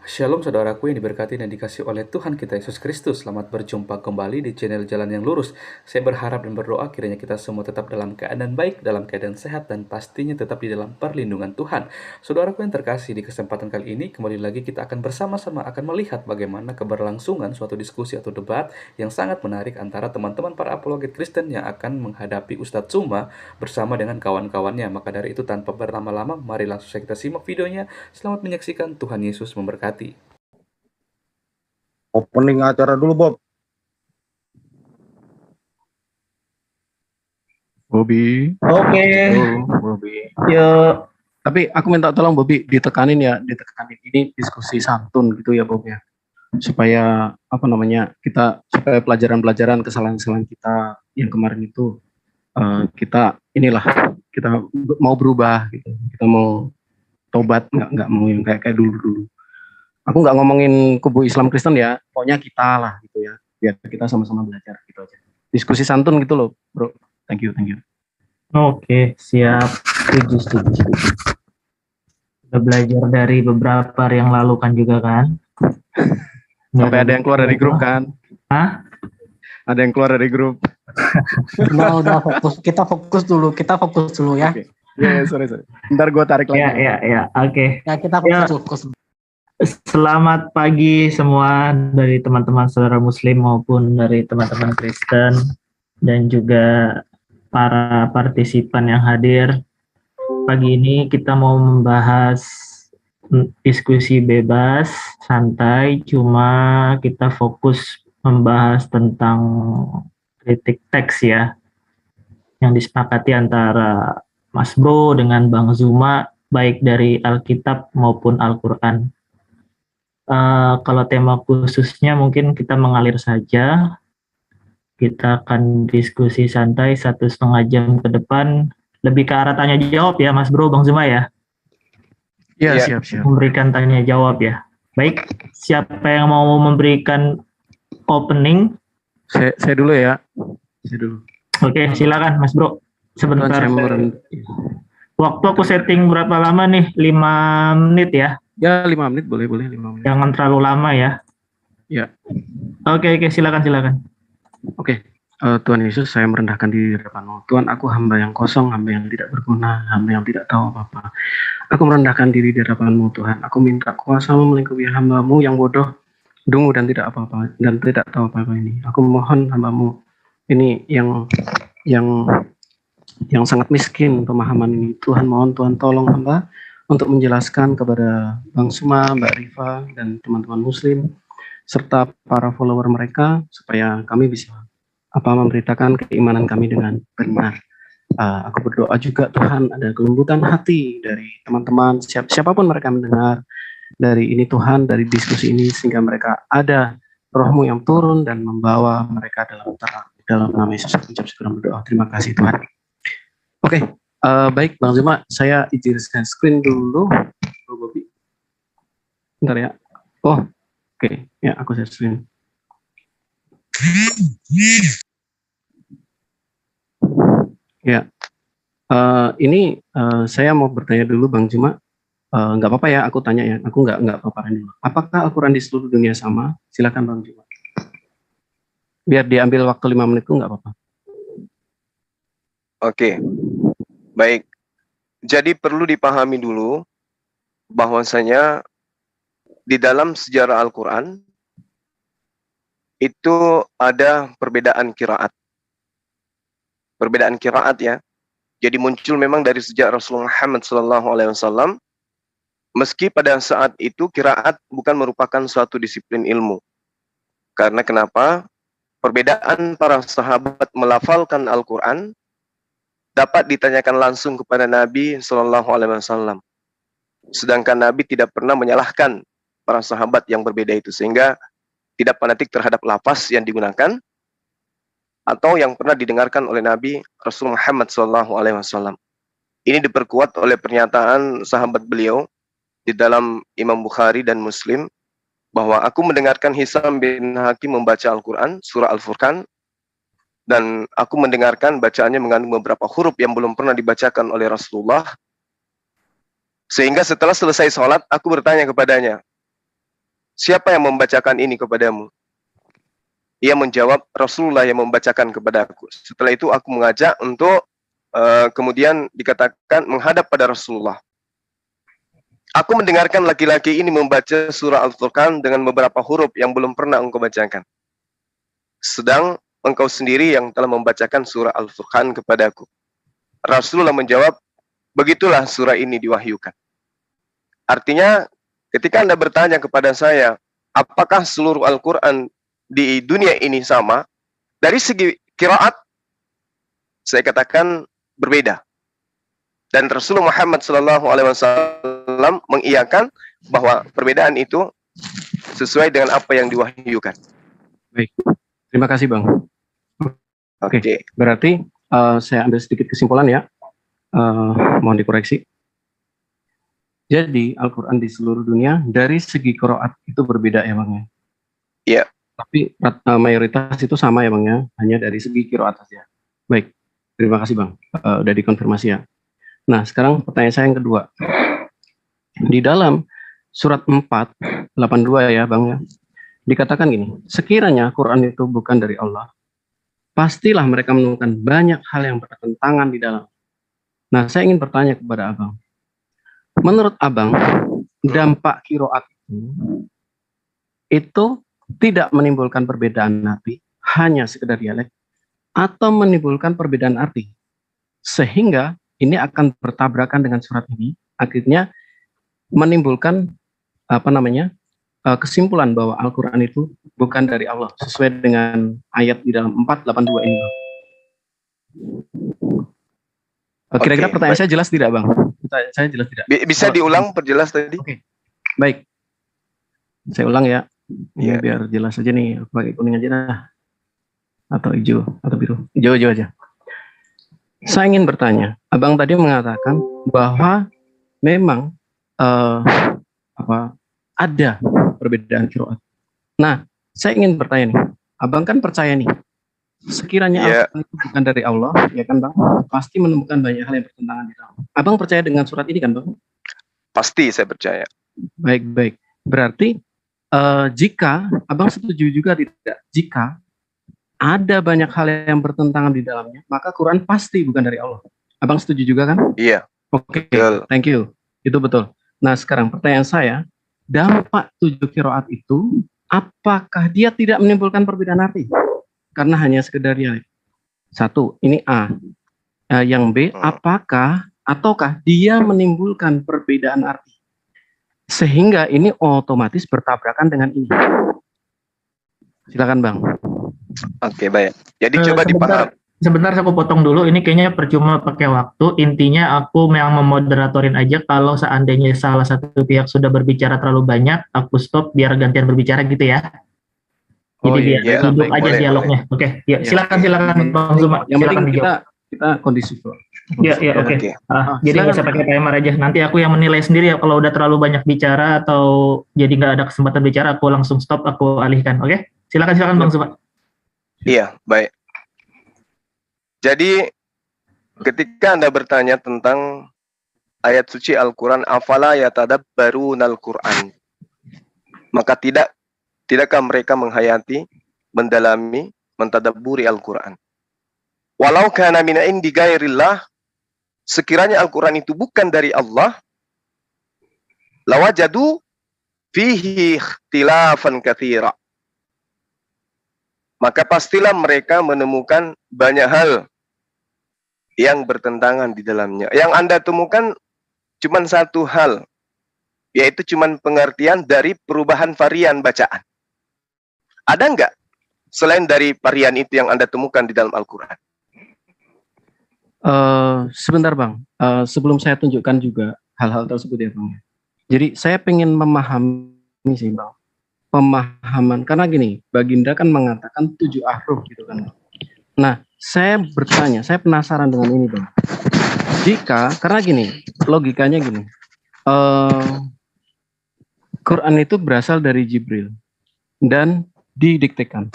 Shalom saudaraku yang diberkati dan dikasihi oleh Tuhan kita Yesus Kristus. Selamat berjumpa kembali di channel Jalan yang Lurus. Saya berharap dan berdoa kiranya kita semua tetap dalam keadaan baik, dalam keadaan sehat, dan pastinya tetap di dalam perlindungan Tuhan. Saudaraku yang terkasih, di kesempatan kali ini kembali lagi kita akan bersama-sama akan melihat bagaimana keberlangsungan suatu diskusi atau debat yang sangat menarik antara teman-teman para apologet Kristen yang akan menghadapi Ustadz Suma bersama dengan kawan-kawannya. Maka dari itu tanpa berlama-lama, mari langsung saja kita simak videonya. Selamat menyaksikan, Tuhan Yesus memberkati. Opening acara dulu, Bob. Bobby. Oke. Bobby. Yuk. Tapi aku minta tolong Bobby ditekanin ini diskusi santun gitu ya Bob ya. Supaya kita supaya pelajaran-pelajaran kesalahan-kesalahan kita yang kemarin itu kita mau berubah gitu. Kita mau tobat, nggak mau yang kayak dulu. Aku nggak ngomongin kubu Islam Kristen ya, pokoknya kita lah gitu ya. Biar kita sama-sama belajar gitu aja. Diskusi santun gitu loh, Bro. Thank you. Oke, siap. Setuju. Udah belajar dari beberapa hari yang lalu kan juga kan? Sampai ada yang keluar dari grup kan? Hah? Ada yang keluar dari grup. Udah fokus. Kita fokus dulu ya. Okay. Ya, sorry. Ntar gue tarik lagi. Ya. Oke. Ya, kita fokus. Selamat pagi semua dari teman-teman saudara Muslim maupun dari teman-teman Kristen dan juga para partisipan yang hadir. Pagi ini kita mau membahas diskusi bebas, santai, cuma kita fokus membahas tentang kritik teks ya, yang disepakati antara Mas Bro dengan Bang Zuma, baik dari Alkitab maupun Al-Quran. Kalau tema khususnya mungkin kita mengalir saja. Kita akan diskusi santai 1,5 jam ke depan. Lebih ke arah tanya jawab ya Mas Bro, Bang Zuma ya? Iya, siap. Memberikan tanya jawab ya. Baik, siapa yang mau memberikan opening? Saya dulu ya. Oke, silakan Mas Bro. Sebentar. Waktu aku setting berapa lama nih? 5 menit ya? Ya, 5 menit boleh 5 menit. Jangan terlalu lama ya. Ya. Oke, silakan. Oke. Tuhan Yesus, saya merendahkan diri di hadapan-Mu. Tuhan, aku hamba yang kosong, hamba yang tidak berguna, hamba yang tidak tahu apa-apa. Aku merendahkan diri di hadapan-Mu, Tuhan. Aku minta kuasa-Mu melingkupi hamba-Mu yang bodoh, dungu dan tidak apa-apa, dan tidak tahu apa-apa ini. Aku mohon hamba-Mu ini yang sangat miskin pemahaman ini. Tuhan, mohon Tuhan tolong hamba untuk menjelaskan kepada Bang Suma, Mbak Riva, dan teman-teman Muslim, serta para follower mereka, supaya kami bisa memberitakan keimanan kami dengan benar. Aku berdoa juga Tuhan ada kelembutan hati dari teman-teman, siapapun mereka mendengar dari ini Tuhan, dari diskusi ini, sehingga mereka ada Roh-Mu yang turun dan membawa mereka dalam terang. Dalam nama Yesus aku ucap syukur dan berdoa. Terima kasih Tuhan. Oke, baik Bang Zuma, saya izin share screen dulu. Bobby. Bentar ya. Oke. Ya, aku share screen. Ya, ini saya mau bertanya dulu Bang Zuma. Nggak apa-apa ya, aku tanya ya. Aku nggak paparan dulu. Apakah Al-Quran di seluruh dunia sama? Silakan Bang Zuma. Biar diambil waktu 5 menit itu nggak apa-apa. Oke, baik. Jadi perlu dipahami dulu bahwasanya di dalam sejarah Al-Quran itu ada perbedaan qiraat. Perbedaan qiraat ya. Jadi muncul memang dari sejak Rasulullah Muhammad SAW. Meski pada saat itu qiraat bukan merupakan suatu disiplin ilmu. Karena kenapa? Perbedaan para sahabat melafalkan Al-Quran dapat ditanyakan langsung kepada Nabi SAW. Sedangkan Nabi tidak pernah menyalahkan para sahabat yang berbeda itu, sehingga tidak fanatik terhadap lafaz yang digunakan atau yang pernah didengarkan oleh Nabi Rasul Muhammad SAW. Ini diperkuat oleh pernyataan sahabat beliau di dalam Imam Bukhari dan Muslim, bahwa aku mendengarkan Hisam bin Hakim membaca Al-Quran, surah Al-Furqan, dan aku mendengarkan bacaannya mengandung beberapa huruf yang belum pernah dibacakan oleh Rasulullah. Sehingga setelah selesai sholat, aku bertanya kepadanya, siapa yang membacakan ini kepadamu? Ia menjawab, Rasulullah yang membacakan kepadaku. Setelah itu aku mengajak untuk kemudian dikatakan menghadap pada Rasulullah. Aku mendengarkan laki-laki ini membaca surah Al-Furqan dengan beberapa huruf yang belum pernah engkau bacakan. Sedang engkau sendiri yang telah membacakan surah Al-Furqan kepadaku. Rasulullah menjawab, begitulah surah ini diwahyukan. Artinya, ketika Anda bertanya kepada saya, apakah seluruh Al-Quran di dunia ini sama? Dari segi qiraat, saya katakan berbeda. Dan Rasulullah Muhammad SAW mengiyakan bahwa perbedaan itu sesuai dengan apa yang diwahyukan. Baik, terima kasih Bang. Oke, berarti saya ambil sedikit kesimpulan ya. Mohon dikoreksi. Jadi Al-Quran di seluruh dunia dari segi qiraat itu berbeda ya Bang ya? Iya. Tapi mayoritas itu sama ya Bang ya, hanya dari segi qiraat saja. Baik, terima kasih Bang, udah dikonfirmasi ya. Nah sekarang pertanyaan saya yang kedua. Di dalam surat 482 ya Bang ya, dikatakan gini, sekiranya Quran itu bukan dari Allah, pastilah mereka menemukan banyak hal yang bertentangan di dalam. Nah saya ingin bertanya kepada Abang, menurut Abang, dampak qiraat itu tidak menimbulkan perbedaan arti, hanya sekedar dialek, atau menimbulkan perbedaan arti, sehingga ini akan bertabrakan dengan surat ini, akhirnya menimbulkan kesimpulan bahwa Al-Quran itu bukan dari Allah, sesuai dengan ayat di dalam 482 ini. Kira-kira pertanyaan saya jelas tidak Bang? Pertanyaan saya jelas tidak? Bisa diulang, perjelas tadi? Oke. Baik, saya ulang ya. Ini biar jelas aja nih, aku pakai kuning aja dah. Atau hijau, atau biru. Hijau aja. Saya ingin bertanya, Abang tadi mengatakan bahwa memang ada perbedaan qiraat. Nah, saya ingin bertanya nih, Abang kan percaya nih, sekiranya Al-Quran itu bukan dari Allah, ya kan Bang, pasti menemukan banyak hal yang bertentangan di dalam. Abang percaya dengan surat ini kan Bang? Pasti saya percaya. Baik. Berarti jika Abang setuju juga tidak, jika ada banyak hal yang bertentangan di dalamnya, maka Quran pasti bukan dari Allah. Abang setuju juga kan? Iya. Oke, thank you. Itu betul. Nah sekarang pertanyaan saya, dampak 7 qiraat itu, apakah dia tidak menimbulkan perbedaan arti? Karena hanya sekedar dialek. Satu, ini A. Yang B, ataukah dia menimbulkan perbedaan arti? Sehingga ini otomatis bertabrakan dengan ini. Silakan Bang. Oke, baik. Jadi coba dipahami. Sebentar aku potong dulu. Ini kayaknya percuma pakai waktu. Intinya aku yang memoderatorin aja. Kalau seandainya salah satu pihak sudah berbicara terlalu banyak, aku stop biar gantian berbicara gitu ya. Jadi biar hidup aja dialognya. Oke, ya, silakan Bang Zuma. Yang penting kita kondisif kok. Iya, oke. Jadi nggak usah pakai timer aja. Nanti aku yang menilai sendiri ya kalau udah terlalu banyak bicara atau jadi nggak ada kesempatan bicara, aku langsung stop, aku alihkan. Oke? Silakan Bang Zuma. Iya, baik. Jadi ketika Anda bertanya tentang ayat suci Al-Quran, afala yatadabbarunal Quran, maka tidakkah mereka menghayati, mendalami, mentadabburi Al-Quran. Walau kana min indi ghairillah, sekiranya Al-Quran itu bukan dari Allah, lawajadu fihi ikhtilafan katsira, maka pastilah mereka menemukan banyak hal yang bertentangan di dalamnya. Yang Anda temukan cuma satu hal, yaitu cuma pengertian dari perubahan varian bacaan. Ada enggak selain dari varian itu yang Anda temukan di dalam Al-Quran? Sebentar Bang, sebelum saya tunjukkan juga hal-hal tersebut ya Bang. Jadi saya pengen memahami sih Bang, pemahaman, karena gini, Baginda kan mengatakan 7 ahruf gitu kan. Nah, saya bertanya, saya penasaran dengan ini Bang. Karena gini, logikanya gini, Quran itu berasal dari Jibril dan didiktekan,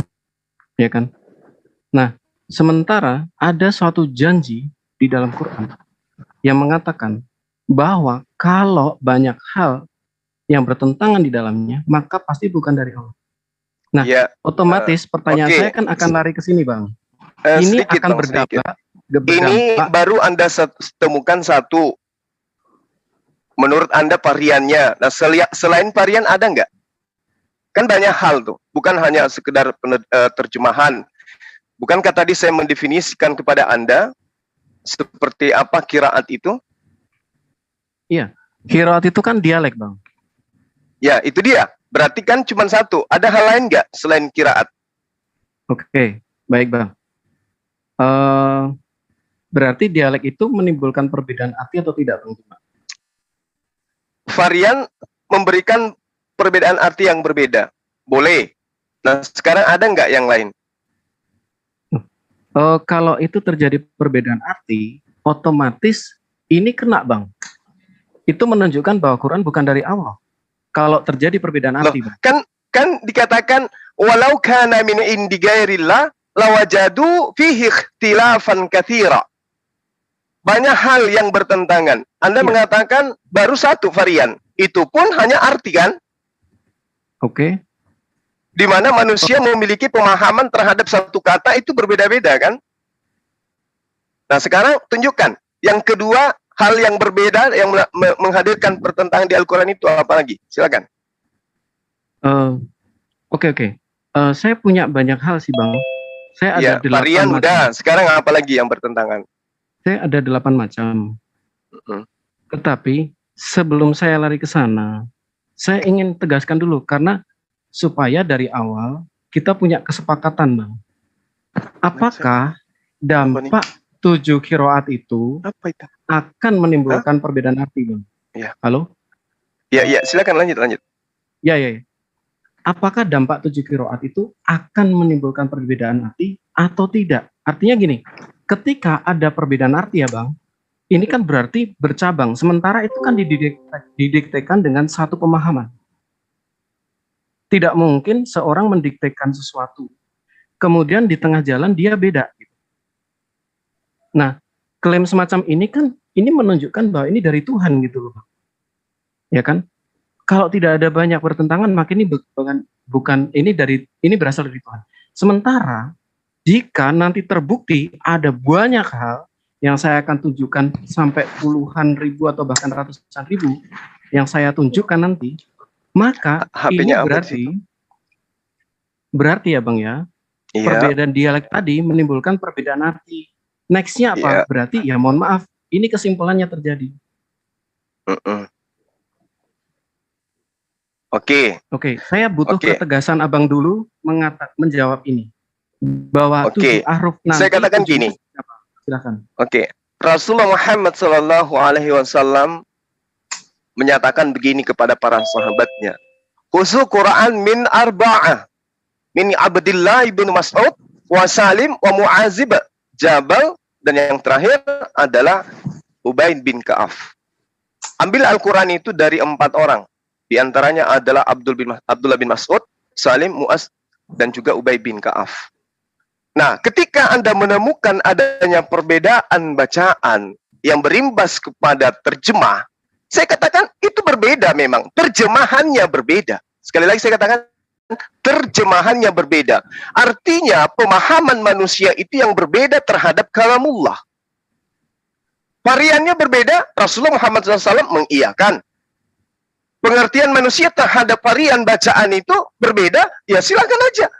ya kan? Nah, sementara ada suatu janji di dalam Quran yang mengatakan bahwa kalau banyak hal yang bertentangan di dalamnya, maka pasti bukan dari Allah. Nah, Ya, otomatis pertanyaan oke. saya kan akan lari ke sini, Bang. Ini sedikit akan Bang, sedikit. Ini berdampak. baru Anda temukan satu. Menurut Anda variannya. Nah, selain varian ada nggak? Kan banyak hal tuh. Bukan hanya sekedar terjemahan. Bukankah tadi saya mendefinisikan kepada Anda seperti apa qiraat itu? Iya, qiraat itu kan dialek, Bang. Ya, itu dia. Berarti kan cuma satu. Ada hal lain nggak selain qiraat? Oke, baik, Bang. Berarti dialek itu menimbulkan perbedaan arti atau tidak, Bang? Varian memberikan perbedaan arti yang berbeda. Boleh. Nah, sekarang ada nggak yang lain? Kalau itu terjadi perbedaan arti, otomatis ini kena, Bang. Itu menunjukkan bahwa Quran bukan dari Allah. Kalau terjadi perbedaan arti, Bang. Kan dikatakan walau kana min indi ghairillah lawajadu fihi ikhtilafan katsira. Banyak hal yang bertentangan. Anda mengatakan baru satu varian. Itu pun hanya arti kan? Oke. Di mana manusia memiliki pemahaman terhadap satu kata itu berbeda-beda kan? Nah, sekarang tunjukkan. Yang kedua, hal yang berbeda yang menghadirkan pertentangan di Al-Quran itu apa lagi? Silakan. Oke. Saya punya banyak hal sih, Bang. Saya ada 8 varian macam. udah. Sekarang apa lagi yang bertentangan? Saya ada 8 macam. Tetapi sebelum saya lari ke sana, saya ingin tegaskan dulu karena supaya dari awal kita punya kesepakatan, Bang. Apakah dampak 7 qiraat itu akan menimbulkan perbedaan arti, Bang? Ya. Halo? Ya, silakan lanjut. Ya. Apakah dampak 7 qiraat itu akan menimbulkan perbedaan arti atau tidak? Artinya gini, ketika ada perbedaan arti ya, Bang, ini kan berarti bercabang. Sementara itu kan didiktekan dengan satu pemahaman. Tidak mungkin seorang mendiktekan sesuatu, kemudian di tengah jalan dia beda. Nah, klaim semacam ini kan ini menunjukkan bahwa ini dari Tuhan gitu loh, ya kan? Kalau tidak ada banyak pertentangan, maka ini bukan ini berasal dari Tuhan. Sementara jika nanti terbukti ada banyak hal yang saya akan tunjukkan sampai puluhan ribu atau bahkan ratusan ribu yang saya tunjukkan nanti, maka ini berarti ya, Bang ya, perbedaan dialek tadi menimbulkan perbedaan arti. Nextnya apa? Berarti ya mohon maaf, ini kesimpulannya terjadi. Oke, saya butuh ketegasan Abang dulu menjawab ini. Bahwa 7 ahruf nanti. Saya katakan gini. Silakan. Rasulullah Muhammad SAW menyatakan begini kepada para sahabatnya. Khusus Quran min arba'ah. Min Abdillah ibn Mas'ud, wa Salim, wa Mu'azib Jabal, dan yang terakhir adalah Ubaid bin Ka'af. Ambil Al-Quran itu dari 4 orang. Di antaranya adalah Abdullah bin Mas'ud, Salim, Mu'az, dan juga Ubaid bin Ka'af. Nah, ketika Anda menemukan adanya perbedaan bacaan yang berimbas kepada terjemah, saya katakan itu berbeda memang. Terjemahannya berbeda. Sekali lagi saya katakan, terjemahannya berbeda. Artinya, pemahaman manusia itu yang berbeda terhadap kalamullah. Variannya berbeda, Rasulullah Muhammad SAW mengiyakan. Pengertian manusia terhadap varian bacaan itu berbeda, ya silakan aja.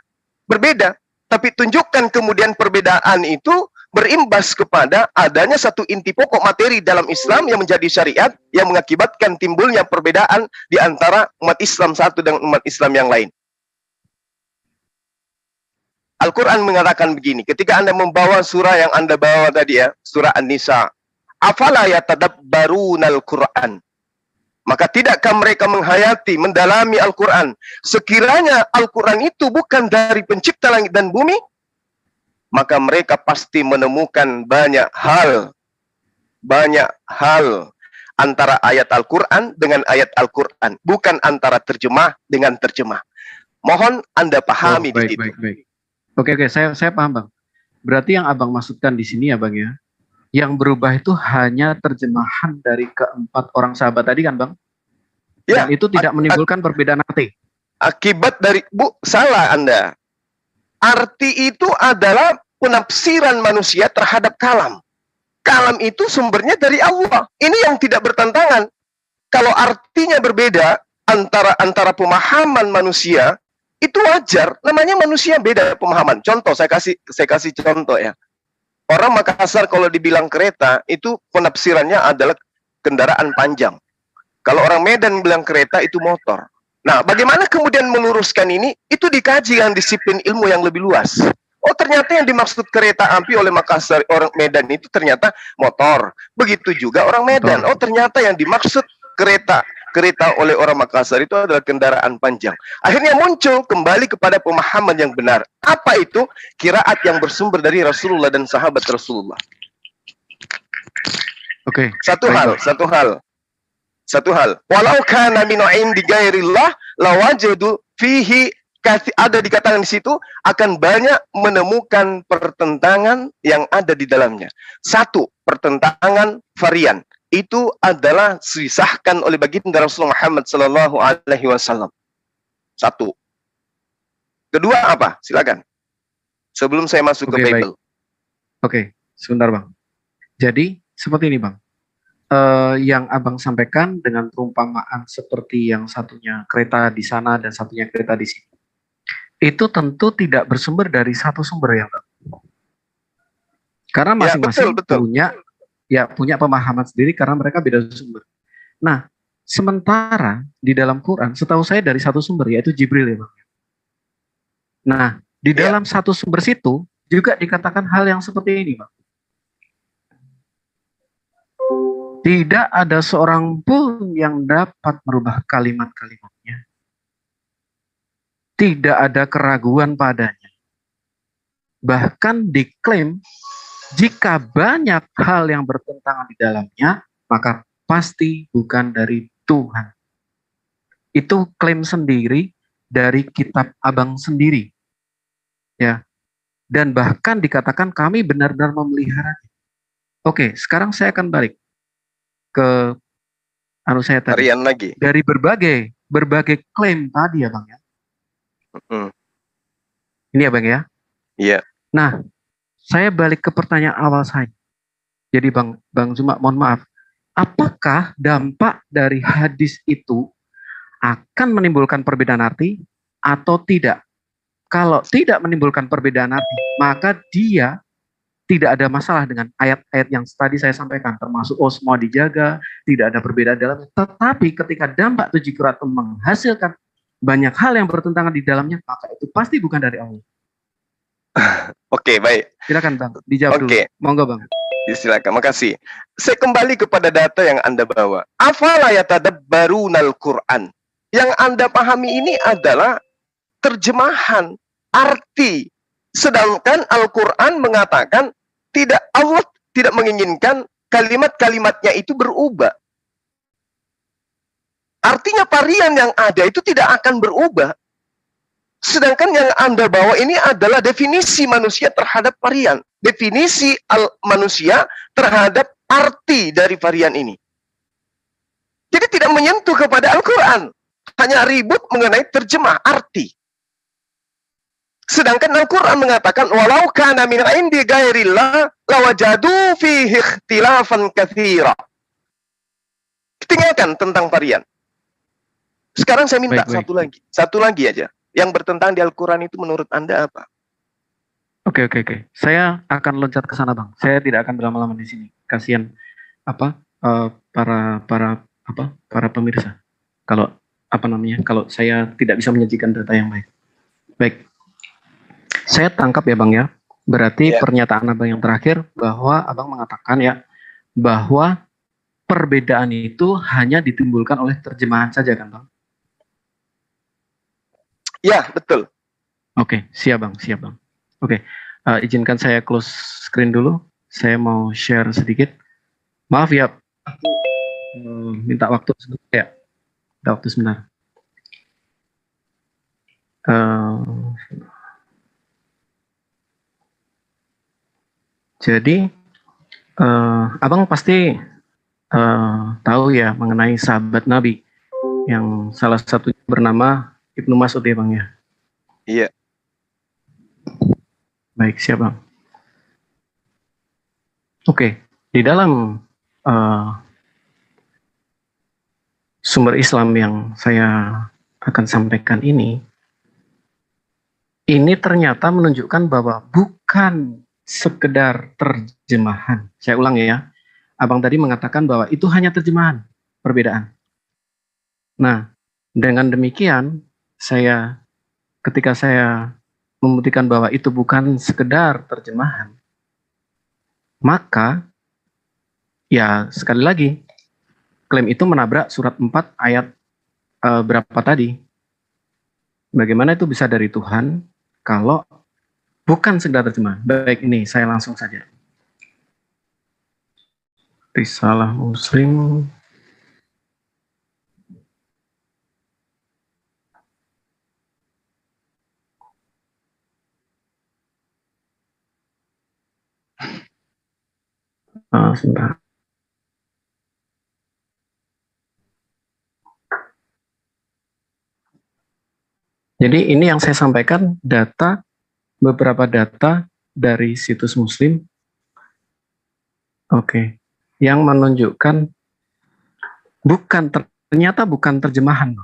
Berbeda. Tapi tunjukkan kemudian perbedaan itu berimbas kepada adanya satu inti pokok materi dalam Islam yang menjadi syariat yang mengakibatkan timbulnya perbedaan di antara umat Islam satu dengan umat Islam yang lain. Al-Quran mengatakan begini, ketika Anda membawa surah yang Anda bawa tadi ya, surah An-Nisa, afala yatadabbarunal Quran. Maka tidakkah mereka menghayati, mendalami Al-Quran? Sekiranya Al-Quran itu bukan dari pencipta langit dan bumi, maka mereka pasti menemukan banyak hal antara ayat Al-Quran dengan ayat Al-Quran, bukan antara terjemah dengan terjemah. Mohon Anda pahami di situ. Baik. Oke, saya paham, Bang. Berarti yang Abang maksudkan di sini ya, Bang ya, yang berubah itu hanya terjemahan dari keempat orang sahabat tadi kan, Bang? Ya, Dan itu tidak menimbulkan perbedaan arti. akibat dari salah Anda. Arti itu adalah penafsiran manusia terhadap kalam. Kalam itu sumbernya dari Allah. Ini yang tidak bertentangan. Kalau artinya berbeda antara pemahaman manusia, itu wajar. Namanya manusia beda pemahaman. Contoh, saya kasih contoh ya. Orang Makassar kalau dibilang kereta, itu penafsirannya adalah kendaraan panjang. Kalau orang Medan bilang kereta, itu motor. Nah, bagaimana kemudian meluruskan ini? Itu dikaji dengan disiplin ilmu yang lebih luas. Oh, ternyata yang dimaksud kereta api oleh Makassar, orang Medan itu ternyata motor. Begitu juga orang Medan. Oh, ternyata yang dimaksud kereta oleh orang Makassar itu adalah kendaraan panjang. Akhirnya muncul kembali kepada pemahaman yang benar. Apa itu? Qiraat yang bersumber dari Rasulullah dan sahabat Rasulullah. Oke. Satu hal. Walau kana min indi ghairillah lawajadu fihi, ada dikatakan di situ akan banyak menemukan pertentangan yang ada di dalamnya. Satu, pertentangan varian. Itu adalah disahkan oleh baginda Rasulullah Muhammad sallallahu alaihi wasallam. Satu. Kedua apa? Silakan. Sebelum saya masuk ke Bible. Oke, sebentar Bang. Jadi seperti ini Bang. Yang Abang sampaikan dengan perumpamaan seperti yang satunya kereta di sana dan satunya kereta di sini. Itu tentu tidak bersumber dari satu sumber ya Bang. Karena masing-masing punya pemahaman sendiri karena mereka beda sumber. Nah, sementara di dalam Quran, setahu saya dari satu sumber yaitu Jibril ya Bang. Nah, di dalam satu sumber situ juga dikatakan hal yang seperti ini Bang. Tidak ada seorang pun yang dapat merubah kalimat-kalimatnya. Tidak ada keraguan padanya. Bahkan diklaim jika banyak hal yang bertentangan di dalamnya, maka pasti bukan dari Tuhan. Itu klaim sendiri dari kitab Abang sendiri. Ya. Dan bahkan dikatakan kami benar-benar memeliharanya. Oke, sekarang saya akan balik ke saya tadi. Varian lagi. Dari berbagai klaim tadi ya Bang ya. Ini ya Bang ya. Iya. Nah, saya balik ke pertanyaan awal saya. Jadi Bang Zuma, mohon maaf. Apakah dampak dari hadis itu akan menimbulkan perbedaan arti atau tidak? Kalau tidak menimbulkan perbedaan arti, maka dia tidak ada masalah dengan ayat-ayat yang tadi saya sampaikan, termasuk semua dijaga, tidak ada perbedaan dalamnya. Tetapi ketika dampak 7 qiraat menghasilkan banyak hal yang bertentangan di dalamnya, maka itu pasti bukan dari Allah. Oke, baik. Silakan Bang, dijawab dulu. Monggo Bang. Silakan, makasih. Saya kembali kepada data yang Anda bawa. Afala yatadabbarunal Qur'an. Yang Anda pahami ini adalah terjemahan, arti. Sedangkan Al-Quran mengatakan Allah tidak menginginkan kalimat-kalimatnya itu berubah. Artinya varian yang ada itu tidak akan berubah. Sedangkan yang Anda bawa ini adalah definisi manusia terhadap varian. Definisi manusia terhadap arti dari varian ini. Jadi tidak menyentuh kepada Al-Quran. Hanya ribut mengenai terjemah arti. Sedangkan Al-Quran mengatakan walau kana min indi ghairillah lawajadu fihi ikhtilafan katsira. Tinggalkan tentang varian. Sekarang saya minta satu lagi aja. Yang bertentangan di Al-Quran itu menurut Anda apa? Oke. Saya akan loncat ke sana Bang. Saya tidak akan berlama-lama di sini. Kasihan para pemirsa. Kalau kalau saya tidak bisa menyajikan data yang baik. Baik. Saya tangkap ya Bang ya. Berarti pernyataan Abang yang terakhir bahwa Abang mengatakan ya bahwa perbedaan itu hanya ditimbulkan oleh terjemahan saja kan Bang? Ya, betul. Oke, siap Bang. Oke, izinkan saya close screen dulu. Saya mau share sedikit. Maaf ya, aku minta waktu sebentar ya. Minta waktu sebentar. Jadi, Abang pasti tahu ya mengenai sahabat Nabi yang salah satu bernama Ibnu Mas'ud ya Bang ya? Iya. Baik, siap Bang. Oke, di dalam sumber Islam yang saya akan sampaikan ini ternyata menunjukkan bahwa bukan sekedar terjemahan. Saya ulang ya, Abang tadi mengatakan bahwa itu hanya terjemahan, perbedaan. Nah, dengan demikian, ketika saya membuktikan bahwa itu bukan sekedar terjemahan, maka ya sekali lagi, klaim itu menabrak surat 4 ayat berapa tadi? Bagaimana itu bisa dari Tuhan kalau bukan sekedar terjemahan? Baik, ini saya langsung saja. Risalah Muslim. Sebentar. Jadi ini yang saya sampaikan beberapa data dari situs Muslim. Oke, yang menunjukkan ternyata bukan terjemahan,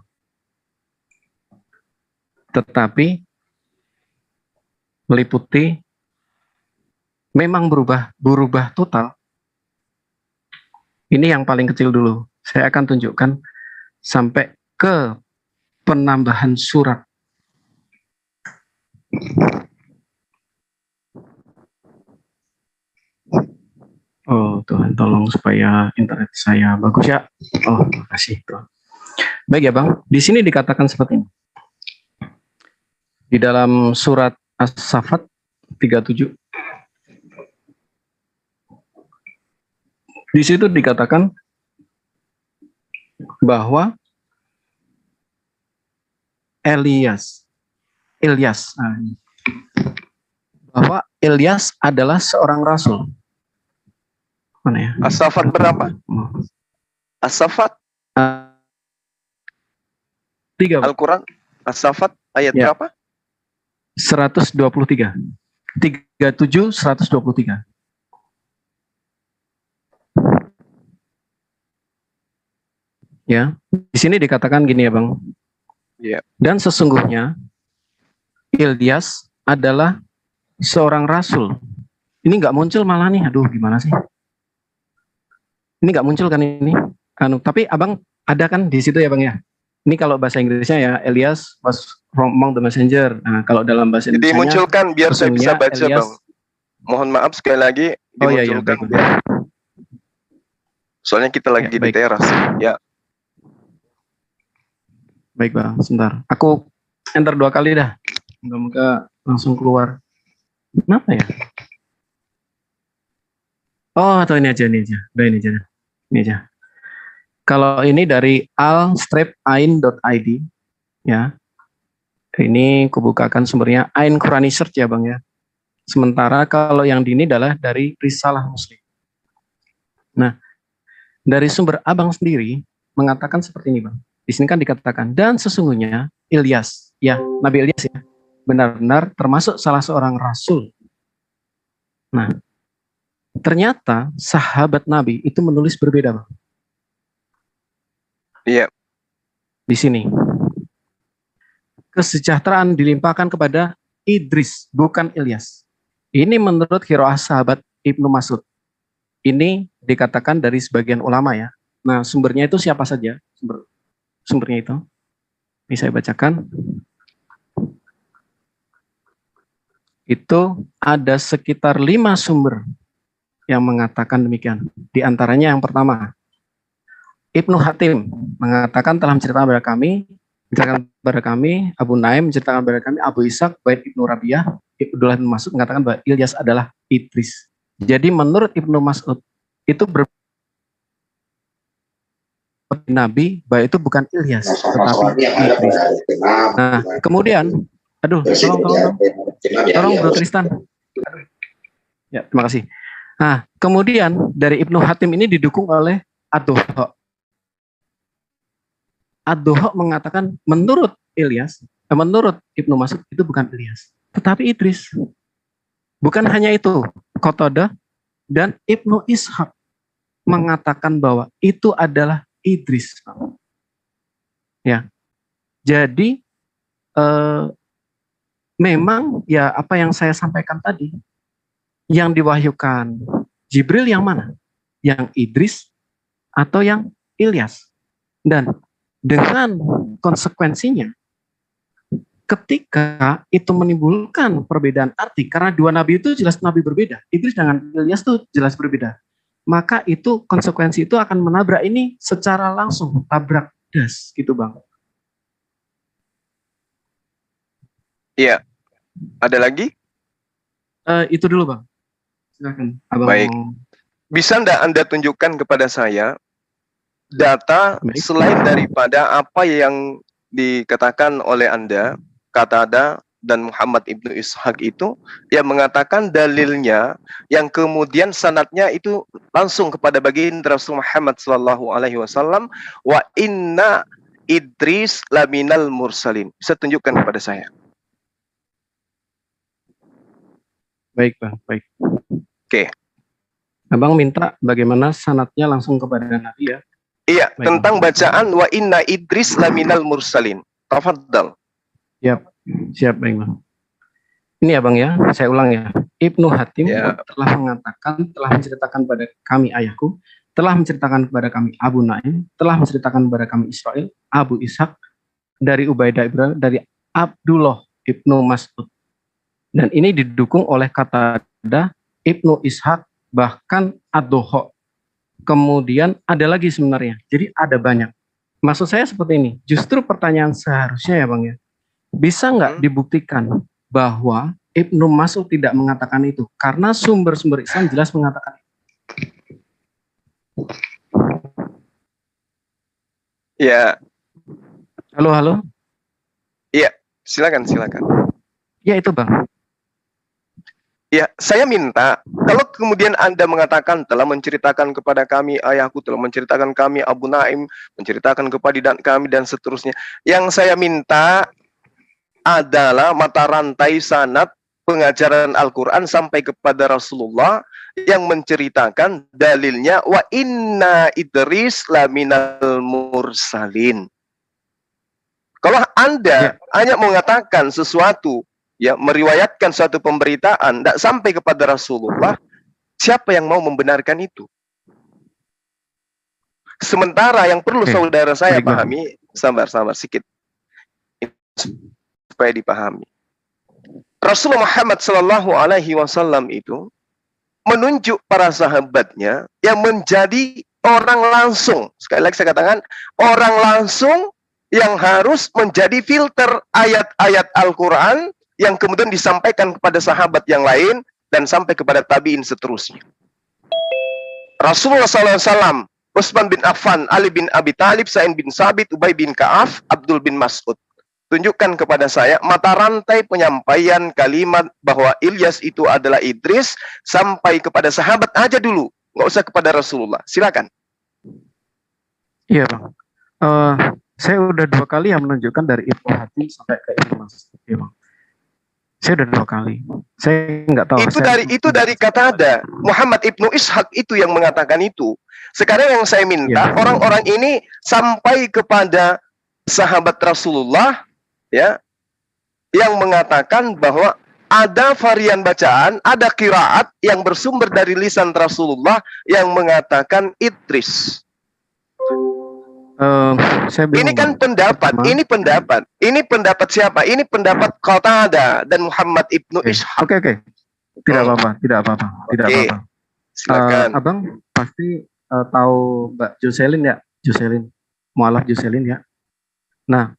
tetapi meliputi memang berubah total. Ini yang paling kecil dulu. Saya akan tunjukkan sampai ke penambahan surat. Oh Tuhan, tolong supaya internet saya bagus ya. Oh, makasih Tuhan. Baik ya Bang, di sini dikatakan seperti ini. Di dalam surat As-Saffat 37. Di situ dikatakan bahwa bahwa Ilyas adalah seorang rasul. Mana ya? As-Saffat berapa? As-Saffat 3. Al-Quran As-Saffat ayat Ya. berapa? 123. 37 123. Ya, di sini dikatakan gini ya Bang. Iya. Dan sesungguhnya Ilyas adalah seorang rasul. Ini nggak muncul malah nih, aduh gimana sih? Ini nggak muncul kan ini? Tapi Abang ada kan di situ ya Bang ya? Ini kalau bahasa Inggrisnya ya, Elias was from among the messenger. Nah, kalau dalam bahasa Jadi Indonesia munculkan biar saya bisa baca Elias, Bang. Mohon maaf sekali lagi Oh iya, dimunculkan baik. biar. Soalnya kita lagi Ya, di baik. teras. Ya. Baik Bang, sebentar. Aku enter 2 kali dah. Moga-moga langsung keluar. Kenapa ya? Oh, atau ini aja. Udah ini aja. Kalau ini dari al-ain.id ya. Ini kubukakan sumbernya Ain Quran Research ya Bang ya. Sementara kalau yang ini adalah dari Risalah Muslim. Nah, dari sumber Abang sendiri mengatakan seperti ini Bang. Di sini kan dikatakan, dan sesungguhnya Ilyas, ya Nabi Ilyas ya, benar-benar termasuk salah seorang rasul. Nah, ternyata sahabat Nabi itu menulis berbeda Bang. Iya. Di sini. Kesejahteraan dilimpahkan kepada Idris, bukan Ilyas. Ini menurut qiraah sahabat Ibnu Mas'ud. Ini dikatakan dari sebagian ulama ya. Nah, sumbernya itu siapa saja? Sumbernya itu. Ini saya bacakan. Itu ada sekitar 5 sumber yang mengatakan demikian. Di antaranya yang pertama, Ibnu Hatim mengatakan telah menceritakan kepada kami, Abu Naim menceritakan kepada kami, Abu Ishaq, Baid Ibnu Rabi'ah, Abdullah bin Mas'ud mengatakan bahwa Ilyas adalah Idris. Jadi menurut Ibnu Mas'ud itu Nabi, bahwa itu bukan Ilyas, tetapi Idris. Nah, kemudian, tolong Bro Tristan. Ya, terima kasih. Nah, kemudian dari Ibnu Hatim ini didukung oleh Ad-Duha. Ad-Duhaq mengatakan menurut menurut Ibnu Mas'ud itu bukan Ilyas, tetapi Idris. Bukan hanya itu, Qatadah dan Ibnu Ishaq mengatakan bahwa itu adalah Idris. Ya, jadi memang ya apa yang saya sampaikan tadi, yang diwahyukan Jibril yang mana? Yang Idris atau yang Ilyas? Dan dengan konsekuensinya, ketika itu menimbulkan perbedaan arti, karena dua nabi itu jelas nabi berbeda, Idris dengan Ilyas itu jelas berbeda, maka itu konsekuensi itu akan menabrak ini secara langsung, tabrak das gitu Bang. Iya. Ada lagi? Itu dulu Bang. Silakan. Abang. Baik. Bisa enggak Anda tunjukkan kepada saya data Baik. selain daripada apa yang dikatakan oleh Anda, Qatadah dan Muhammad Ibnu Ishaq itu, yang mengatakan dalilnya yang kemudian sanadnya itu langsung kepada baginda Rasul Muhammad sallallahu alaihi wasallam, wa inna Idris laminal mursalin. Bisa tunjukkan kepada saya. Baik Bang, baik. Oke. Abang minta bagaimana sanadnya langsung kepada Nabi ya? Iya, Baik, tentang Bang. bacaan wa inna Idris laminal mursalin. Tafadhal. Siap Bang. Ini ya Bang ya, saya ulang ya. Ibnu Hatim Ya. telah mengatakan, telah menceritakan pada kami ayahku, telah menceritakan kepada kami Abu Naim, telah menceritakan kepada kami Israel, Abu Ishaq, dari Ubaidah Ibrahim, dari Abdullah Ibnu Mas'ud. Dan ini didukung oleh Qatadah, Ibnu Ishaq, bahkan Ad-Duhaq. Kemudian ada lagi sebenarnya, jadi ada banyak. Maksud saya seperti ini, justru pertanyaan seharusnya ya Bang ya, bisa nggak dibuktikan bahwa Ibnu Mas'ud tidak mengatakan itu? Karena sumber-sumber Islam jelas mengatakan itu. Ya, Halo? silakan. Ya itu Bang. Ya, saya minta, kalau kemudian Anda mengatakan telah menceritakan kepada kami ayahku, telah menceritakan kami Abu Naim, menceritakan kepada kami dan seterusnya. Yang saya minta adalah mata rantai sanad pengajaran Al-Quran sampai kepada Rasulullah yang menceritakan dalilnya wa inna Idris laminal mursalin. Kalau Anda hanya mengatakan sesuatu, ya, meriwayatkan suatu pemberitaan, tidak sampai kepada Rasulullah, siapa yang mau membenarkan itu? Sementara yang perlu saudara saya pahami, sabar sedikit, supaya dipahami. Rasulullah Muhammad Sallallahu Alaihi Wasallam itu menunjuk para sahabatnya yang menjadi orang langsung. Sekali lagi saya katakan, orang langsung yang harus menjadi filter ayat-ayat Al-Quran yang kemudian disampaikan kepada sahabat yang lain dan sampai kepada tabi'in seterusnya. Rasulullah SAW, Utsman bin Affan, Ali bin Abi Thalib, Sa'id bin Sabit, Ubay bin Ka'af, Abdul bin Mas'ud. Tunjukkan kepada saya mata rantai penyampaian kalimat bahwa Ilyas itu adalah Idris sampai kepada sahabat aja dulu, nggak usah kepada Rasulullah. Silakan. Iya Bang. Saya udah 2 kali yang menunjukkan dari Ibnu Hatim sampai ke Ibnu Mas'ud. Iya Bang. Saya udah 2 kali. Saya nggak tahu. Itu dari Qatadah. Muhammad Ibnu Ishaq itu yang mengatakan itu. Sekarang yang saya minta, orang-orang ini sampai kepada sahabat Rasulullah, ya, yang mengatakan bahwa ada varian bacaan, ada qiraat yang bersumber dari lisan Rasulullah yang mengatakan Idris. Ini kan pendapat, ini pendapat siapa? Ini pendapat Qatadah dan Muhammad Ibnu Ishaq. Oke. Tidak apa-apa. Silakan. Abang pasti tahu Mbak Jocelyn ya? Mu'alaf Jocelyn ya. Nah,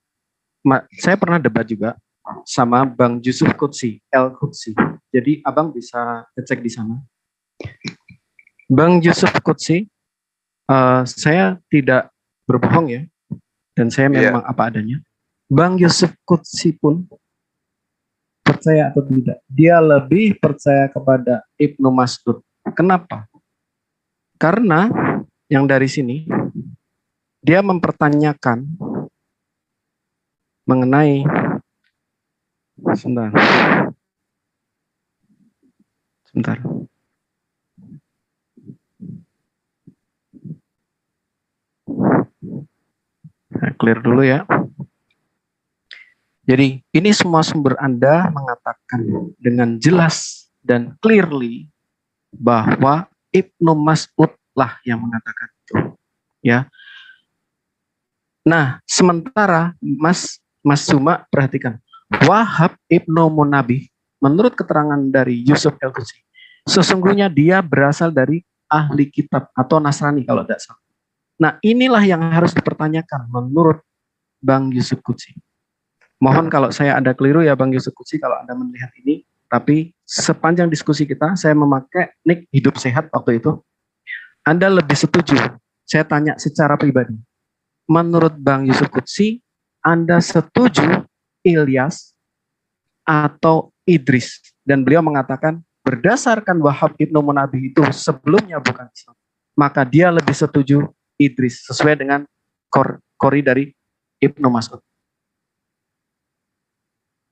saya pernah debat juga sama Bang Yusuf Qudsi, El-Qudsi. Jadi abang bisa cek di sana. Bang Yusuf Qudsi, saya tidak berbohong ya, dan saya memang apa adanya. Bang Yusuf Qudsi pun percaya atau tidak, dia lebih percaya kepada Ibnu Mas'ud. Kenapa? Karena yang dari sini dia mempertanyakan mengenai sebentar. Sebentar. Saya clear dulu ya. Jadi ini semua sumber Anda mengatakan dengan jelas dan clearly bahwa Ibnu Mas'ud lah yang mengatakan itu. Ya. Nah, sementara Mas Suma perhatikan, Wahab Ibnu Munabih menurut keterangan dari Yusuf El-Qudsi, sesungguhnya dia berasal dari ahli kitab atau Nasrani kalau tidak salah. Nah, inilah yang harus dipertanyakan menurut Bang Yusuf Qudsi. Mohon kalau saya ada keliru ya Bang Yusuf Qudsi kalau Anda melihat ini, tapi sepanjang diskusi kita saya memakai nick hidup sehat waktu itu. Anda lebih setuju? Saya tanya secara pribadi. Menurut Bang Yusuf Qudsi, Anda setuju Ilyas atau Idris? Dan beliau mengatakan berdasarkan Wahab Ibnu Munabih itu sebelumnya bukan Islam, maka dia lebih setuju Idris sesuai dengan kori dari Ibnu Mas'ud.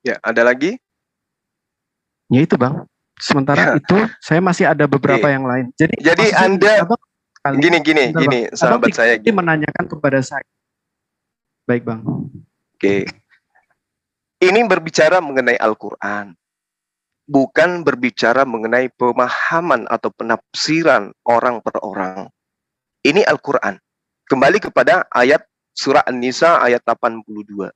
Ya, ada lagi? Ya itu Bang. Sementara itu saya masih ada beberapa yang lain. Jadi Anda Abang, gini, sahabat saya. Ini menanyakan kepada saya. Baik Bang. Oke. Ini berbicara mengenai Al-Quran. Bukan berbicara mengenai pemahaman atau penafsiran orang per orang. Ini Al-Quran. Kembali kepada ayat surah An-Nisa ayat 82.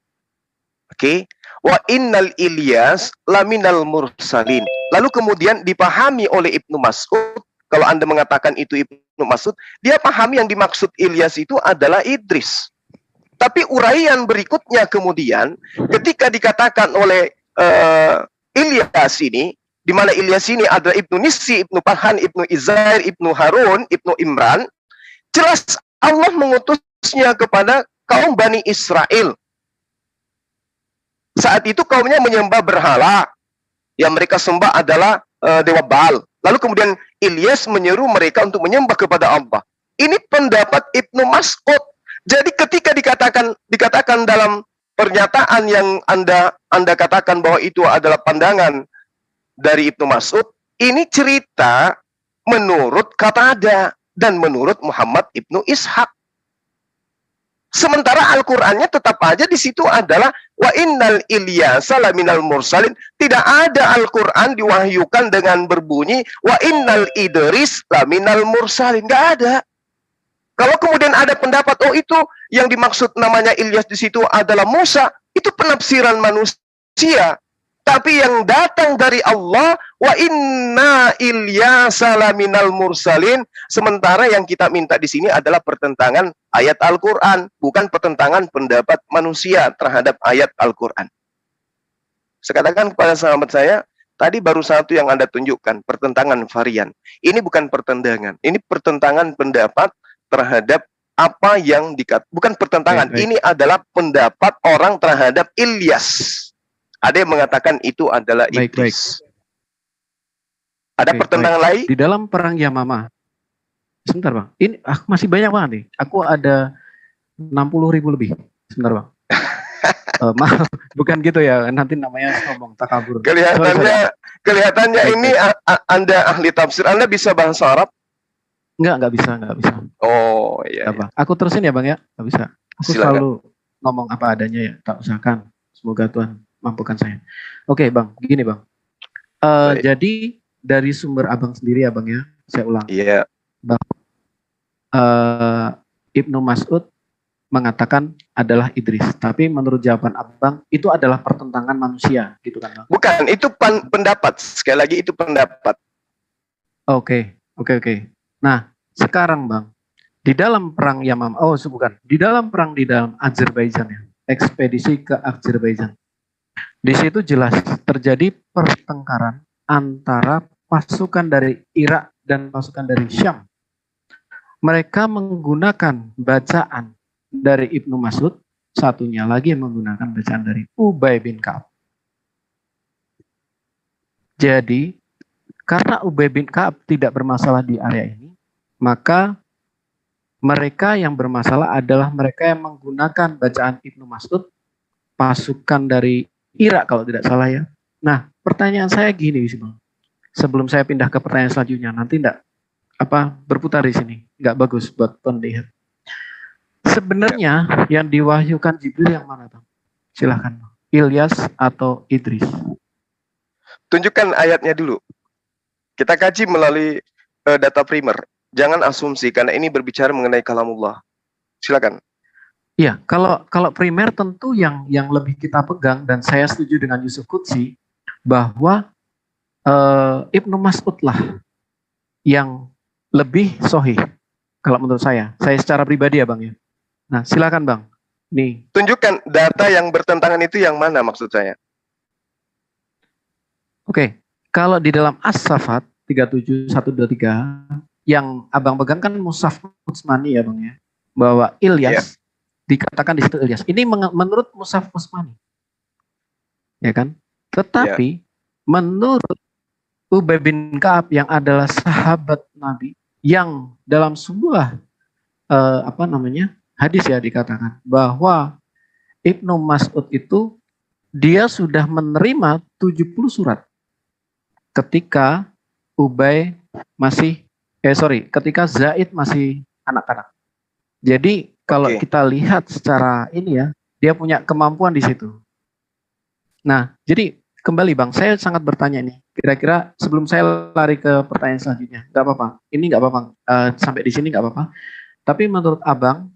Oke. Wa innal Ilyas laminal mursalin. Lalu kemudian dipahami oleh Ibnu Mas'ud. Kalau Anda mengatakan itu Ibnu Mas'ud, dia pahami yang dimaksud Ilyas itu adalah Idris. Tapi uraian berikutnya kemudian, ketika dikatakan oleh Ilyas ini, di mana Ilyas ini adalah Ibnu Nissi, Ibnu Farhan, Ibnu Izair, Ibnu Harun, Ibnu Imran, jelas Allah mengutusnya kepada kaum Bani Israel. Saat itu kaumnya menyembah berhala, yang mereka sembah adalah Dewa Baal. Lalu kemudian Ilyas menyeru mereka untuk menyembah kepada Allah. Ini pendapat Ibnu Mas'ud. Jadi ketika dikatakan dalam pernyataan yang Anda katakan bahwa itu adalah pandangan dari Ibnu Mas'ud, ini cerita menurut Qatada dan menurut Muhammad Ibnu Ishaq. Sementara Al-Qur'annya tetap aja di situ adalah wa innal Ilyasa laminal mursalin. Tidak ada Al-Qur'an diwahyukan dengan berbunyi wa innal Idris laminal mursalin. Enggak ada. Kalau kemudian ada pendapat oh itu yang dimaksud namanya Ilyas di situ adalah Musa, itu penafsiran manusia. Tapi yang datang dari Allah, wa inna Ilyasa laminal mursalin. Sementara yang kita minta di sini adalah pertentangan ayat Al-Quran, bukan pertentangan pendapat manusia terhadap ayat Al-Quran. Saya katakan kepada sahabat saya, tadi baru satu yang Anda tunjukkan, pertentangan varian. Ini bukan pertentangan, ini pertentangan pendapat terhadap apa yang bukan pertentangan, ini adalah pendapat orang terhadap Ilyas. Ada yang mengatakan itu adalah Idris. Ada pertentangan lain? Di dalam perang Yamamah. Sebentar Bang, ini aku masih banyak banget nih. Aku ada 60.000 lebih. Sebentar Bang. Maaf, bukan gitu ya. Nanti namanya ngomong takabur. Kelihatannya ini Anda ahli tafsir. Anda bisa bahasa Arab? Enggak bisa. Oh iya. Apa? Aku terusin ya Bang ya? Enggak bisa. Aku Silakan. selalu ngomong apa adanya ya. Tak usahakan. Semoga Tuhan mampukan saya. Oke Bang, gini Bang. Jadi dari sumber Abang sendiri ya Bang ya. Saya ulang. Iya. Bang, Ibnu Mas'ud mengatakan adalah Idris. Tapi menurut jawaban Abang itu adalah pertentangan manusia, gitu kan Bang? Bukan, itu pendapat. Sekali lagi itu pendapat. Oke. Nah, sekarang Bang, di dalam perang Yamamah, di dalam perang di dalam Azerbaijan ya, ekspedisi ke Azerbaijan. Di situ jelas terjadi pertengkaran antara pasukan dari Irak dan pasukan dari Syam. Mereka menggunakan bacaan dari Ibnu Mas'ud, satunya lagi menggunakan bacaan dari Ubay bin Ka'ab. Jadi, karena Ubay bin Ka'ab tidak bermasalah di area ini, maka mereka yang bermasalah adalah mereka yang menggunakan bacaan Ibnu Mas'ud pasukan dari Irak kalau tidak salah ya. Nah, pertanyaan saya gini sih Bang. Sebelum saya pindah ke pertanyaan selanjutnya, nanti enggak berputar di sini, nggak bagus buat pendengar. Sebenarnya yang diwahyukan Jibril yang mana Bang? Silahkan. Ilyas atau Idris? Tunjukkan ayatnya dulu. Kita kaji melalui data primer. Jangan asumsi karena ini berbicara mengenai kalamullah. Silakan. Iya, kalau primer tentu yang lebih kita pegang, dan saya setuju dengan Yusuf Qudsi bahwa Ibnu Mas'ud lah yang lebih sahih kalau menurut saya secara pribadi ya Bang ya. Nah silakan Bang. Nih. Tunjukkan data yang bertentangan itu yang mana maksud saya. Oke, kalau di dalam As-Saffat 37123 yang Abang pegang kan Mushaf Utsmani ya Bang ya, bahwa Ilyas dikatakan di situ Ilyas. Ini menurut Mushaf Utsmani, ya kan? Tetapi menurut Ubay bin Ka'ab yang adalah sahabat Nabi yang dalam sebuah hadis ya dikatakan bahwa Ibnu Mas'ud itu dia sudah menerima 70 surat ketika Ubay ketika Zaid masih anak-anak. Jadi kalau kita lihat secara ini ya, dia punya kemampuan di situ. Nah, jadi kembali Bang, saya sangat bertanya nih. Kira-kira sebelum saya lari ke pertanyaan selanjutnya, nggak apa-apa. Ini nggak apa-apa. Sampai di sini nggak apa-apa. Tapi menurut Abang,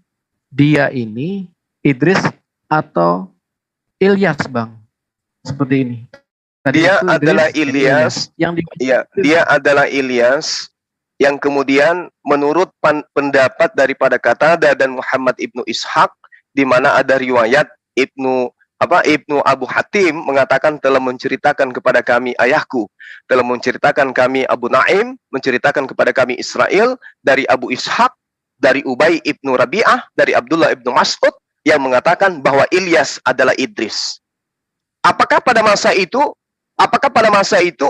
dia ini Idris atau Ilyas Bang? Seperti ini. Dia adalah Ilyas. Dia adalah Ilyas yang kemudian menurut pendapat daripada Qatadah dan Muhammad ibnu Ishaq, di mana ada riwayat Ibnu Abu Hatim mengatakan telah menceritakan kepada kami ayahku, telah menceritakan kami Abu Naim, menceritakan kepada kami Israel dari Abu Ishaq, dari Ubay ibnu Rabi'ah, dari Abdullah ibnu Mas'ud yang mengatakan bahwa Ilyas adalah Idris. Apakah pada masa itu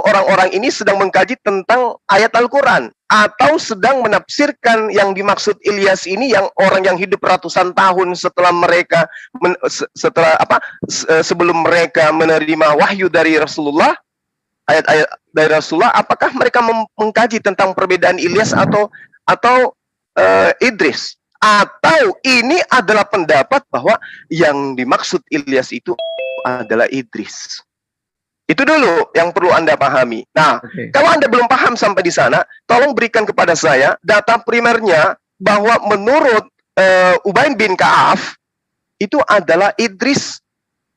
orang-orang ini sedang mengkaji tentang ayat Al-Quran atau sedang menafsirkan yang dimaksud Ilyas ini yang orang yang hidup ratusan tahun setelah mereka sebelum mereka menerima wahyu dari Rasulullah, ayat-ayat dari Rasulullah, apakah mereka mengkaji tentang perbedaan Ilyas atau Idris, atau ini adalah pendapat bahwa yang dimaksud Ilyas itu adalah Idris? Itu dulu yang perlu Anda pahami. Nah, kalau Anda belum paham sampai di sana, tolong berikan kepada saya data primernya bahwa menurut Ubay bin Ka'ab itu adalah Idris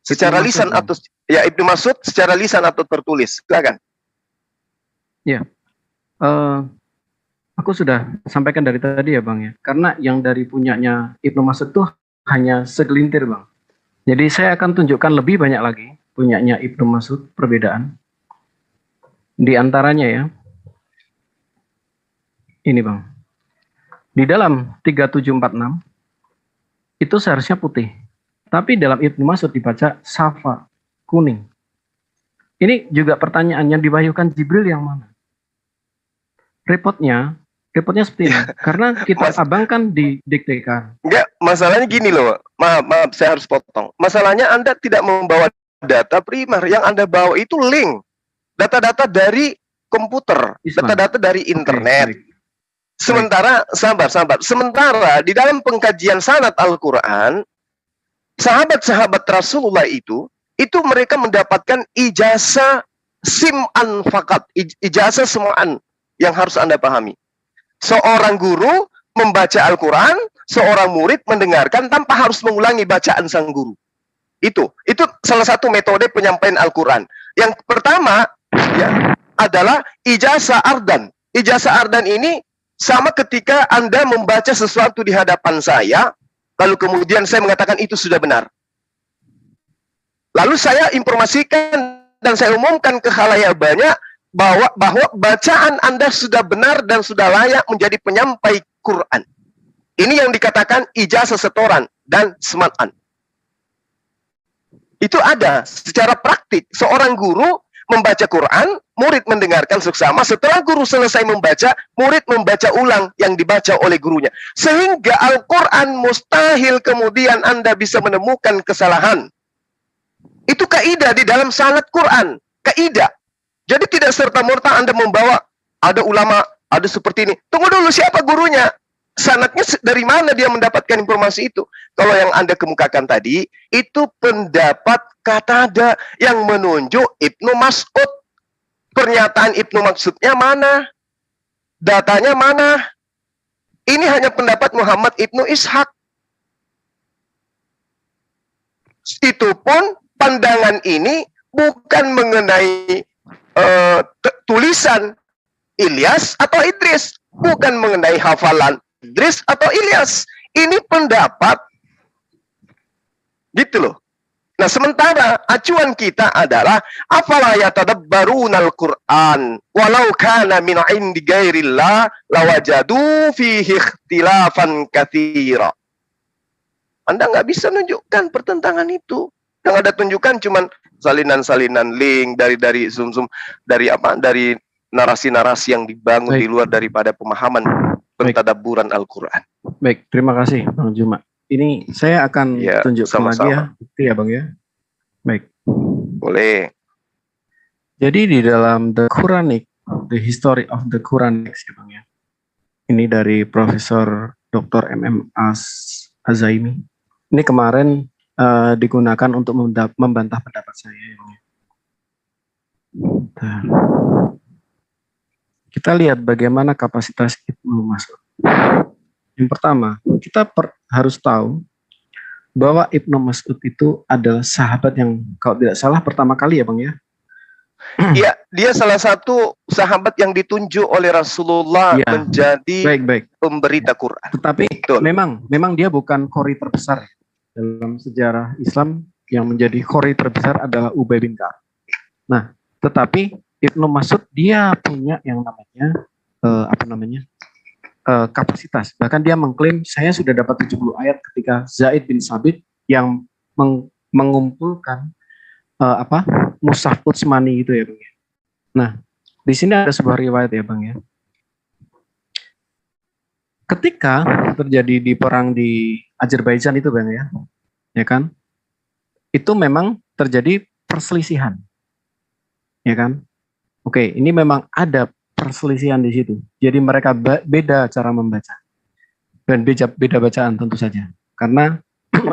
secara lisan atau Ibnu Mas'ud secara lisan atau tertulis. Silakan. Ya. Aku sudah sampaikan dari tadi ya Bang ya. Karena yang dari punyanya Ibnu Mas'ud tuh hanya segelintir Bang. Jadi saya akan tunjukkan lebih banyak lagi punyanya Ibnu Mas'ud perbedaan. Di antaranya ya. Ini Bang. Di dalam 3746 itu seharusnya putih. Tapi dalam Ibnu Mas'ud dibaca safa, kuning. Ini juga pertanyaan yang diwahyukan Jibril yang mana? Repotnya seperti ini. Karena kita Abang kan didiktekan. Enggak, masalahnya gini loh. Maaf, saya harus potong. Masalahnya Anda tidak membawa data primer. Yang Anda bawa itu link. Data-data dari komputer. Data-data dari internet. Sementara, sabar. Sementara di dalam pengkajian sanad Al-Quran, sahabat-sahabat Rasulullah itu mereka mendapatkan ijazah sim'an fakat. Ijazah semuaan yang harus Anda pahami. Seorang guru membaca Al-Quran, seorang murid mendengarkan tanpa harus mengulangi bacaan sang guru. Itu salah satu metode penyampaian Al-Quran. Yang pertama ya, adalah ijazah ardan. Ijazah ardan ini sama ketika Anda membaca sesuatu di hadapan saya, lalu kemudian saya mengatakan itu sudah benar. Lalu saya informasikan dan saya umumkan ke khalayak banyak bahwa bacaan Anda sudah benar dan sudah layak menjadi penyampai Quran. Ini yang dikatakan ijazah setoran dan semat'an. Itu ada secara praktik. Seorang guru membaca Quran, murid mendengarkan seksama. Setelah guru selesai membaca, murid membaca ulang yang dibaca oleh gurunya. Sehingga Al-Quran mustahil kemudian Anda bisa menemukan kesalahan. Itu kaidah di dalam sanad Quran, kaidah. Jadi tidak serta-merta Anda membawa ada ulama, ada seperti ini. Tunggu dulu, siapa gurunya? Sanadnya dari mana dia mendapatkan informasi itu? Kalau yang Anda kemukakan tadi, itu pendapat Qatada yang menunjuk Ibnu Mas'ud. Pernyataan Ibnu Mas'udnya mana? Datanya mana? Ini hanya pendapat Muhammad Ibnu Ishaq. Itu pun pandangan ini bukan mengenai tulisan Ilyas atau Idris, bukan mengenai hafalan Idris atau Ilyas. Ini pendapat, gitu loh. Nah, sementara acuan kita adalah afala yatadabbarunal Qur'an walau kana min 'indi ghairillah lawajadu fihi ikhtilafan katsira. Anda nggak bisa nunjukkan pertentangan itu. Yang ada tunjukkan cuman salinan-salinan link dari Zoom dari narasi-narasi yang dibangun di luar daripada pemahaman pentadabburan Al-Qur'an. Baik, terima kasih Bang Juma. Ini saya akan tunjukkan lagi ya, bukti ya Bang ya. Baik. Boleh. Jadi di dalam The Quranic, The History of the Quranic ya Bang ya. Ini dari Profesor Dr. MM Azaimi. Ini kemarin digunakan untuk membantah pendapat saya. Ya Bang ya. Kita lihat bagaimana kapasitas Ibnu Mas'ud. Yang pertama, kita harus tahu bahwa Ibnu Mas'ud itu adalah sahabat yang kalau tidak salah pertama kali ya Bang ya. Iya, dia salah satu sahabat yang ditunjuk oleh Rasulullah menjadi pemberita Quran. Tetapi memang dia bukan qori terbesar dalam sejarah Islam. Yang menjadi qori terbesar adalah Ubay bin Ka'ab. Nah, tetapi Ibnu Mas'ud dia punya yang namanya kapasitas. Bahkan dia mengklaim saya sudah dapat 70 ayat ketika Zaid bin Sabit yang mengumpulkan Mushaf Utsmani itu ya Bang. Nah, di sini ada sebuah riwayat ya Bang ya. Ketika terjadi di perang di Azerbaijan itu Bang ya. Ya kan? Itu memang terjadi perselisihan. Ya kan? Oke, ini memang ada perselisihan di situ. Jadi mereka beda cara membaca. Dan beda bacaan tentu saja. Karena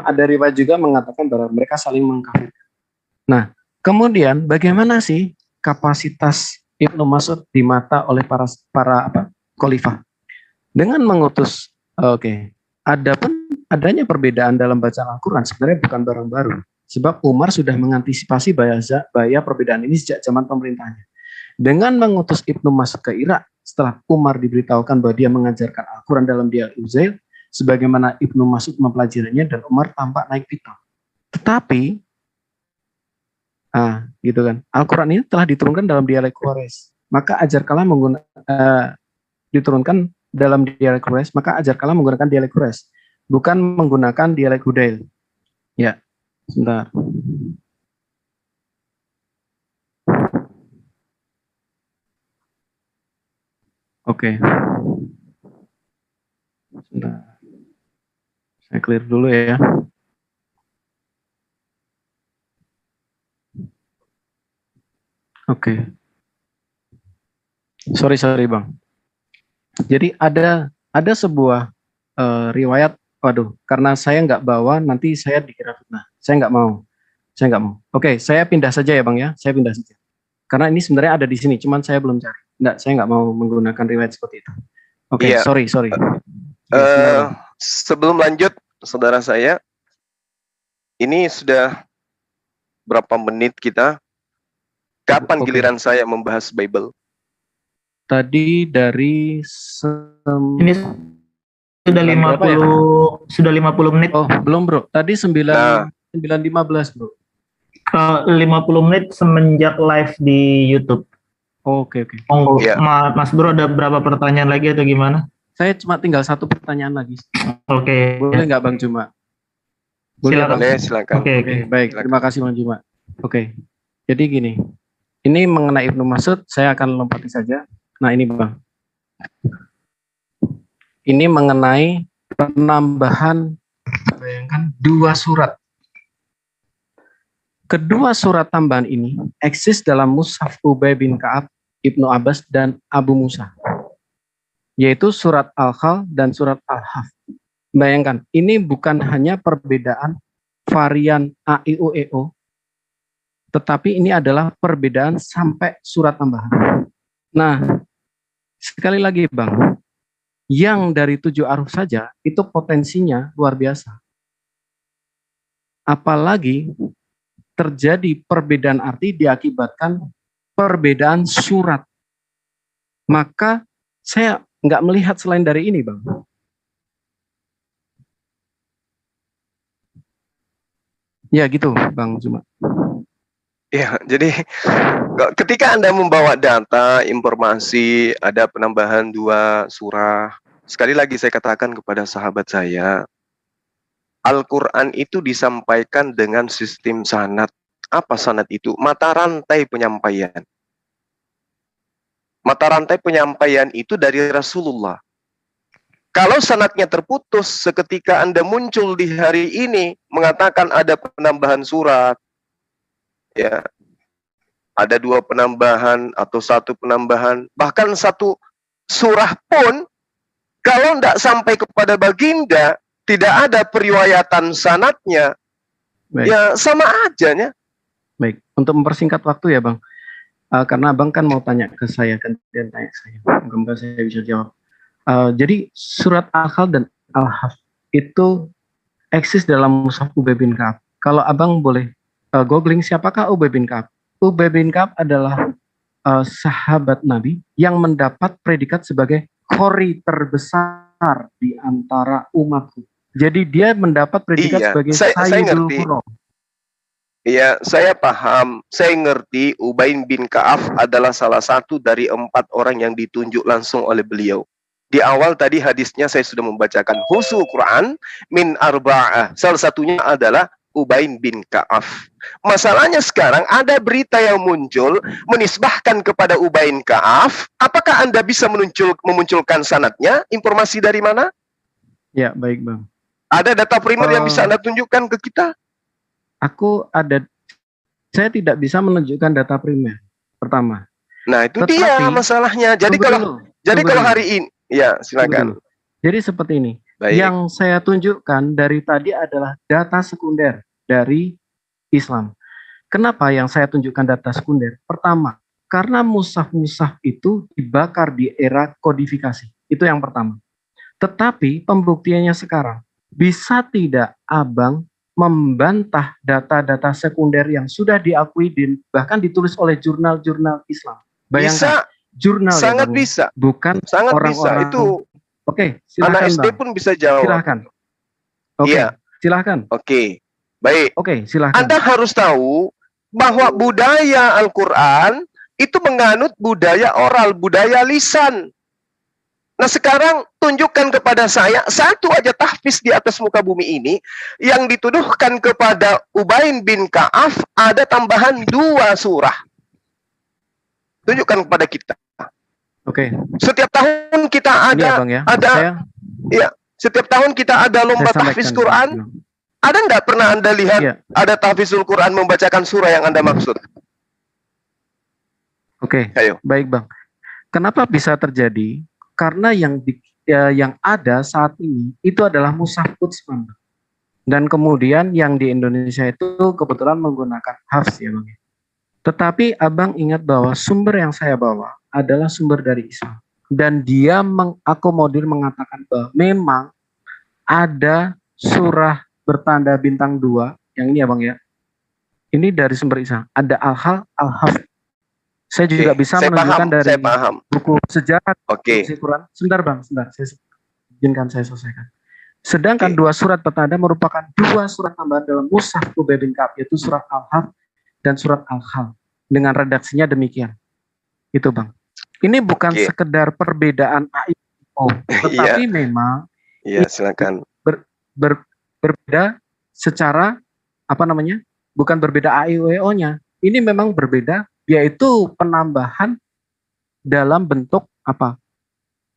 ada riwayat juga mengatakan bahwa mereka saling mengkafirkan. Nah, kemudian bagaimana sih kapasitas Ibnu Mas'ud di mata oleh para khalifah? Dengan mengutus adanya perbedaan dalam bacaan Al-Qur'an sebenarnya bukan barang baru. Sebab Umar sudah mengantisipasi bahaya perbedaan ini sejak zaman pemerintahnya. Dengan mengutus Ibnu Mas'ud ke Irak, setelah Umar diberitahukan bahwa dia mengajarkan Al-Quran dalam dialek Uzair, sebagaimana Ibnu Mas'ud mempelajarinya dan Umar tampak naik pitam. Tetapi, gitu kan, Al-Quran ini telah diturunkan dalam dialek Quraisy. Maka ajarkanlah diturunkan dalam dialek Quraisy, maka ajarkanlah menggunakan dialek Quraisy, bukan menggunakan dialek Hudail. Ya, sebentar. Oke. Sebentar. Saya clear dulu ya. Oke. Sorry Bang. Jadi ada sebuah riwayat, karena saya nggak bawa nanti saya dikira fitnah. Saya nggak mau. Oke, saya pindah saja ya Bang ya. Saya pindah saja. Karena ini sebenarnya ada di sini, cuman saya belum cari. Saya nggak mau menggunakan riwayat seperti itu. Oke, sorry. Sebelum lanjut, saudara saya, ini sudah berapa menit kita? Kapan giliran saya membahas Bible? Tadi dari ini sudah 50 menit. Oh, belum Bro. Tadi 9:15 Bro. 50 menit semenjak live di YouTube. Oke. Mas Bro, ada berapa pertanyaan lagi atau gimana? Saya cuma tinggal satu pertanyaan lagi. Oke. Boleh nggak Bang Juma? Silakan. Oke, baik. Terima kasih Bang Juma. Oke. Jadi gini. Ini mengenai Ibnu Mas'ud, saya akan lompati saja. Nah, ini Bang. Ini mengenai penambahan, bayangkan 2 surat. Kedua surat tambahan ini eksis dalam Mushaf Ubay bin Ka'ab, Ibnu Abbas, dan Abu Musa, yaitu surat Al-Khl dan surat Al-Haf. Bayangkan, ini bukan hanya perbedaan varian A, I, U, E, O, tetapi ini adalah perbedaan sampai surat tambahan. Nah, sekali lagi Bang, yang dari 7 huruf saja itu potensinya luar biasa. Apalagi terjadi perbedaan arti diakibatkan perbedaan surat. Maka saya nggak melihat selain dari ini, Bang. Ya gitu, Bang Zuma. Ya, jadi ketika Anda membawa data, informasi, ada penambahan 2 surah, sekali lagi saya katakan kepada sahabat saya, Al-Quran itu disampaikan dengan sistem sanad. Apa sanad itu? Mata rantai penyampaian. Mata rantai penyampaian itu dari Rasulullah. Kalau sanadnya terputus, seketika Anda muncul di hari ini, mengatakan ada penambahan surat, ya, ada 2 penambahan atau 1 penambahan, bahkan 1 surah pun, kalau tidak sampai kepada baginda, tidak ada periwayatan sanadnya, Baik. ya sama aja ya. Baik, untuk mempersingkat waktu ya Bang, karena Abang kan mau tanya ke saya, kan dan tanya ke saya, moga-moga saya bisa jawab. Jadi surat Al-Khl dan Al-Haf itu eksis dalam Mushaf Ubay bin Ka'ab. Kalau Abang boleh googling siapakah Ubay bin Ka'ab. Ubay bin Ka'ab adalah sahabat Nabi yang mendapat predikat sebagai qori terbesar di antara umatku. Jadi dia mendapat predikat sebagai Sayyidul Qurra. Iya, saya paham, saya ngerti Ubay bin Ka'ab adalah salah satu dari 4 orang yang ditunjuk langsung oleh beliau. Di awal tadi hadisnya saya sudah membacakan husul Quran min arba'ah. Salah satunya adalah Ubay bin Ka'ab. Masalahnya sekarang ada berita yang muncul menisbahkan kepada Ubay bin Ka'ab. Apakah Anda bisa memunculkan sanadnya? Informasi dari mana? Ya, baik Bang. Ada data primer yang bisa Anda tunjukkan ke kita? Saya tidak bisa menunjukkan data primer pertama. Nah, itu dia masalahnya. Jadi kalau hari ini, ya silakan. Jadi seperti ini. Baik. Yang saya tunjukkan dari tadi adalah data sekunder dari Islam. Kenapa yang saya tunjukkan data sekunder? Pertama, karena mushaf-mushaf itu dibakar di era kodifikasi. Itu yang pertama. Tetapi pembuktiannya sekarang, bisa tidak Abang membantah data-data sekunder yang sudah diakui bahkan ditulis oleh jurnal-jurnal Islam? Bayangkan, bisa, jurnal sangat ya, bisa, bukan sangat orang-orang bisa. Itu Oke, silakan, anak SD Bang. pun bisa jawab. Silakan. Oke, iya. Silakan. Oke, baik. Oke, silakan. Anda harus tahu bahwa budaya Al-Quran itu menganut budaya oral, budaya lisan. Nah sekarang tunjukkan kepada saya satu aja tahfiz di atas muka bumi ini yang dituduhkan kepada Ubay bin Ka'ab ada tambahan 2 surah. Tunjukkan kepada kita. Oke. Setiap tahun kita ada, ya, Bang, ya. Ya, setiap tahun kita ada lomba tahfiz Quran. Ada nggak pernah Anda lihat ada tahfizul Quran membacakan surah yang Anda maksud? Oke. Ayo. Baik Bang. Kenapa bisa terjadi? Karena yang ada saat ini itu adalah Mushaf Utsman. Dan kemudian yang di Indonesia itu kebetulan menggunakan Hafs ya Bang. Tetapi Abang ingat bahwa sumber yang saya bawa adalah sumber dari Islam. Dan dia mengakomodir mengatakan bahwa memang ada surah bertanda bintang 2, yang ini ya Bang ya. Ini dari sumber Islam. Ada Al-Khl, Al-Haf. Saya juga bisa menunjukkan dari buku sejarah Quran. Sebentar Bang, sebentar. Izinkan saya selesaikan. Sedangkan 2 surat bertanda merupakan 2 surat tambahan dalam Mushaf Ubay bin Ka'ab, yaitu surat Al-Haf dan surat Al-Khl. Dengan redaksinya demikian. Itu Bang. Ini bukan sekedar perbedaan AIO, tetapi memang silakan. Berbeda secara bukan berbeda AIO-nya. Ini memang berbeda, yaitu penambahan dalam bentuk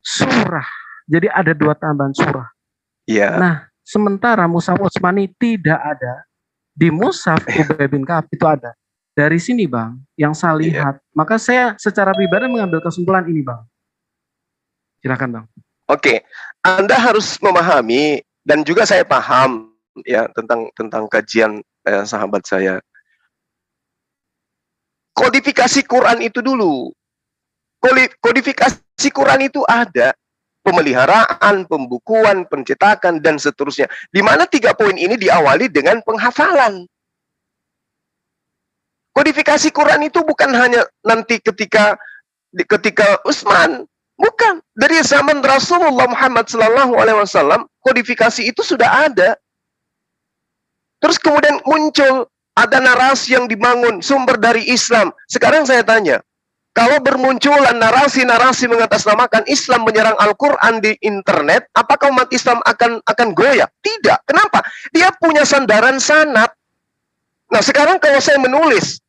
surah. Jadi ada 2 tambahan surah. Iya. Nah, sementara Mushaf Utsmani tidak ada Di Mushaf Ubay bin Ka'ab itu ada. Dari sini Bang, yang saya lihat, maka saya secara pribadi mengambil kesimpulan ini Bang. Silakan Bang. Oke, Anda harus memahami dan juga saya paham ya tentang kajian sahabat saya. Kodifikasi Quran itu dulu. Kodifikasi Quran itu ada. Pemeliharaan, pembukuan, pencetakan, dan seterusnya. Di mana 3 poin ini diawali dengan penghafalan. Kodifikasi Quran itu bukan hanya nanti ketika Utsman. Bukan. Dari zaman Rasulullah Muhammad SAW, kodifikasi itu sudah ada. Terus kemudian muncul, ada narasi yang dibangun, sumber dari Islam. Sekarang saya tanya, kalau bermunculan narasi-narasi mengatasnamakan Islam menyerang Al-Quran di internet, apakah umat Islam akan goyah? Tidak. Kenapa? Dia punya sandaran sanad. Nah, sekarang kalau saya menulis,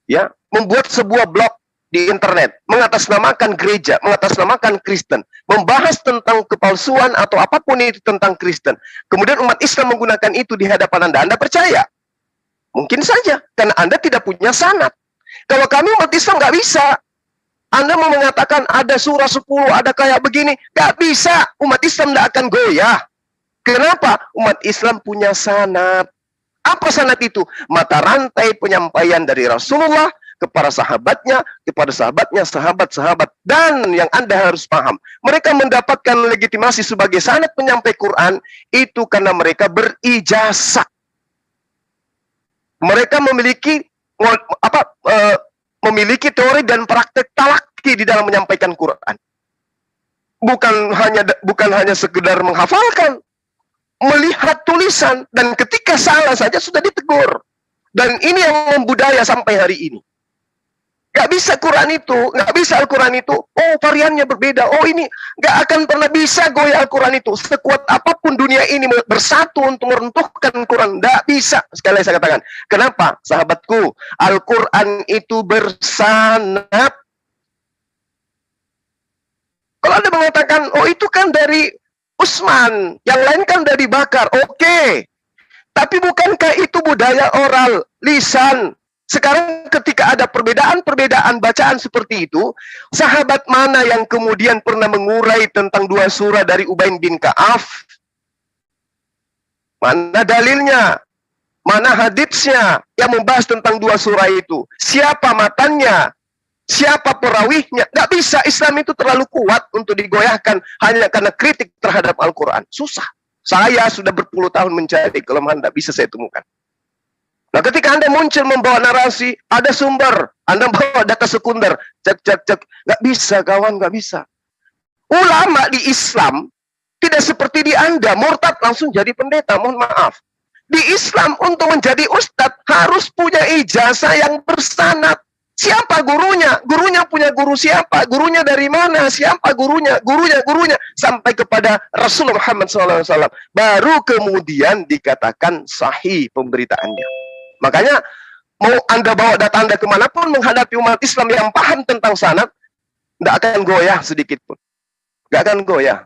ya, membuat sebuah blog di internet, mengatasnamakan gereja, mengatasnamakan Kristen, membahas tentang kepalsuan atau apapun itu tentang Kristen, kemudian umat Islam menggunakan itu di hadapan Anda percaya? Mungkin saja, karena Anda tidak punya sanad. Kalau kami umat Islam nggak bisa. Anda mau mengatakan ada surah 10, ada kayak begini. Nggak bisa. Umat Islam nggak akan goyah. Kenapa? Umat Islam punya sanad. Apa sanad itu? Mata rantai penyampaian dari Rasulullah kepada sahabatnya, sahabat-sahabat. Dan yang Anda harus paham, mereka mendapatkan legitimasi sebagai sanad penyampai Quran, itu karena mereka berijazah. Mereka memiliki teori dan praktek talaki di dalam menyampaikan Quran. Bukan hanya sekedar menghafalkan, melihat tulisan, dan ketika salah saja sudah ditegur. Dan ini yang membudaya sampai hari ini. Gak bisa Quran itu, gak bisa Al-Quran itu, oh variannya berbeda, oh ini gak akan pernah bisa goyah Al-Quran itu. Sekuat apapun dunia ini bersatu untuk meruntuhkan Quran, gak bisa. Sekali lagi saya katakan, kenapa? Sahabatku, Al-Quran itu bersanad. Kalau Anda mengatakan, oh itu kan dari Utsman, yang lain kan dari Bakar, oke. Tapi bukankah itu budaya oral, lisan? Sekarang ketika ada perbedaan bacaan seperti itu, sahabat mana yang kemudian pernah mengurai tentang 2 surah dari Ubay bin Ka'ab? Mana dalilnya? Mana haditsnya yang membahas tentang 2 surah itu? Siapa matanya? Siapa perawihnya? Nggak bisa, Islam itu terlalu kuat untuk digoyahkan hanya karena kritik terhadap Al-Quran. Susah. Saya sudah berpuluh tahun mencari kelemahan, nggak bisa saya temukan. Nah, ketika Anda muncul membawa narasi, ada sumber, Anda bawa data sekunder, cek. Nggak bisa, kawan, nggak bisa. Ulama di Islam tidak seperti di Anda, murtad langsung jadi pendeta, mohon maaf. Di Islam, untuk menjadi ustadz, harus punya ijazah yang bersanad. Siapa gurunya? Gurunya punya guru siapa? Gurunya dari mana? Siapa gurunya? Gurunya. Sampai kepada Rasulullah Muhammad SAW. Baru kemudian dikatakan sahih pemberitaannya. Makanya mau Anda bawa data Anda kemanapun menghadapi umat Islam yang paham tentang sanad, tidak akan goyah sedikit pun. Tidak akan goyah.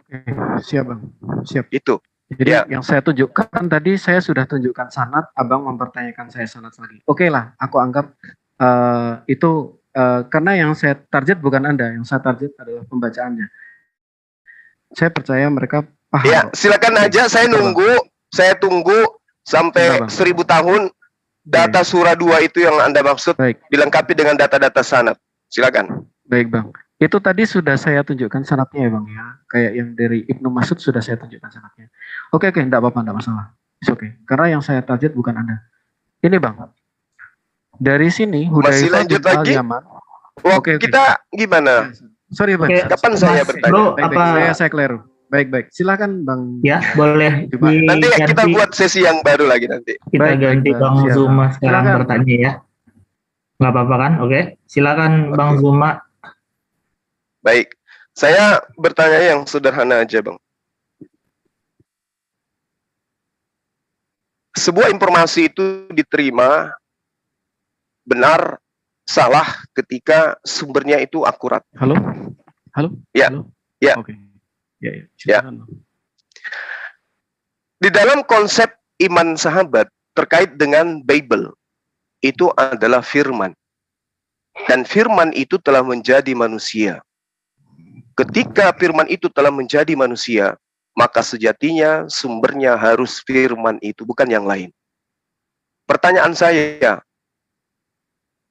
Siap Bang, siap. Itu. Jadi yang saya tunjukkan tadi, saya sudah tunjukkan sanad, Abang mempertanyakan saya sanad lagi. Oke lah, aku anggap itu karena yang saya target bukan Anda, yang saya target adalah pembacaannya. Saya percaya mereka paham. Ya, silakan aja, saya tunggu sampai 1000 tahun. Data surah 2 itu yang Anda maksud, dilengkapi dengan data-data sanad. Silakan. Baik Bang. Itu tadi sudah saya tunjukkan sanadnya ya Bang ya. Kayak yang dari Ibnu Mas'ud sudah saya tunjukkan sanadnya. Oke, enggak apa-apa, enggak masalah. Oke. Karena yang saya target bukan Anda. Ini Bang. Dari sini masih lanjut lagi. Oke. Kita gimana? Sorry Bang. Kapan saya bertanya? Bro, apa? Saya keliru. Baik. Silakan Bang. Ya, boleh. Nanti kita buat sesi yang baru lagi nanti. Kita ganti Bang Zuma sekarang bertanya ya. Nggak apa-apa kan? Oke. Silakan Bang Zuma. Baik. Saya bertanya yang sederhana aja, Bang. Sebuah informasi itu diterima benar, salah ketika sumbernya itu akurat. Halo? Ya. Halo? Ya. Oke. Ya. Di dalam konsep iman sahabat terkait dengan Bible. Itu adalah firman. Dan firman itu telah menjadi manusia. Ketika firman itu telah menjadi manusia, maka sejatinya sumbernya harus firman itu, bukan yang lain. Pertanyaan saya,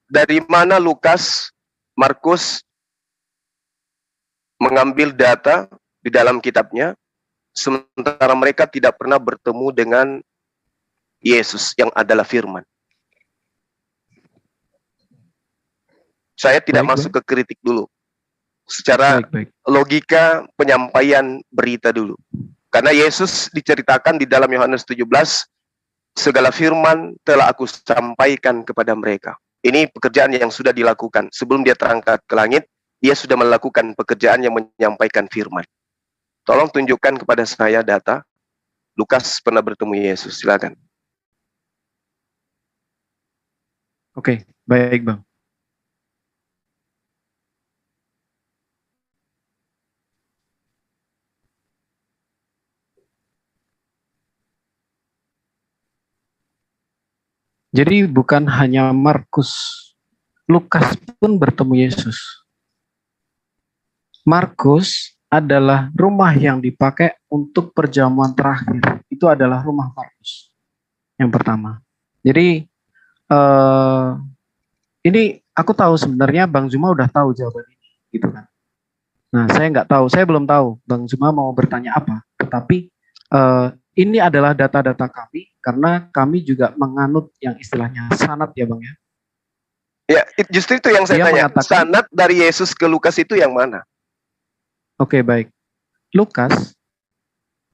dari mana Lukas, Markus mengambil data di dalam kitabnya, sementara mereka tidak pernah bertemu dengan Yesus yang adalah firman? Saya tidak masuk ke kritik dulu. Secara logika penyampaian berita dulu. Karena Yesus diceritakan di dalam Yohanes 17, segala firman telah aku sampaikan kepada mereka. Ini pekerjaan yang sudah dilakukan. Sebelum dia terangkat ke langit, dia sudah melakukan pekerjaan yang menyampaikan firman. Tolong tunjukkan kepada saya data Lukas pernah bertemu Yesus. Silakan. Oke, baik Bang. Jadi bukan hanya Markus, Lukas pun bertemu Yesus. Markus adalah rumah yang dipakai untuk perjamuan terakhir. Itu adalah rumah Markus yang pertama. Jadi ini aku tahu sebenarnya Bang Zuma udah tahu jawaban ini, gitu kan. Nah, saya nggak tahu, saya belum tahu Bang Zuma mau bertanya apa. Tetapi ini adalah data-data kami, karena kami juga menganut yang istilahnya sanad ya Bang ya. Ya, justru itu yang saya tanya. Sanad dari Yesus ke Lukas itu yang mana? Oke, baik. Lukas,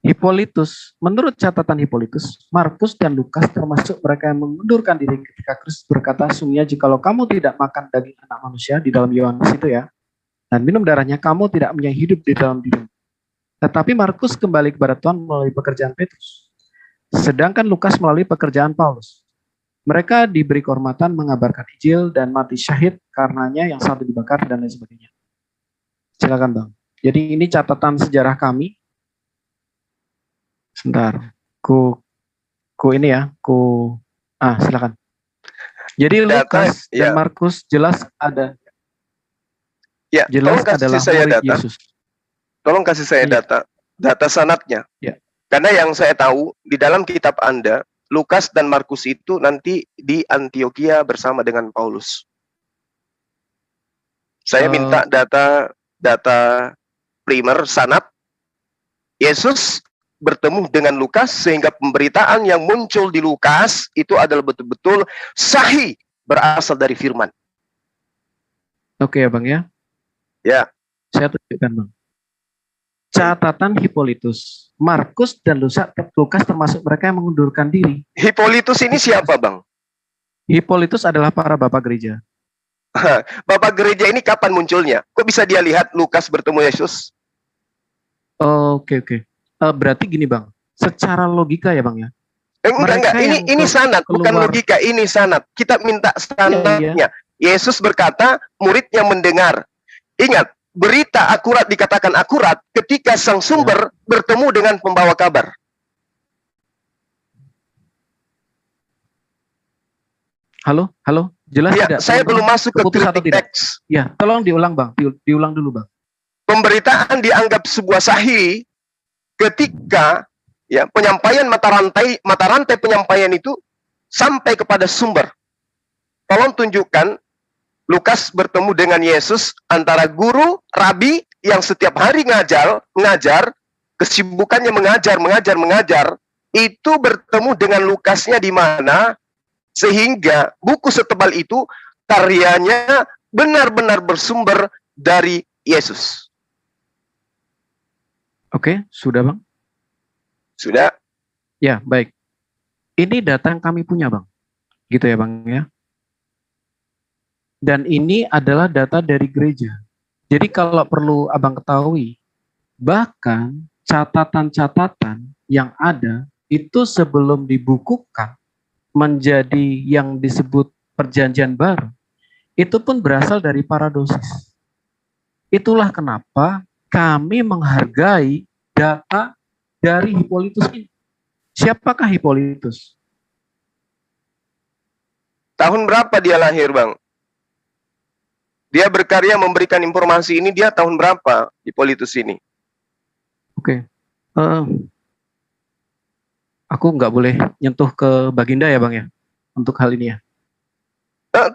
Hippolytus, menurut catatan Hippolytus, Markus dan Lukas termasuk mereka yang mengundurkan diri ketika Kristus berkata, sungguhnya jikalau kamu tidak makan daging anak manusia di dalam Yohanes itu ya, dan minum darahnya, kamu tidak punya hidup di dalam dirimu. Tetapi Markus kembali kepada Tuhan melalui pekerjaan Petrus. Sedangkan Lukas melalui pekerjaan Paulus. Mereka diberi kehormatan mengabarkan Injil dan mati syahid karenanya, yang satu dibakar dan lain sebagainya. Silakan Bang. Jadi ini catatan sejarah kami. Sebentar. Silakan. Jadi Lukas dan Markus jelas ada. Ya, jelas adalah murid Yesus. Tolong kasih saya data sanadnya. Ya. Karena yang saya tahu, di dalam kitab Anda, Lukas dan Markus itu nanti di Antioquia bersama dengan Paulus. Saya minta data primer sanad. Yesus bertemu dengan Lukas, sehingga pemberitaan yang muncul di Lukas itu adalah betul-betul sahih, berasal dari firman. Oke ya Bang ya. Ya. Saya tunjukkan Bang. Catatan Hippolytus, Markus dan Lukas termasuk mereka yang mengundurkan diri. Hippolytus ini siapa Bang? Hippolytus adalah para bapak gereja. Bapak gereja ini kapan munculnya? Kok bisa dia lihat Lukas bertemu Yesus? Oke. Berarti gini Bang, secara logika ya Bang ya. Enggak. Ini sanad, bukan logika. Ini sanad. Kita minta sanadnya. Yesus berkata, muridnya mendengar. Ingat, berita akurat dikatakan akurat ketika sang sumber bertemu dengan pembawa kabar. Halo, jelas ya, tidak? Saya belum masuk ke kritik teks. Ya, tolong diulang Bang, diulang dulu Bang. Pemberitaan dianggap sebuah sahih ketika penyampaian mata rantai penyampaian itu sampai kepada sumber. Tolong tunjukkan Lukas bertemu dengan Yesus antara guru, rabi yang setiap hari ngajar, kesibukannya mengajar, itu bertemu dengan Lukasnya di mana, sehingga buku setebal itu karyanya benar-benar bersumber dari Yesus. Oke, sudah Bang? Sudah? Ya, baik. Ini data yang kami punya Bang. Gitu ya Bang ya. Dan ini adalah data dari gereja. Jadi kalau perlu Abang ketahui, bahkan catatan-catatan yang ada itu sebelum dibukukan menjadi yang disebut perjanjian baru, itu pun berasal dari paradosis. Itulah kenapa kami menghargai data dari Hippolytus ini. Siapakah Hippolytus? Tahun berapa dia lahir, Bang? Dia berkarya memberikan informasi ini, dia tahun berapa Hippolytus ini? Oke. Aku nggak boleh nyentuh ke Baginda ya, Bang ya, untuk hal ini ya.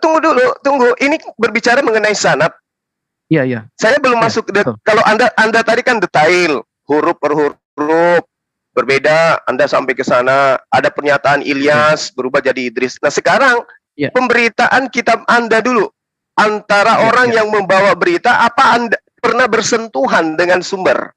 Tunggu dulu, tunggu. Ini berbicara mengenai sanad. Iya, iya. Saya belum Ya, masuk. betul. Kalau Anda tadi kan detail, huruf per huruf berbeda. Anda sampai ke sana. Ada pernyataan Ilyas berubah jadi Idris. Nah sekarang Ya. pemberitaan kitab Anda dulu. Antara Ya, orang ya. yang membawa berita, apa Anda pernah bersentuhan dengan sumber?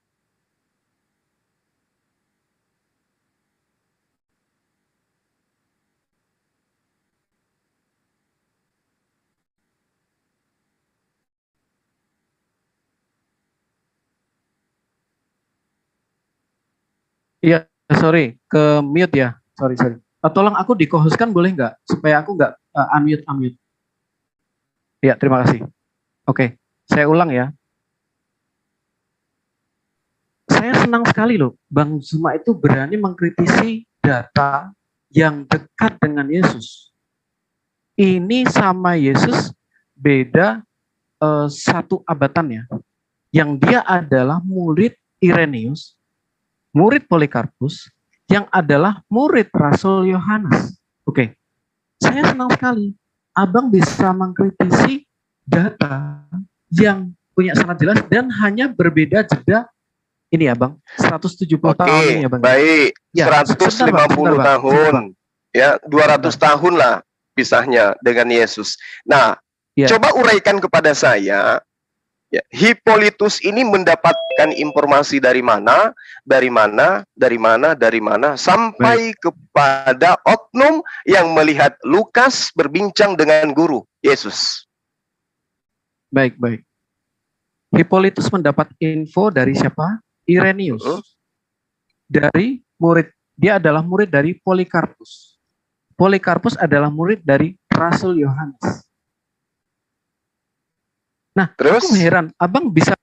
Iya, sorry, ke mute ya. Sorry. Tolong aku di-co-hostkan boleh nggak? Supaya aku nggak unmute. Iya, terima kasih. Oke, saya ulang ya. Saya senang sekali loh, Bang Zuma itu berani mengkritisi data yang dekat dengan Yesus. Ini sama Yesus beda satu abatan ya. Yang dia adalah murid Irenaeus, murid Polikarpus, yang adalah murid Rasul Yohanes. Oke, saya senang sekali. Abang bisa mengkritisi data yang punya sangat jelas dan hanya berbeda jeda ini ya Bang, 170 tahun ini ya Bang. Baik, Ya, 150 sebentar, Bang. tahun. Ya, 200 tahun lah pisahnya dengan Yesus. Nah, Ya. coba uraikan kepada saya, ya, Hippolytus ini mendapatkan informasi dari mana, sampai kepada oknum yang melihat Lukas berbincang dengan guru Yesus. Baik. Hippolytus mendapat info dari siapa? Irenaeus. Dari murid, dia adalah murid dari Polikarpus. Polikarpus adalah murid dari Rasul Yohanes. Nah, terus aku heran, Abang bisa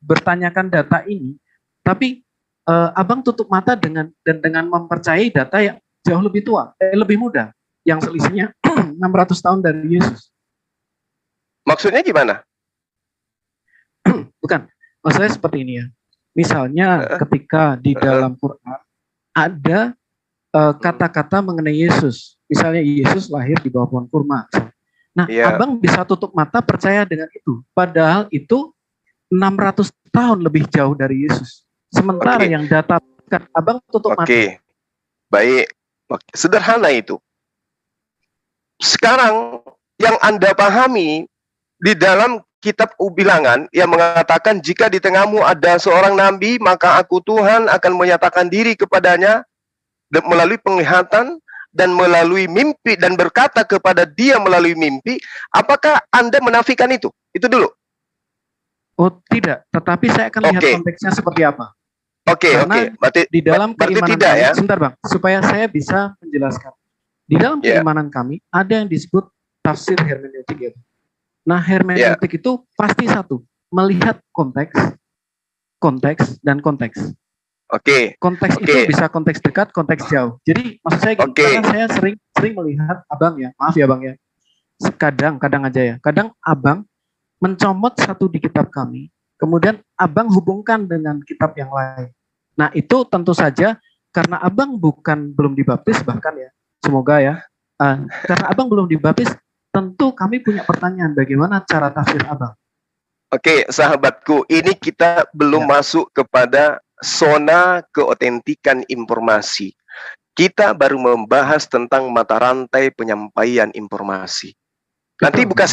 bertanyakan data ini, tapi Abang tutup mata dengan mempercayai data yang jauh lebih tua, lebih muda, yang selisihnya 600 tahun dari Yesus. Maksudnya gimana? Bukan, maksudnya seperti ini ya. Misalnya ketika di dalam Quran ada kata-kata mengenai Yesus. Misalnya Yesus lahir di bawah pohon kurma. Nah, Abang bisa tutup mata percaya dengan itu. Padahal itu 600 tahun lebih jauh dari Yesus. Sementara yang data Abang tutup mata. Baik. Sederhana itu. Sekarang yang Anda pahami di dalam kitab Ubilangan yang mengatakan jika di tengahmu ada seorang nabi, maka aku Tuhan akan menyatakan diri kepadanya melalui penglihatan dan melalui mimpi dan berkata kepada dia melalui mimpi. Apakah Anda menafikan itu? Itu dulu. Oh tidak, tetapi saya akan lihat konteksnya seperti apa. Oke. Berarti di dalam keimanan tidak, kami, ya? Sebentar Bang, supaya saya bisa menjelaskan. Di dalam keimanan kami ada yang disebut tafsir hermeneutik ya. Nah, hermeneutik itu pasti satu, melihat konteks dan konteks. Konteks itu bisa konteks dekat, konteks jauh. Jadi maksud saya karena saya sering melihat Abang ya, maaf ya Bang ya. Kadang aja ya. Kadang Abang mencomot satu di kitab kami, kemudian Abang hubungkan dengan kitab yang lain. Nah, itu tentu saja karena Abang belum dibaptis bahkan ya. Semoga ya. Karena Abang belum dibaptis, tentu kami punya pertanyaan bagaimana cara tafsir Abang. Oke, sahabatku, ini kita belum masuk kepada zona keotentikan informasi. Kita baru membahas tentang mata rantai penyampaian informasi. Nanti buka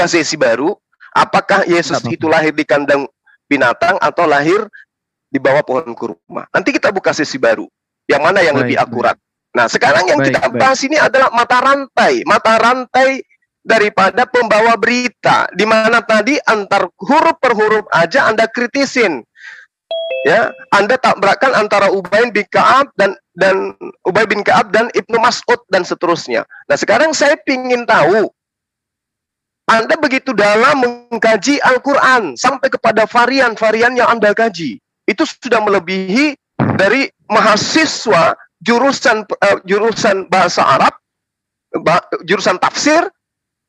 sesi baru. Apakah Yesus itu lahir di kandang binatang atau lahir di bawah pohon kurma? Nanti kita buka sesi baru. Yang mana yang lebih akurat? Nah, sekarang yang kita bahas ini adalah mata rantai daripada pembawa berita, di mana tadi antar huruf per huruf aja Anda kritisin. Ya, Anda tabrakkan antara Ubay bin Ka'ab dan Ibnu Mas'ud dan seterusnya. Nah, sekarang saya ingin tahu, Anda begitu dalam mengkaji Al-Quran sampai kepada varian-varian yang Anda kaji. Itu sudah melebihi dari mahasiswa jurusan bahasa Arab jurusan tafsir,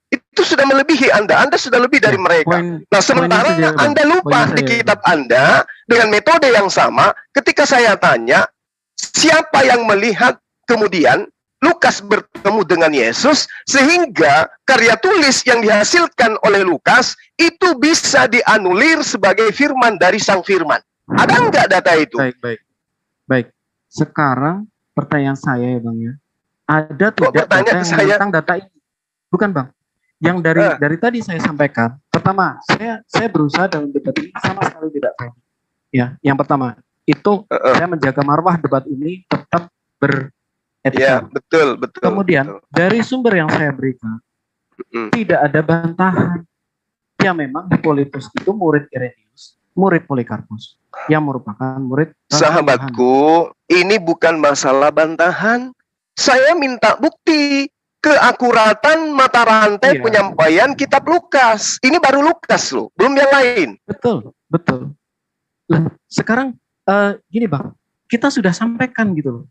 itu sudah melebihi Anda. Anda sudah lebih dari mereka. Nah, sementara Anda lupa di kitab Anda dengan metode yang sama. Ketika saya tanya, siapa yang melihat kemudian Lukas bertemu dengan Yesus, sehingga karya tulis yang dihasilkan oleh Lukas itu bisa dianulir sebagai firman dari Sang Firman. Ada enggak data itu? Baik. Sekarang pertanyaan saya ya Bang ya. Ada tidak data yang tentang data ini? Bukan Bang. Yang dari tadi saya sampaikan, pertama, saya berusaha dalam debat ini sama sekali tidak tahu. Ya, yang pertama, itu saya menjaga marwah debat ini tetap beretika. Ya, betul. Kemudian dari sumber yang saya berikan, tidak ada bantahan. Ya memang Hippolytus itu murid Irenaeus, murid Polikarpus, yang merupakan murid. Sahabatku, ini bukan masalah bantahan. Saya minta bukti keakuratan mata rantai penyampaian kitab Lukas. Ini baru Lukas loh, belum yang lain. Betul. Nah, sekarang gini Bang, kita sudah sampaikan gitu loh.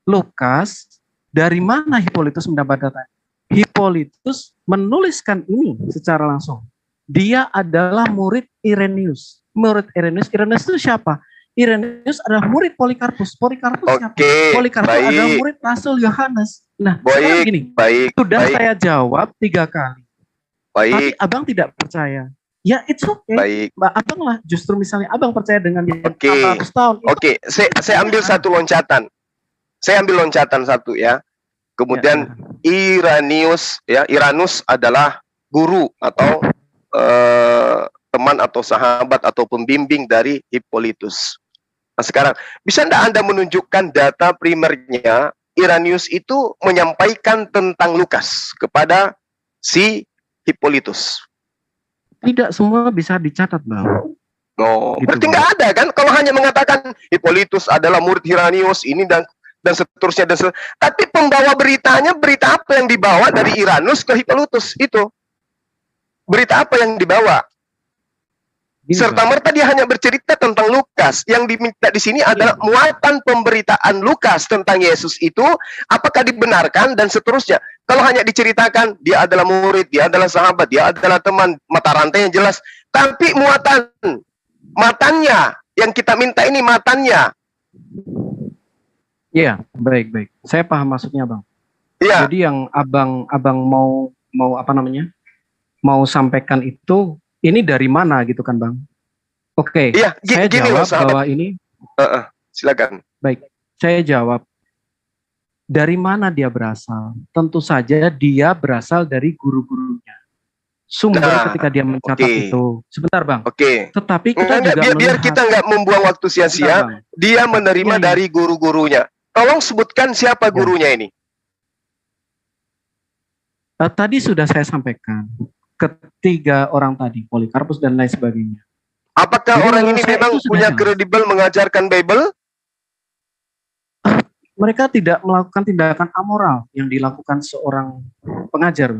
Lukas, dari mana Hippolytus mendapat data? Hippolytus menuliskan ini secara langsung. Dia adalah murid Irenaeus. Irenaeus itu siapa? Irenaeus adalah murid Polikarpus. Polikarpus siapa? Polikarpus adalah murid Rasul Yohanes. Nah, sekarang gini, sudah saya jawab 3 kali. Tapi Abang tidak percaya. Ya, it's okay. Abang lah, justru misalnya Abang percaya dengan dia 400 tahun. Saya ambil satu loncatan. Saya ambil loncatan satu ya. Kemudian Irenaeus adalah guru atau teman atau sahabat atau pembimbing dari Hippolytus. Nah, sekarang bisa Anda menunjukkan data primernya Irenaeus itu menyampaikan tentang Lukas kepada si Hippolytus? Tidak semua bisa dicatat, Bang. Oh, gitu, berarti nggak ada kan? Kalau hanya mengatakan Hippolytus adalah murid Irenaeus ini dan seterusnya tapi pembawa beritanya, berita apa yang dibawa dari Irenaeus ke Hippolytus itu? Berita apa yang dibawa? Serta merta dia hanya bercerita tentang Lukas. Yang diminta di sini adalah muatan pemberitaan Lukas tentang Yesus itu apakah dibenarkan dan seterusnya. Kalau hanya diceritakan dia adalah murid, dia adalah sahabat, dia adalah teman, mata rantai yang jelas. Tapi matannya yang kita minta ini matannya. Iya, baik. Saya paham maksudnya, Bang. Iya. Jadi yang abang mau apa namanya? Mau sampaikan itu ini dari mana gitu kan, Bang? Oke. Iya, saya jawab bahwa ini silakan. Baik. Saya jawab dari mana dia berasal? Tentu saja dia berasal dari guru-gurunya. Sumber ketika dia mencatat itu. Sebentar, Bang. Tetapi kita juga biar kita nggak membuang waktu sia-sia, dia menerima dari guru-gurunya. Tolong sebutkan siapa gurunya ini. Tadi sudah saya sampaikan. Ketiga orang tadi, Polikarpus dan lain sebagainya. Apakah orang ini memang punya kredibel mengajarkan Bible? Mereka tidak melakukan tindakan amoral yang dilakukan seorang pengajar.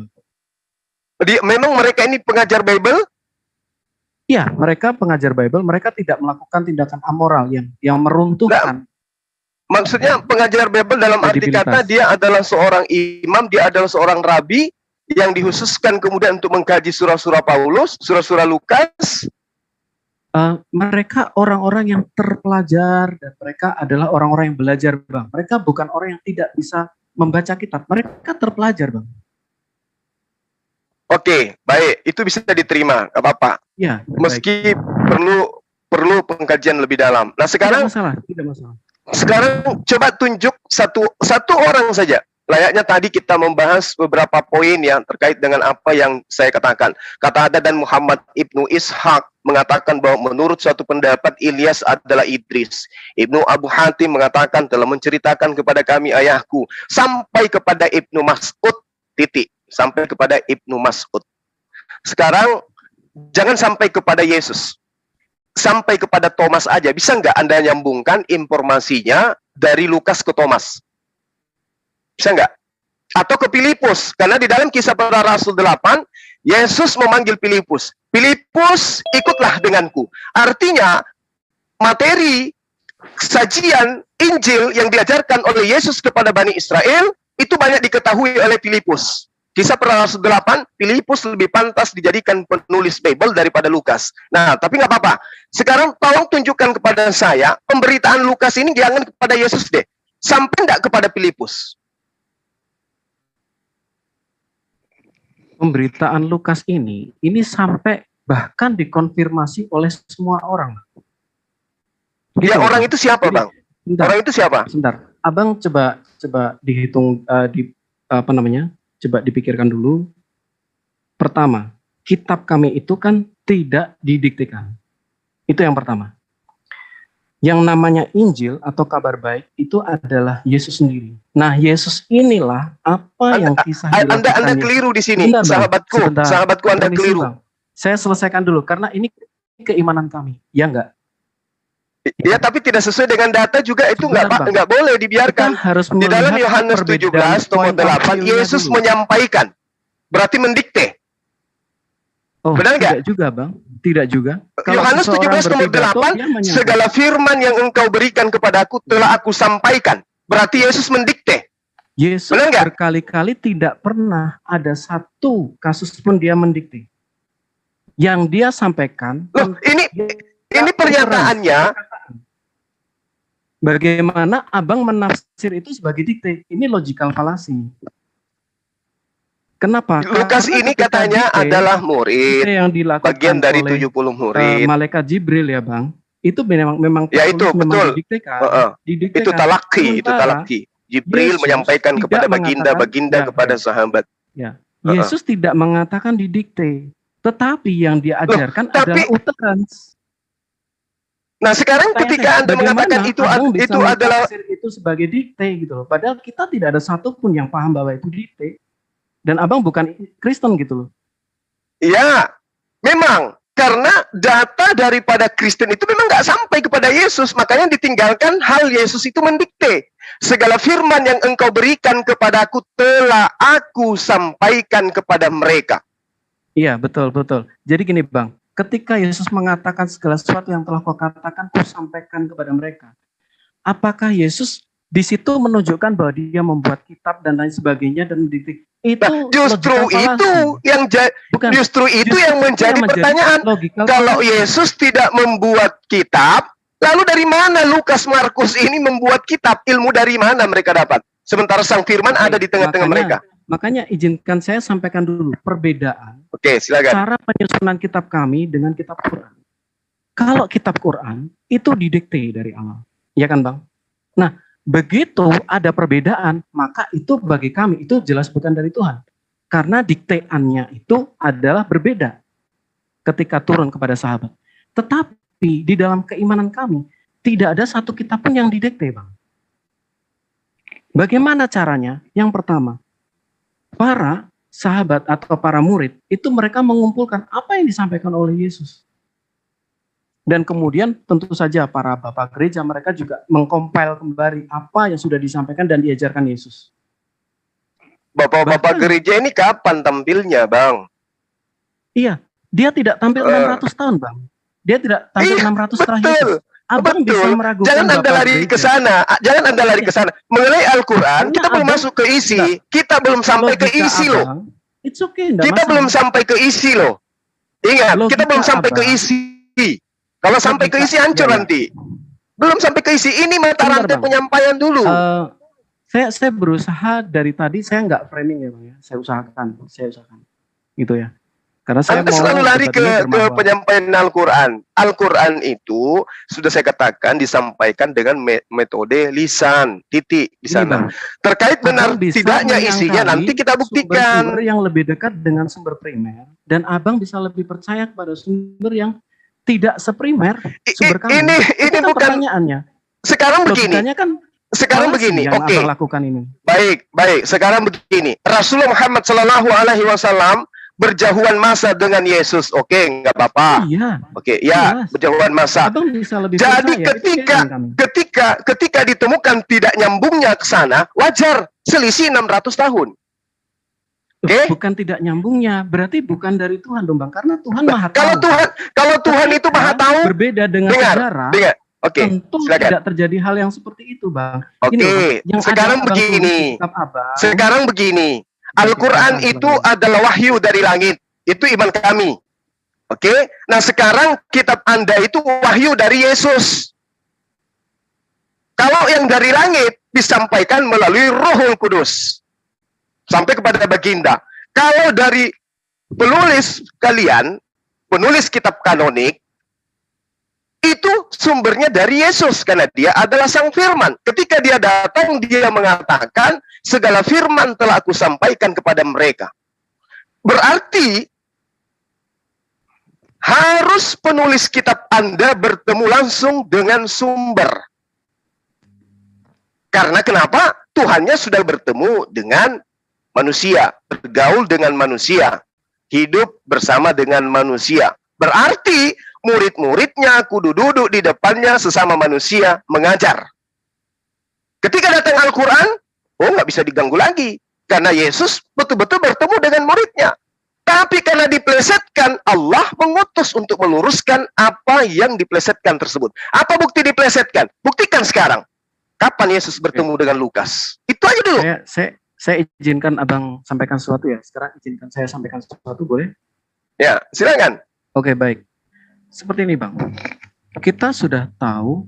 Memang mereka ini pengajar Bible? Iya, mereka pengajar Bible. Mereka tidak melakukan tindakan amoral yang meruntuhkan. Maksudnya pengajar Bible dalam arti kata dia adalah seorang imam, dia adalah seorang rabi yang dikhususkan kemudian untuk mengkaji surah-surah Paulus, surah-surah Lukas. Mereka orang-orang yang terpelajar dan mereka adalah orang-orang yang belajar, Bang. Mereka bukan orang yang tidak bisa membaca kitab. Mereka terpelajar, Bang. Oke, baik. Itu bisa diterima, nggak apa-apa. Ya, meski perlu pengkajian lebih dalam. Nah, sekarang tidak masalah. Sekarang coba tunjuk satu orang saja. Layaknya tadi kita membahas beberapa poin yang terkait dengan apa yang saya katakan. Kata Ada dan Muhammad Ibnu Ishaq mengatakan bahwa menurut suatu pendapat Ilyas adalah Idris. Ibnu Abu Hatim mengatakan telah menceritakan kepada kami ayahku. Sampai kepada Ibnu Mas'ud, sampai kepada Ibnu Mas'ud. Sekarang jangan sampai kepada Yesus. Sampai kepada Thomas aja. Bisa nggak Anda nyambungkan informasinya dari Lukas ke Thomas? Bisa nggak? Atau ke Filipus? Karena di dalam Kisah Para Rasul 8, Yesus memanggil Filipus. Filipus, ikutlah denganku. Artinya, materi sajian Injil yang diajarkan oleh Yesus kepada Bani Israel, itu banyak diketahui oleh Filipus. Kisah para Rasul 8, Filipus lebih pantas dijadikan penulis Bible daripada Lukas. Nah, tapi nggak apa-apa. Sekarang tolong tunjukkan kepada saya, pemberitaan Lukas ini jangan kepada Yesus deh. Sampai nggak kepada Filipus. Pemberitaan Lukas ini sampai bahkan dikonfirmasi oleh semua orang. Ya, orang itu siapa, Jadi, Bang? Sebentar, Orang itu siapa? sebentar. Abang coba dihitung coba dipikirkan dulu. Pertama, kitab kami itu kan tidak didiktekan. Itu yang pertama. Yang namanya Injil atau kabar baik itu adalah Yesus sendiri. Nah, Yesus inilah apa yang kisah Anda dilakukan keliru di sini, Sebentar, Bang. sahabatku. Sebentar. Sahabatku, Anda Permisi, keliru. Bang. Saya selesaikan dulu karena ini keimanan kami. Ya enggak? Ya, tapi tidak sesuai dengan data juga itu Sebentar, Bang. nggak boleh Kita dibiarkan. harus Di dalam melihat Yohanes perbedaan 17 nomor point of 8 view-nya Yesus dulu. menyampaikan. Berarti mendikte. Oh, Benar nggak? tidak juga, Bang. Tidak juga. Kalau Yohanes seseorang 17 nomor berpidato, 8, dia menyampaikan. segala firman yang engkau berikan kepadaku telah aku sampaikan. Berarti Yesus mendikte. Yesus Benar nggak? berkali-kali tidak pernah ada satu kasus pun dia mendikte. Yang dia sampaikan, Loh, ini pernyataannya. bagaimana abang menafsir itu sebagai dikte? Ini logical fallacy. Kenapa? Lukas Karena ini ketika katanya dikte, adalah murid, dikte yang dilakukan bagian dari oleh 70 murid. malaikat Jibril ya, Bang. Itu memang Ya, itu, tertulis, memang betul. didiktekan. Itu talaki, itu Sementara talaki. Jibril Yesus menyampaikan tidak kepada mengatakan- baginda ya, kepada sahabat. Yesus tidak mengatakan didikte, tetapi yang diajarkan tapi- adalah utterance. Nah, sekarang ketika Anda mengatakan itu adalah itu sebagai dikte gitu loh. Padahal kita tidak ada satupun yang paham bahwa itu dikte. Dan abang bukan Kristen gitu loh. ya, memang karena data daripada Kristen itu memang nggak sampai kepada Yesus, makanya ditinggalkan hal Yesus itu mendikte. Segala firman yang engkau berikan kepadaku telah aku sampaikan kepada mereka. Iya, betul. Jadi gini, Bang. Ketika Yesus mengatakan segala sesuatu yang telah kau katakan, kau sampaikan kepada mereka. Apakah Yesus di situ menunjukkan bahwa dia membuat kitab dan lain sebagainya dan mendikte? Itu Nah, justru logical itu fallacy. yang Bukan. justru itu yang menjadi pertanyaan. logical Kalau fallacy. Yesus tidak membuat kitab, lalu dari mana Lukas Markus ini membuat kitab? Ilmu dari mana mereka dapat? Sementara sang firman ada di tengah-tengah mereka. Makanya izinkan saya sampaikan dulu perbedaan Oke, silakan. cara penyusunan kitab kami dengan kitab Quran. Kalau kitab Quran itu didikte dari awal, ya kan, Bang? Nah, begitu ada perbedaan, maka itu bagi kami itu jelas bukan dari Tuhan. Karena dikteannya itu adalah berbeda ketika turun kepada sahabat. Tetapi di dalam keimanan kami tidak ada satu kitab pun yang didikte, Bang. Bagaimana caranya? Yang pertama, para sahabat atau para murid itu mereka mengumpulkan apa yang disampaikan oleh Yesus. Dan kemudian tentu saja para bapak gereja mereka juga mengcompile kembali apa yang sudah disampaikan dan diajarkan Yesus. Bapak-bapak Bahkan- gereja ini kapan tampilnya, Bang? Iya, dia tidak tampil 600 tahun, Bang. Dia tidak tampil Iya, 600 setelah betul. Yesus. Abang bisa Betul. meragukan Jangan Anda bapak lari gereja. ke sana. Jangan Anda lari ke sana. Mengenai Al-Quran, Karena kita belum Abang- masuk ke isi. Kita belum sampai ke Logika isi loh. Abang, it's okay, enggak Kita masalah. belum sampai ke isi loh. Ingat, Logika kita belum sampai ke Abang. isi. Kalau sampai ke isi hancur ya, ya. nanti. Belum sampai ke isi. Ini mata Bentar, rantai Bang. penyampaian dulu. Saya berusaha dari tadi saya nggak framing ya, Bang ya. Saya usahakan gitu ya. Karena saya Anda mau selalu lari ke debatnya dermawan. penyampaian Al-Quran. Al-Quran itu sudah saya katakan disampaikan dengan metode lisan, titik di Ini, sana. Bang, Terkait benar Abang bisa tidaknya isinya menyangkali nanti kita buktikan. Sumber yang lebih dekat dengan sumber primer dan abang bisa lebih percaya kepada sumber yang tidak seprimer sumber kami. Ini Itu kan bukan pertanyaannya. sekarang begini. Logikanya kan Sekarang fallacy begini. yang Oke. abang lakukan ini. Baik. Sekarang begini. Rasulullah Muhammad Sallallahu Alaihi Wasallam berjauhan masa dengan Yesus. Oke, nggak apa-apa. Iya, Oke, ya, jelas. berjauhan masa. abang bisa lebih Jadi percaya. Itu keyakinan kami. ketika ditemukan tidak nyambungnya ke sana, wajar selisih 600 tahun. Oke. Bukan tidak nyambungnya, berarti bukan dari Tuhan dong, Bang, karena Tuhan Maha Kalau tahu. Tuhan itu Maha tahu, Berbeda dengan dengar, sejarah. dengar. Oke, tentu silakan. tidak terjadi hal yang seperti itu, Bang. Oke, Ini loh, Bang, yang sekarang ada Abang tulis di begini. kitab Abang. Sekarang begini. Al-Quran itu adalah wahyu dari langit. Itu iman kami. Oke, nah sekarang kitab Anda itu wahyu dari Yesus. Kalau yang dari langit disampaikan melalui Rohul Kudus sampai kepada baginda. Kalau dari penulis kalian, penulis kitab kanonik, itu sumbernya dari Yesus karena dia adalah sang firman. Ketika dia datang, dia mengatakan segala firman telah aku sampaikan kepada mereka. Berarti harus penulis kitab Anda bertemu langsung dengan sumber. Karena kenapa? Tuhannya sudah bertemu dengan manusia, bergaul dengan manusia, hidup bersama dengan manusia. Berarti murid-muridnya kudu duduk di depannya sesama manusia mengajar. Ketika datang Al-Quran, nggak bisa diganggu lagi. Karena Yesus betul-betul bertemu dengan muridnya. Tapi karena diplesetkan, Allah mengutus untuk meluruskan apa yang diplesetkan tersebut. Apa bukti diplesetkan? Buktikan sekarang. Kapan Yesus bertemu dengan Lukas? Itu aja dulu. Saya izinkan Abang sampaikan sesuatu ya. Sekarang izinkan saya sampaikan sesuatu, boleh? Ya, silakan. Oke, baik. Seperti ini, Bang. Kita sudah tahu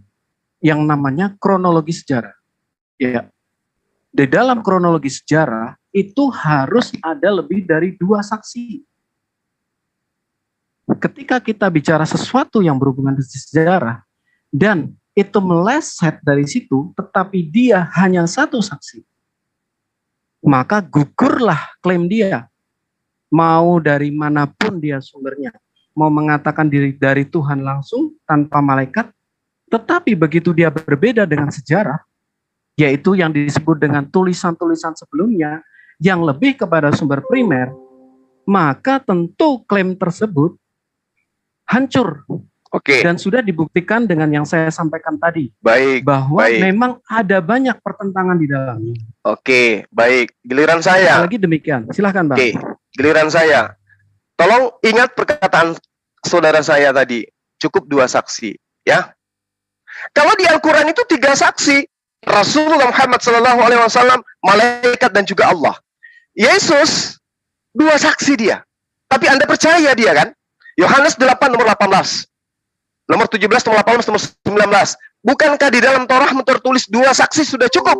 yang namanya kronologi sejarah. Ya. Di dalam kronologi sejarah itu harus ada lebih dari 2 saksi. Ketika kita bicara sesuatu yang berhubungan dengan sejarah dan itu meleset dari situ, tetapi dia hanya 1 saksi, maka gugurlah klaim dia. Mau dari manapun dia sumbernya. Mau mengatakan diri dari Tuhan langsung tanpa malaikat, tetapi begitu dia berbeda dengan sejarah, yaitu yang disebut dengan tulisan-tulisan sebelumnya yang lebih kepada sumber primer, maka tentu klaim tersebut hancur. Oke. Dan sudah dibuktikan dengan yang saya sampaikan tadi, Baik. bahwa baik. memang ada banyak pertentangan di dalamnya. Oke, baik. Giliran saya. Lagi demikian, silahkan Bang. Oke, giliran saya. Tolong ingat perkataan saudara saya tadi. Cukup 2 saksi, ya. Kalau di Al-Quran itu 3 saksi. Rasulullah Muhammad SAW, malaikat dan juga Allah. Yesus 2 saksi dia. Tapi Anda percaya dia kan? Yohanes 8 nomor 18. Nomor 17, nomor 18, nomor 19. Bukankah di dalam Torah tertulis 2 saksi sudah cukup?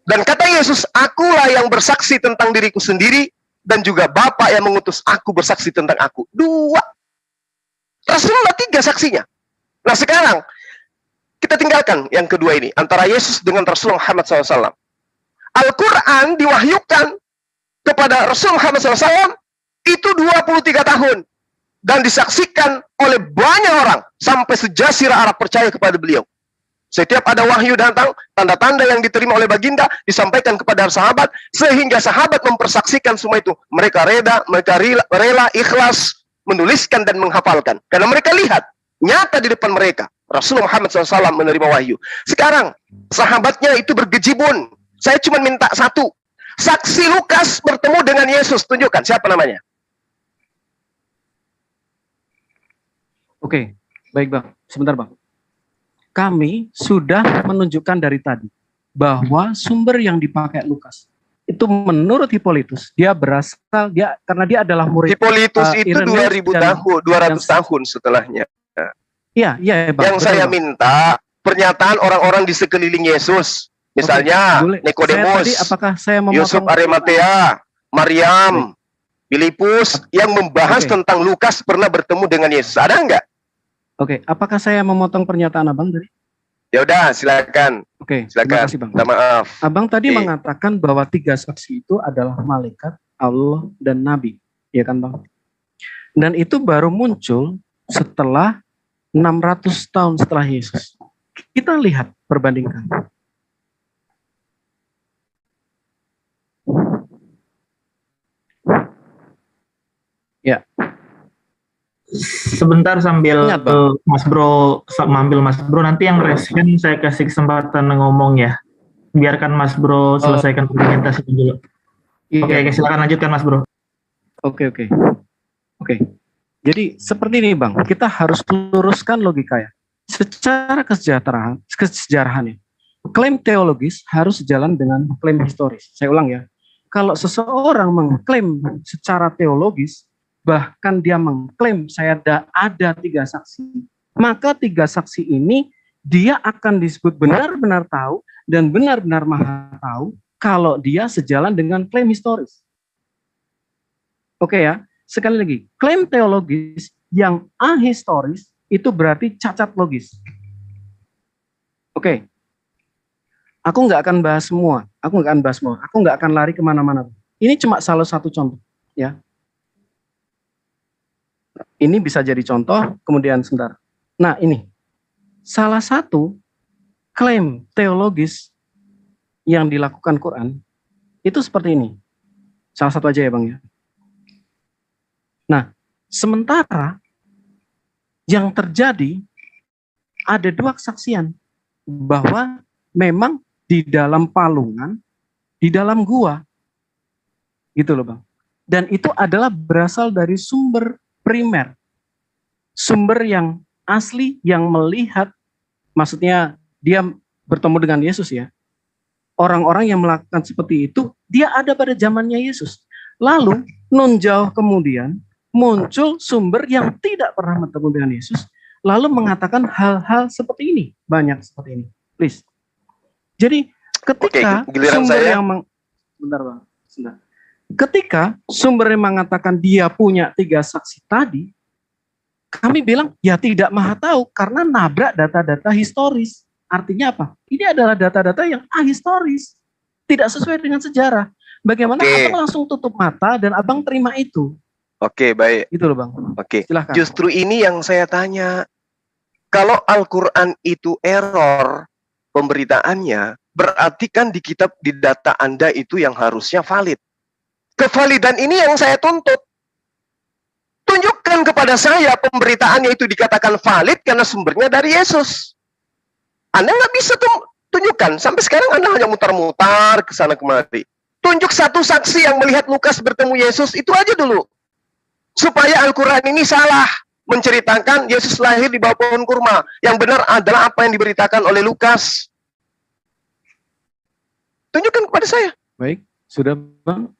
Dan kata Yesus, akulah yang bersaksi tentang diriku sendiri, dan juga Bapa yang mengutus aku bersaksi tentang aku. 2. Rasulullah 3 saksinya. Nah sekarang, kita tinggalkan yang kedua ini, antara Yesus dengan Rasulullah Muhammad SAW. Al-Quran diwahyukan kepada Rasulullah Muhammad SAW itu 23 tahun. Dan disaksikan oleh banyak orang sampai sejazirah Arab percaya kepada beliau. Setiap ada wahyu datang, tanda-tanda yang diterima oleh baginda disampaikan kepada sahabat, sehingga sahabat mempersaksikan semua itu. Mereka rela, ikhlas, menuliskan dan menghafalkan. Karena mereka lihat, nyata di depan mereka, Rasulullah Muhammad SAW menerima wahyu. Sekarang, sahabatnya itu bergejibun. Saya cuma minta 1. Saksi Lukas bertemu dengan Yesus. Tunjukkan, siapa namanya? Oke, baik Bang. Sebentar Bang. Kami sudah menunjukkan dari tadi bahwa sumber yang dipakai Lukas itu menurut Hippolytus dia berasal karena dia adalah murid Hippolytus itu Irenaeus 2000 tahun, 200 tahun setelahnya. Iya Bang. Yang saya minta pernyataan orang-orang di sekeliling Yesus. Misalnya Nikodemus, Yusuf Arimatea, Maryam, Filipus yang membahas tentang Lukas pernah bertemu dengan Yesus. Ada enggak? Oke, apakah saya memotong pernyataan Abang tadi? Ya udah, silakan. Oke, silakan. Terima kasih Bang. Minta maaf. Abang tadi mengatakan bahwa 3 saksi itu adalah malaikat, Allah, dan Nabi. Ya kan Bang? Dan itu baru muncul setelah 600 tahun setelah Yesus. Kita lihat, perbandingkan. Ya. Sebentar sambil Ingat, Mas Bro nanti yang resen saya kasih kesempatan ngomong ya. Biarkan Mas Bro selesaikan argumentasi dulu. Iya. Oke, silakan lanjutkan Mas Bro. Oke. Jadi seperti ini Bang, kita harus luruskan logika ya. secara kesejarahan ya, klaim teologis harus sejalan dengan klaim historis. Saya ulang ya, kalau seseorang mengklaim secara teologis, bahkan dia mengklaim saya ada 3 saksi, maka 3 saksi ini dia akan disebut benar-benar tahu dan benar-benar maha tahu kalau dia sejalan dengan klaim historis. Oke ya, sekali lagi, klaim teologis yang ahistoris itu berarti cacat logis. Oke, aku nggak akan bahas semua, aku nggak akan lari kemana-mana. Ini cuma salah satu contoh, ya. Ini bisa jadi contoh, kemudian sebentar. Nah ini, salah satu klaim teologis yang dilakukan Quran, itu seperti ini. Salah satu aja ya Bang ya. Nah, sementara yang terjadi ada 2 kesaksian bahwa memang di dalam palungan, di dalam gua, gitu loh Bang. Dan itu adalah berasal dari sumber primer, sumber yang asli yang melihat, maksudnya dia bertemu dengan Yesus ya. Orang-orang yang melakukan seperti itu, dia ada pada zamannya Yesus. Lalu, nun jauh kemudian, muncul sumber yang tidak pernah bertemu dengan Yesus, lalu mengatakan hal-hal seperti ini, banyak seperti ini. Please. Jadi ketika sumber yang bentar Bang, sebentar. Ketika sumber yang mengatakan dia punya 3 saksi tadi, kami bilang ya tidak maha tahu karena nabrak data-data historis. Artinya apa? Ini adalah data-data yang ahistoris, tidak sesuai dengan sejarah. Bagaimana Abang langsung tutup mata dan Abang terima itu? Oke, baik. Itu loh Bang. Oke. Silahkan. Justru ini yang saya tanya. Kalau Al-Quran itu error pemberitaannya, berarti kan di kitab, di data Anda itu yang harusnya valid. Kevalidan ini yang saya tuntut. Tunjukkan kepada saya pemberitaannya itu dikatakan valid karena sumbernya dari Yesus. Anda nggak bisa tunjukkan. Sampai sekarang Anda hanya mutar-mutar ke sana kemari. Tunjuk satu saksi yang melihat Lukas bertemu Yesus, itu aja dulu. Supaya Al-Quran ini salah menceritakan Yesus lahir di bawah pohon kurma. Yang benar adalah apa yang diberitakan oleh Lukas. Tunjukkan kepada saya. Baik, sudah Bang.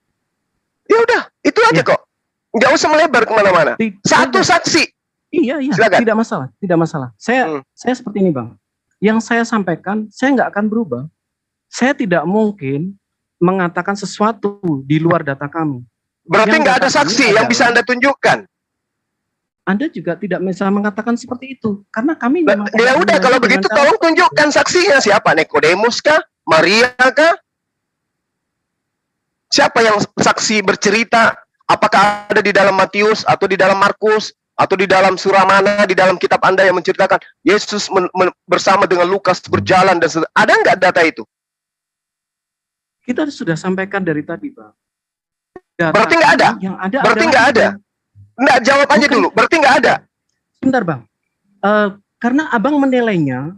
Ya udah, itu aja kok. Nggak usah melebar kemana-mana. Satu saksi. Iya, silakan. Tidak masalah, tidak masalah. Saya seperti ini Bang. Yang saya sampaikan, saya nggak akan berubah. Saya tidak mungkin mengatakan sesuatu di luar data kami. Berarti nggak ada saksi yang bisa Anda tunjukkan. Anda juga tidak bisa mengatakan seperti itu, karena kami memang. Ya udah, kalau begitu tolong tunjukkan saksinya. Siapa? Nikodemus kah? Maria kah? Siapa yang saksi bercerita? Apakah ada di dalam Matius atau di dalam Markus atau di dalam surah mana di dalam kitab Anda yang menceritakan Yesus bersama dengan Lukas berjalan dan ada nggak data itu? Kita sudah sampaikan dari tadi, Bang. Berarti nggak ada? Berarti nggak ada? Nggak, jawab aja dulu. Berarti nggak ada? Sebentar Bang. Karena Abang menilainya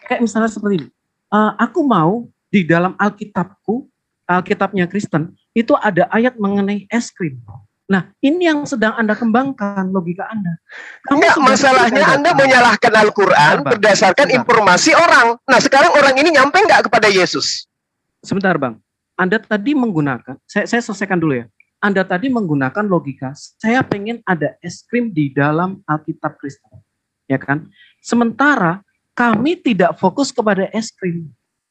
kayak misalnya seperti ini. Aku mau di dalam Alkitabku, Alkitabnya Kristen, itu ada ayat mengenai es krim. Nah, ini yang sedang Anda kembangkan logika Anda. Enggak, masalahnya Anda menyalahkan Al-Quran berdasarkan informasi orang. Nah, sekarang orang ini nyampe nggak kepada Yesus? Sebentar Bang. Anda tadi menggunakan, saya selesaikan dulu ya. Anda tadi menggunakan logika, saya pengen ada es krim di dalam Alkitab Kristen. Ya kan? Sementara kami tidak fokus kepada es krim.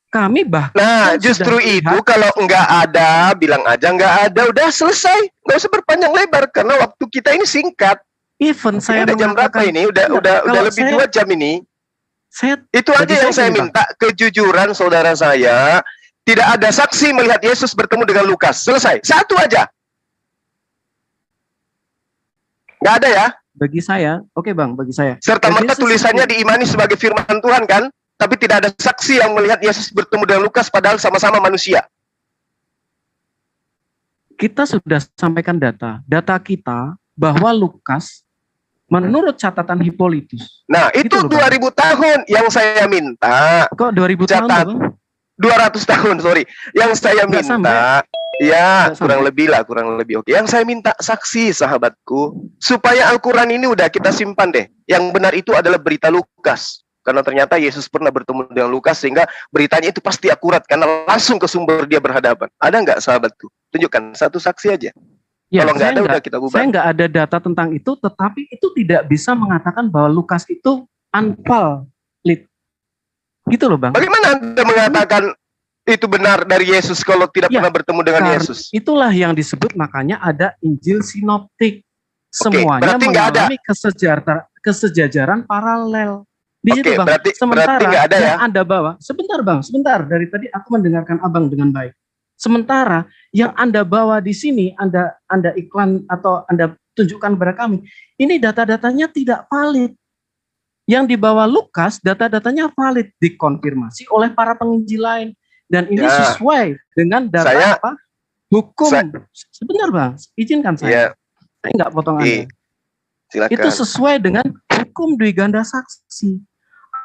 Kami bahkan. Nah, justru itu kalau nggak ada, bilang aja nggak ada, udah selesai. Nggak usah berpanjang lebar, karena waktu kita ini singkat. Even saya udah jam berapa ini? Udah lebih 2 jam ini. Itu aja yang saya minta, kejujuran saudara saya. Tidak ada saksi melihat Yesus bertemu dengan Lukas. Selesai. Satu aja. Nggak ada ya? Bagi saya, oke Bang, bagi saya. Serta-merta tulisannya diimani sebagai firman Tuhan kan? Tapi tidak ada saksi yang melihat Yesus bertemu dengan Lukas padahal sama-sama manusia. Kita sudah sampaikan data kita bahwa Lukas menurut catatan Hippolytus. Nah, itu 2000 tahun yang saya minta. Kok 2000 tahun, Bang? 200 tahun, sorry. Yang saya minta, ya kurang lebih. Oke. Yang saya minta saksi, sahabatku, supaya Al-Quran ini udah kita simpan deh. Yang benar itu adalah berita Lukas, Karena ternyata Yesus pernah bertemu dengan Lukas, sehingga beritanya itu pasti akurat karena langsung ke sumber dia berhadapan. Ada nggak sahabatku? Tunjukkan satu saksi aja. Ya, Kalau nggak ada, udah kita saya bubar. nggak ada data tentang itu, tetapi itu tidak bisa mengatakan bahwa Lukas itu unvalid. Gitu loh, Bang. Bagaimana Anda mengatakan itu benar dari Yesus kalau tidak Ya, pernah bertemu dengan Karena Yesus? itulah yang disebut, makanya ada Injil sinoptik. Semuanya berarti nggak ada. mengalami kesejajaran paralel. Di situ, Bang. berarti Sementara nggak ada ya? yang Anda bawa, sebentar Bang, sebentar. Dari tadi aku mendengarkan Abang dengan baik. Sementara yang Anda bawa di sini, Anda iklan atau Anda tunjukkan kepada kami, ini data-datanya tidak valid. Yang dibawa Lukas, data-datanya valid, dikonfirmasi oleh para penginjil lain. Dan ini Ya. sesuai dengan data Saya- apa? Hukum. Saya- Sebentar Bang, izinkan Ya, saya. Saya nggak potong Anda. silakan. Itu sesuai dengan hukum dui ganda saksi.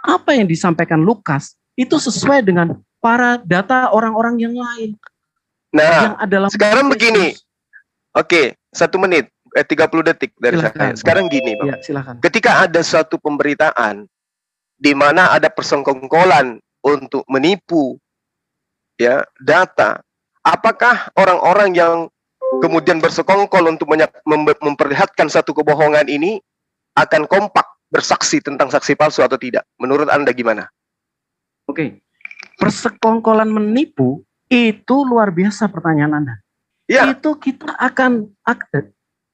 Apa yang disampaikan Lukas itu sesuai dengan para data orang-orang yang lain yang Nah, adalah sekarang begini. Oke, 1 menit, 30 detik dari Silakan. saya. Sekarang gini, Bang. Ya, silakan. Ketika ada suatu pemberitaan di mana ada persekongkolan untuk menipu ya data, apakah orang-orang yang kemudian bersekongkol untuk memperlihatkan satu kebohongan ini akan kompak bersaksi tentang saksi palsu atau tidak? Menurut Anda gimana? Oke. Persekongkolan menipu itu luar biasa pertanyaan Anda. Ya, Itu kita akan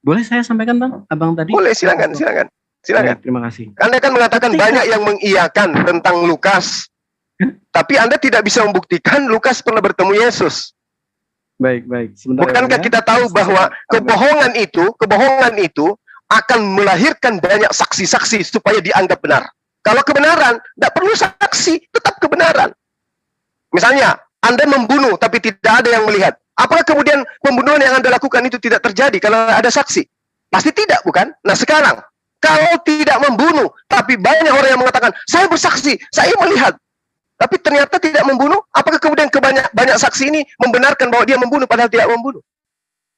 boleh saya sampaikan Bang? Abang tadi? boleh, silakan. Baik, terima kasih. Anda kan mengatakan Ketika- banyak yang mengiyakan tentang Lukas, tapi Anda tidak bisa membuktikan Lukas pernah bertemu Yesus. Baik. Sebentar Bukankah ya. kita tahu bahwa kebohongan itu akan melahirkan banyak saksi-saksi supaya dianggap benar. Kalau kebenaran, tidak perlu saksi, tetap kebenaran. Misalnya, Anda membunuh tapi tidak ada yang melihat. Apakah kemudian pembunuhan yang Anda lakukan itu tidak terjadi karena ada saksi? Pasti tidak, bukan? Nah sekarang, kalau tidak membunuh, tapi banyak orang yang mengatakan, saya bersaksi, saya melihat. Tapi ternyata tidak membunuh, apakah kemudian banyak saksi ini membenarkan bahwa dia membunuh padahal tidak membunuh?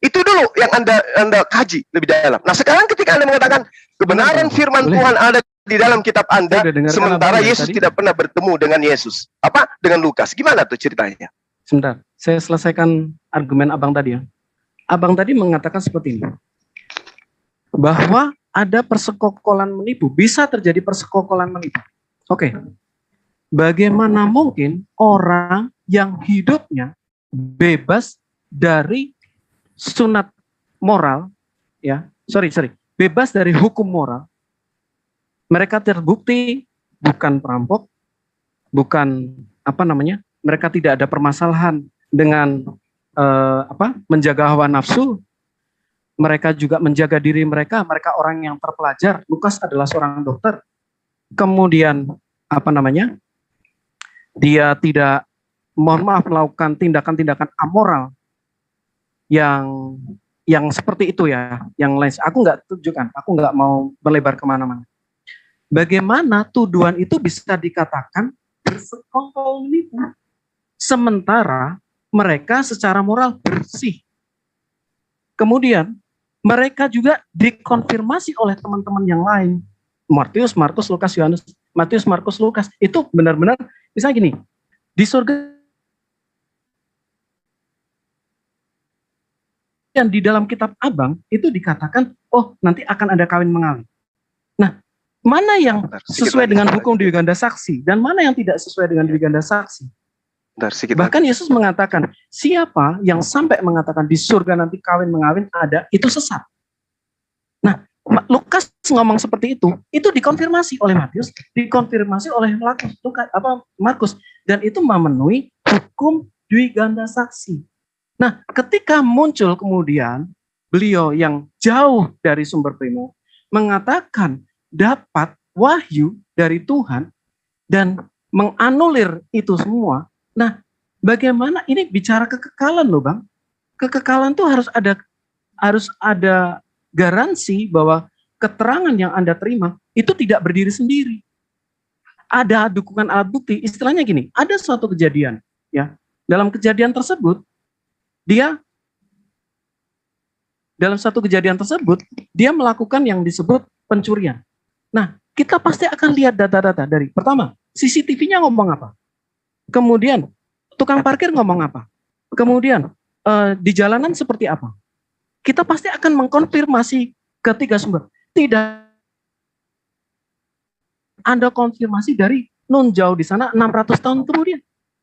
Itu dulu yang Anda kaji lebih dalam. Nah sekarang ketika Anda mengatakan kebenaran firman Boleh. Tuhan ada di dalam kitab Anda, Saya udah dengarkan sementara Abang ya Yesus tadi. tidak pernah bertemu dengan Yesus. Apa? Dengan Lukas. Gimana tuh ceritanya? Sebentar, saya selesaikan argumen Abang tadi ya. Abang tadi mengatakan seperti ini. Bahwa ada persekongkolan menipu, bisa terjadi persekongkolan menipu. Oke. Bagaimana mungkin orang yang hidupnya bebas dari sunat moral, ya, bebas dari hukum moral, mereka terbukti bukan perampok, bukan mereka tidak ada permasalahan dengan menjaga hawa nafsu, mereka juga menjaga diri mereka orang yang terpelajar. Lukas adalah seorang dokter. Kemudian dia tidak, melakukan tindakan-tindakan amoral yang seperti itu ya, yang lain. Aku nggak tunjukkan, aku nggak mau melebar kemana-mana. Bagaimana tuduhan itu bisa dikatakan bersekongkol menipu, sementara mereka secara moral bersih. Kemudian mereka juga dikonfirmasi oleh teman-teman yang lain. Matius, Markus, Lukas, Yohanes. Matius, Markus, Lukas. Itu benar-benar, misalnya gini, di surga dan di dalam kitab Abang, itu dikatakan, oh nanti akan ada kawin mengawin. Nah, mana yang sesuai dengan hukum dui ganda saksi, dan mana yang tidak sesuai dengan dui ganda saksi. Bahkan Yesus mengatakan, siapa yang sampai mengatakan di surga nanti kawin mengawin ada, itu sesat. Nah, Lukas ngomong seperti itu dikonfirmasi oleh Matius, dikonfirmasi oleh Markus, dan itu memenuhi hukum dui ganda saksi. Nah, ketika muncul kemudian beliau yang jauh dari sumber primo mengatakan dapat wahyu dari Tuhan dan menganulir itu semua. Nah, bagaimana ini bicara kekekalan loh Bang? Kekekalan tuh harus ada garansi bahwa keterangan yang Anda terima itu tidak berdiri sendiri. Ada dukungan alat bukti. Istilahnya gini, ada suatu kejadian, ya. Dalam kejadian tersebut, dia melakukan yang disebut pencurian. Nah, kita pasti akan lihat data-data dari pertama, CCTV-nya ngomong apa? Kemudian tukang parkir ngomong apa? Kemudian di jalanan seperti apa? Kita pasti akan mengkonfirmasi ketiga sumber. Tidak ada konfirmasi dari non jauh di sana 600 tahun kemudian.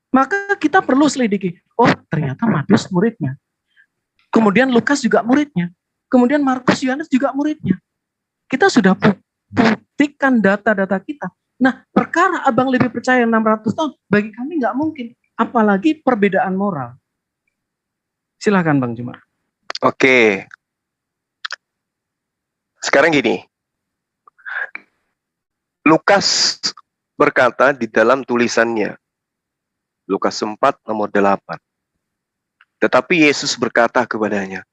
Maka kita perlu selidiki. Oh, ternyata Matius muridnya. Kemudian Lukas juga muridnya. Kemudian Markus, Yohanes juga muridnya. Kita sudah buktikan data-data kita. Nah, perkara abang lebih percaya 600 tahun, bagi kami nggak mungkin. Apalagi perbedaan moral. Silakan Bang Juma. Oke. Sekarang gini. Lukas berkata di dalam tulisannya, Lukas 4 nomor 8. Tetapi Yesus berkata kepadanya.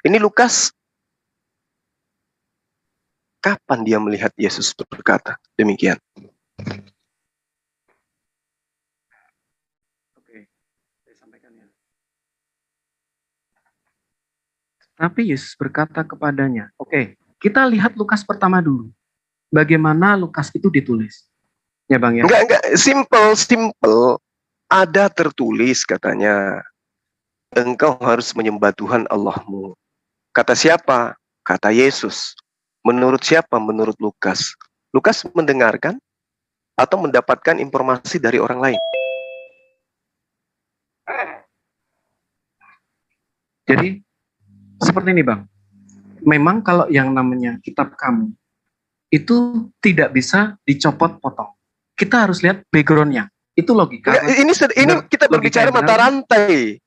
Ini Lukas, kapan dia melihat Yesus berkata demikian? Oke, saya sampaikan ya. Tapi Yesus berkata kepadanya, oke, kita lihat Lukas pertama dulu. Bagaimana Lukas itu ditulis? Ya Bang ya? Enggak, simple. Ada tertulis katanya, engkau harus menyembah Tuhan Allahmu. Kata siapa? Kata Yesus. Menurut siapa? Menurut Lukas. Lukas mendengarkan atau mendapatkan informasi dari orang lain. Jadi, seperti ini Bang. Memang kalau yang namanya kitab kami, itu tidak bisa dicopot potong. Kita harus lihat background-nya. Itu logika. Ini kita berbicara mata rantai.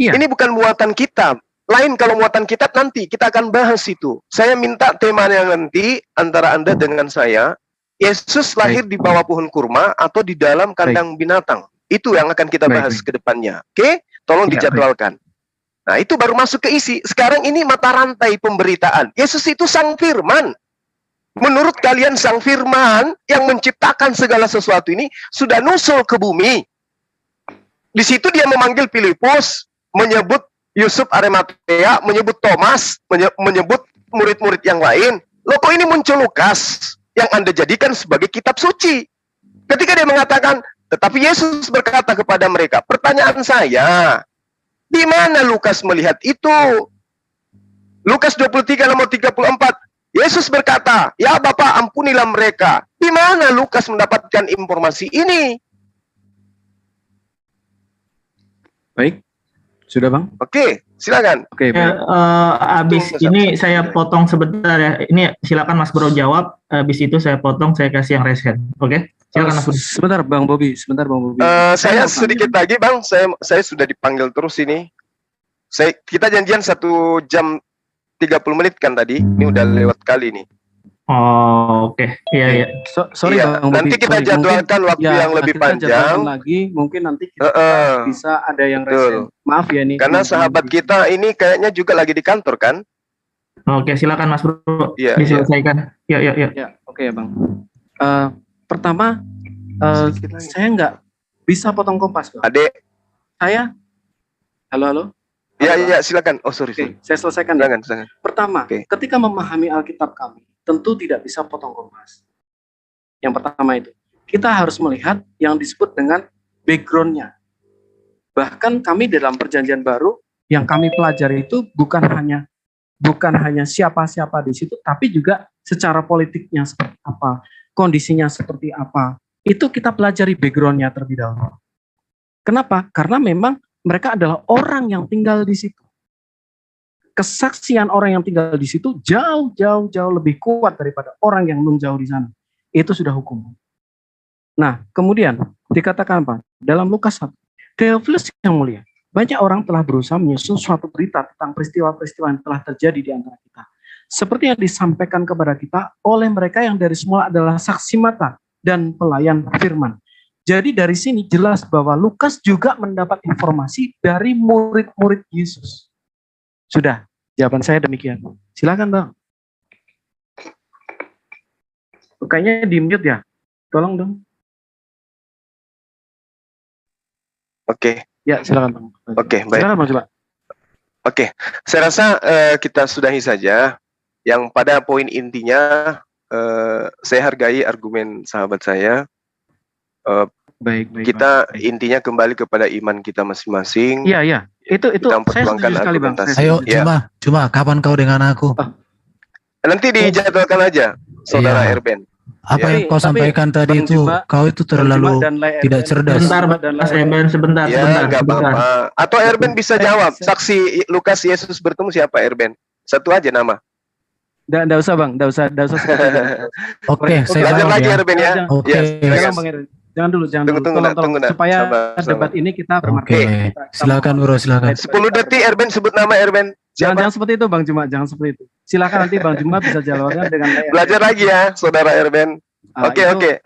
Iya. Ini bukan muatan kita. Lain kalau muatan kita nanti kita akan bahas itu. Saya minta temanya nanti antara Anda dengan saya. Yesus lahir di bawah pohon kurma atau di dalam kandang binatang. Itu yang akan kita bahas ke depannya. Oke? Tolong dijadwalkan. Nah, itu baru masuk ke isi. Sekarang ini mata rantai pemberitaan. Yesus itu sang firman. Menurut kalian sang firman yang menciptakan segala sesuatu ini sudah nusul ke bumi. Di situ dia memanggil Filipus, menyebut Yusuf Arimatea, menyebut Thomas, menyebut murid-murid yang lain. Loh, kok ini muncul Lukas yang Anda jadikan sebagai kitab suci? Ketika dia mengatakan, tetapi Yesus berkata kepada mereka, pertanyaan saya, di mana Lukas melihat itu? Lukas 23 nomor 34, Yesus berkata, ya Bapa ampunilah mereka. Di mana Lukas mendapatkan informasi ini? Baik. Sudah Bang? Oke, silakan. Oke, baik. Habis ini saya potong sebentar ya. Ini silakan Mas Bro jawab. Habis itu saya potong, saya kasih yang raise hand. Oke? Silakan Mas Bro. Sebentar Bang Bobi. Saya sedikit lagi Bang. Saya sudah dipanggil terus ini. Kita janjian 1 jam 30 menit kan tadi. Ini udah lewat kali nih. Oh, oke. Iya. Sorry Iya, Bang Bobi. nanti kita jadwalkan waktu yang lebih panjang. Lagi, mungkin nanti kita bisa ada yang Betul. Maaf ya nih. Karena sahabat kita ini kayaknya juga lagi di kantor kan? Oke, silakan Mas Bro. Iya, diselesaikan. Iya. Ya, oke ya Bang. Pertama, saya nggak bisa potong kompas Bang. Adek. Saya, halo. Iya, silakan. Oh, sorry. Oke, saya selesaikan. Silakan. Pertama, ketika memahami Alkitab kami, tentu tidak bisa potong kompas. Yang pertama itu, kita harus melihat yang disebut dengan background-nya. Bahkan kami dalam perjanjian baru, yang kami pelajari itu bukan hanya siapa-siapa di situ, tapi juga secara politiknya seperti apa, kondisinya seperti apa. Itu kita pelajari background-nya terlebih dahulu. Kenapa? Karena memang mereka adalah orang yang tinggal di situ. Kesaksian orang yang tinggal di situ jauh lebih kuat daripada orang yang belum jauh di sana. Itu sudah hukum. Nah, kemudian dikatakan apa? Dalam Lukas 1, Theophilus yang mulia, banyak orang telah berusaha menyusun suatu berita tentang peristiwa-peristiwa yang telah terjadi di antara kita. Seperti yang disampaikan kepada kita oleh mereka yang dari semula adalah saksi mata dan pelayan firman. Jadi dari sini jelas bahwa Lukas juga mendapat informasi dari murid-murid Yesus. Sudah, jawaban saya demikian. Silakan Bang. Kayaknya di-mute ya. Tolong dong. Oke. Ya, silakan Bang. Oke, baik. Silakan Bang coba. Oke, saya rasa kita sudahi saja. Yang pada poin intinya saya hargai argumen sahabat saya. Baik, Kita Bang. intinya kembali kepada iman kita masing-masing. Iya. Itu Kita saya memperjuangkan setuju sekali, Bang. argumentasi. Ayo, Ya. Cuma kapan kau dengan aku? Nanti dijadwalkan aja, Saudara Iya. Erben. Apa yang kau Tapi sampaikan tadi Bang itu, Juma- kau itu terlalu tidak cerdas. Sebentar, Mas Eben, sebentar. Ya, nggak apa-apa. Atau Erben bisa jawab. Saksi Lukas Yesus bertemu siapa, Erben? Satu aja nama. Nggak usah, Bang. Nggak usah seperti itu. Oke, saya Belajar jawab lagi ya. Erben ya. Oke. Ya, Yes. silakan. Bang Erwin. Jangan dulu. Tunggu, Tolong, nak. supaya Sabar. debat ini kita Oke, bermartabat. silakan bro, silakan. 10 detik Erben sebut nama Erben. Jangan Siapa? seperti itu, Bang Juma. Jangan seperti itu. Silakan nanti Bang Juma bisa jawabnya dengan Belajar lagi ya, Saudara Erben.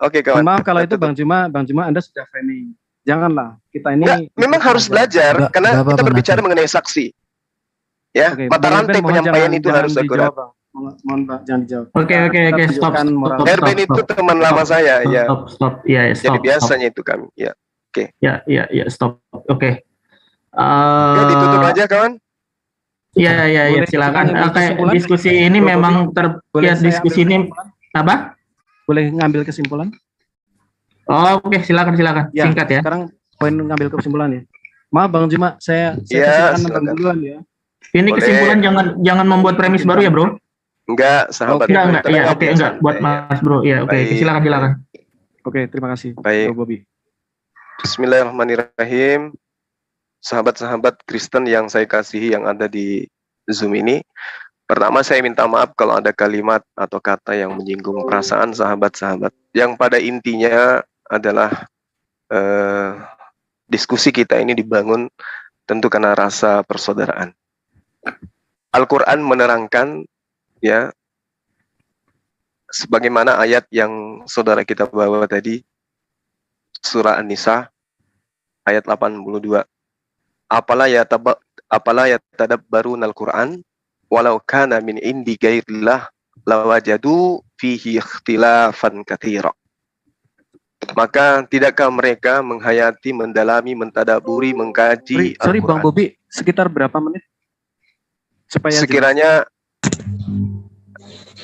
Oke, kawan. Maaf kalau itu Bang Juma Anda sudah framing. Janganlah kita ini. Enggak, memang harus belajar Nggak karena apa-apa, kita berbicara nanti. mengenai saksi. Ya, Oke, mata Bang rantai Erben, mohon penyampaian jangan- itu harus jangan akurat. dijawab, Bang. Mohon Pak, jangan dijawab. Oke, Kita stop. tunjukkan moral. Erben itu teman lama saya, ya. Stop. Iya, Jadi stop. biasanya itu kami, ya. Ya, stop. Oke. Ya, ditutup aja, kawan. Iya, Boleh silakan. kita ambil Oke, kesimpulan? diskusi ini Bro, memang Boleh ya saya diskusi ambil ini kesimpulan? apa? Boleh ngambil kesimpulan? Oh, oke, silakan. Ya, Singkat ya. Sekarang poin ngambil kesimpulan ya. Maaf Bang Juma, saya Ya, persilakan Bang silakan. duluan ya. Ini Boleh. kesimpulan jangan membuat premis baru ya, Bro. Enggak, sahabat. Oke, Enggak. Tenang Iya, aja, oke, enggak buat santai, ya. Mas Bro. Ya, oke. Baik. Silakan. Oke, terima kasih. Baik. Bro Bobby. Bismillahirrahmanirrahim. Sahabat-sahabat Kristen yang saya kasihi yang ada di Zoom ini. Pertama saya minta maaf kalau ada kalimat atau kata yang menyinggung perasaan sahabat-sahabat. Yang pada intinya adalah diskusi kita ini dibangun tentu karena rasa persaudaraan. Al-Quran menerangkan ya sebagaimana ayat yang saudara kita bawa tadi, surah An-Nisa ayat 82. Apalah yatadabbarun al-Quran walau kana min indi ghairillah lawajadu fihi ikhtilafan katsira. Maka tidakkah mereka menghayati, mendalami, mentadaburi, mengkaji Sorry Bang Al-Quran? Bobby, sekitar berapa menit? Supaya Sekiranya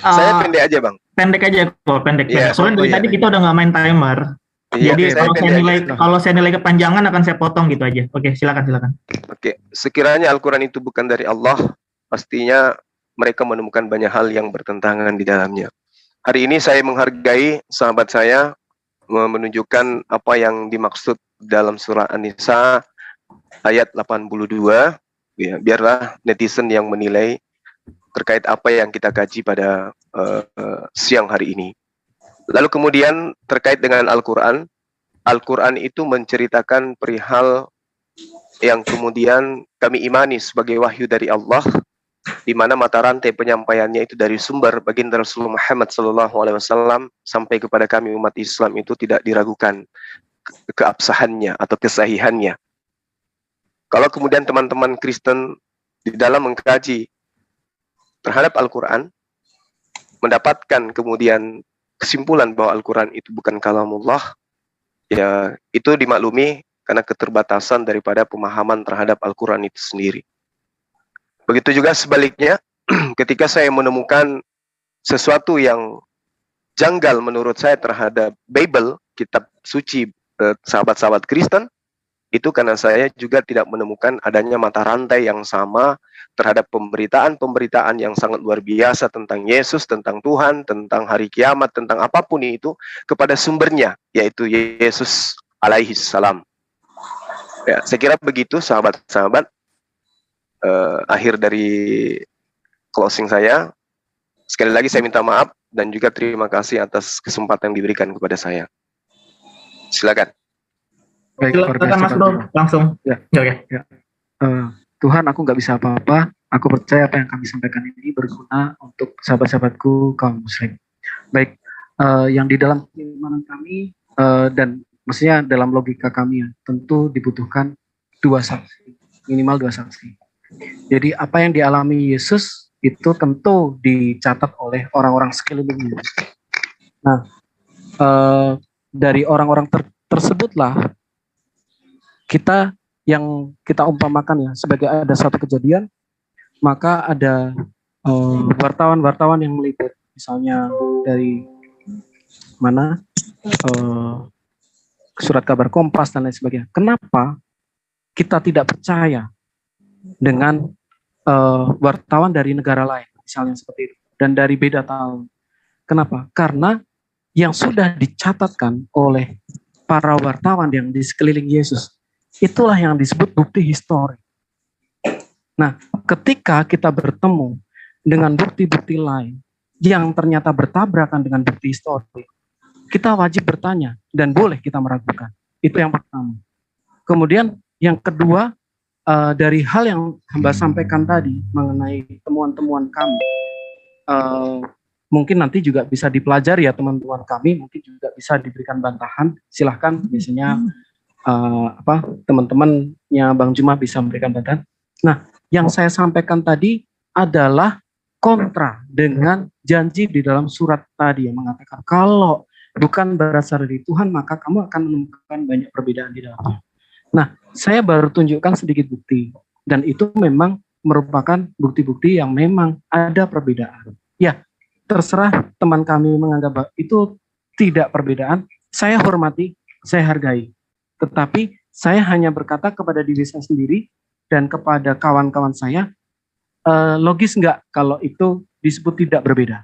saya pendek aja, Bang. Pendek aja kok, pendek. Iya, Soalnya dari iya. tadi kita udah nggak main timer. Iya, Jadi saya pendek aja. kalau saya nilai kepanjangan akan saya potong gitu aja. Oke, silakan. Oke, sekiranya Al-Quran itu bukan dari Allah, pastinya mereka menemukan banyak hal yang bertentangan di dalamnya. Hari ini saya menghargai sahabat saya menunjukkan apa yang dimaksud dalam surah An-Nisa ayat 82. Ya, biarlah netizen yang menilai terkait apa yang kita kaji pada siang hari ini. Lalu kemudian terkait dengan Al-Quran, Al-Quran itu menceritakan perihal yang kemudian kami imani sebagai wahyu dari Allah, di mana mata rantai penyampaiannya itu dari sumber baginda Rasulullah Muhammad SAW sampai kepada kami umat Islam itu tidak diragukan keabsahannya atau kesahihannya. Kalau kemudian teman-teman Kristen di dalam mengkaji terhadap Al-Quran, mendapatkan kemudian kesimpulan bahwa Al-Quran itu bukan kalamullah, ya itu dimaklumi karena keterbatasan daripada pemahaman terhadap Al-Quran itu sendiri. Begitu juga sebaliknya, ketika saya menemukan sesuatu yang janggal menurut saya terhadap Bible, kitab suci sahabat-sahabat Kristen, itu karena saya juga tidak menemukan adanya mata rantai yang sama terhadap pemberitaan-pemberitaan yang sangat luar biasa tentang Yesus, tentang Tuhan, tentang hari kiamat, tentang apapun itu kepada sumbernya, yaitu Yesus alaihi salam. Ya, saya kira begitu sahabat-sahabat. Akhir dari closing saya. Sekali lagi saya minta maaf dan juga terima kasih atas kesempatan yang diberikan kepada saya. Silakan. Baik, luar Silakan biasa, Mas Bang Bro, Juma. langsung. Ya. Oke. Tuhan, aku nggak bisa apa-apa. Aku percaya apa yang kami sampaikan ini berguna untuk sahabat-sahabatku kaum muslim. Baik, yang di dalam keimanan kami dan mestinya dalam logika kami ya, tentu dibutuhkan dua saksi, minimal dua saksi. Jadi apa yang dialami Yesus itu tentu dicatat oleh orang-orang sekelilingnya. Nah, dari orang-orang tersebutlah kita yang kita umpamakan ya sebagai ada satu kejadian, maka ada wartawan-wartawan yang meliput misalnya dari mana surat kabar Kompas dan lain sebagainya. Kenapa kita tidak percaya dengan wartawan dari negara lain, misalnya seperti itu, dan dari beda tahun? Kenapa? Karena yang sudah dicatatkan oleh para wartawan yang di sekeliling Yesus, itulah yang disebut bukti histori. Nah, ketika kita bertemu dengan bukti-bukti lain yang ternyata bertabrakan dengan bukti histori, kita wajib bertanya dan boleh kita meragukan. Itu yang pertama. Kemudian yang kedua, dari hal yang hamba sampaikan tadi mengenai temuan-temuan kami, mungkin nanti juga bisa dipelajari ya teman-teman kami, mungkin juga bisa diberikan bantahan. Silahkan, biasanya teman-temannya Bang Juma bisa memberikan bantahan. Nah, yang saya sampaikan tadi adalah kontra dengan janji di dalam surat tadi yang mengatakan kalau bukan berasal dari Tuhan maka kamu akan menemukan banyak perbedaan di dalamnya. Nah, saya baru tunjukkan sedikit bukti dan itu memang merupakan bukti-bukti yang memang ada perbedaan. Ya, terserah teman kami menganggap itu tidak perbedaan, saya hormati, saya hargai. Tetapi saya hanya berkata kepada diri saya sendiri dan kepada kawan-kawan saya, logis nggak kalau itu disebut tidak berbeda?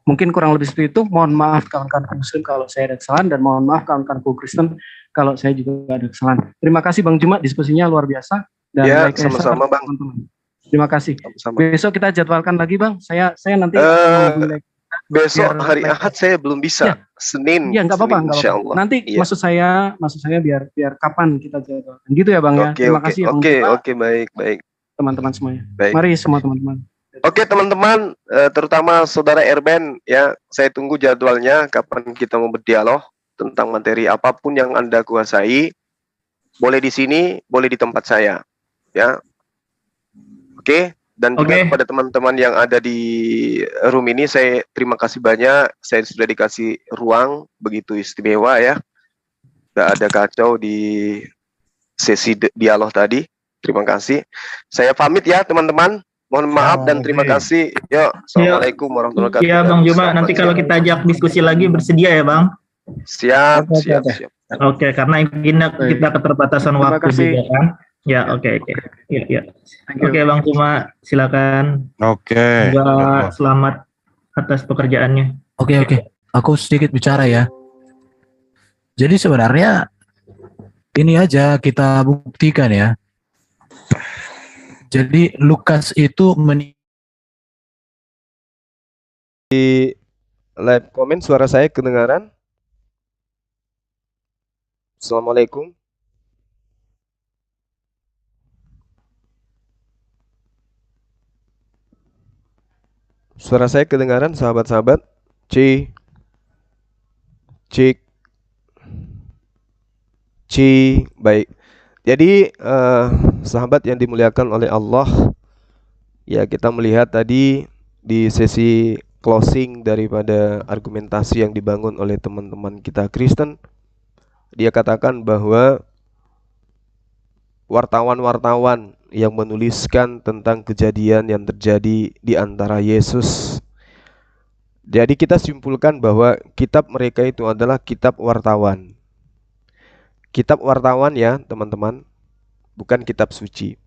Mungkin kurang lebih seperti itu. Mohon maaf kawan-kawan Muslim kalau saya ada kesalahan, dan mohon maaf kawan-kawan Kristen kalau saya juga ada kesalahan. Terima kasih Bang Juma, diskusinya luar biasa. Dan ya, sama-sama Bang. Teman-teman. Terima kasih. Sama-sama. Besok kita jadwalkan lagi Bang. Saya nanti besok hari Ahad saya belum bisa. Ya. Senin. Ya, nggak apa-apa. Nanti ya. maksud saya biar kapan kita jadwalkan. Gitu ya Bang ya. Terima kasih. Oke, baik. Teman-teman semuanya. Baik. Mari semua teman-teman. Oke teman-teman, terutama saudara Erben ya, saya tunggu jadwalnya kapan kita mau berdialog tentang materi apapun yang Anda kuasai. Boleh di sini, boleh di tempat saya, ya. Oke, dan juga kepada teman-teman yang ada di room ini, saya terima kasih banyak. Saya sudah dikasih ruang begitu istimewa ya. Tidak ada kacau di sesi dialog tadi. Terima kasih. Saya pamit ya teman-teman. Mohon maaf dan terima kasih. Yuk, assalamualaikum warahmatullahi wabarakatuh. Iya Bang Juma, nanti kalau kita ajak diskusi lagi bersedia ya Bang. Siap. Oke, karena kita keterbatasan waktu juga kan. Ya, oke. Iya. Oke Bang Juma, silakan. Oke. Selamat atas pekerjaannya. Oke. Aku sedikit bicara ya. Jadi sebenarnya ini aja kita buktikan ya. Jadi Lukas itu di live komen suara saya kedengaran? Assalamualaikum. Suara saya kedengaran sahabat-sahabat? Cik. Baik. Jadi sahabat yang dimuliakan oleh Allah, ya kita melihat tadi di sesi closing daripada argumentasi yang dibangun oleh teman-teman kita Kristen, dia katakan bahwa wartawan-wartawan yang menuliskan tentang kejadian yang terjadi di antara Yesus. Jadi kita simpulkan bahwa kitab mereka itu adalah kitab wartawan. Kitab wartawan ya teman-teman, bukan kitab suci.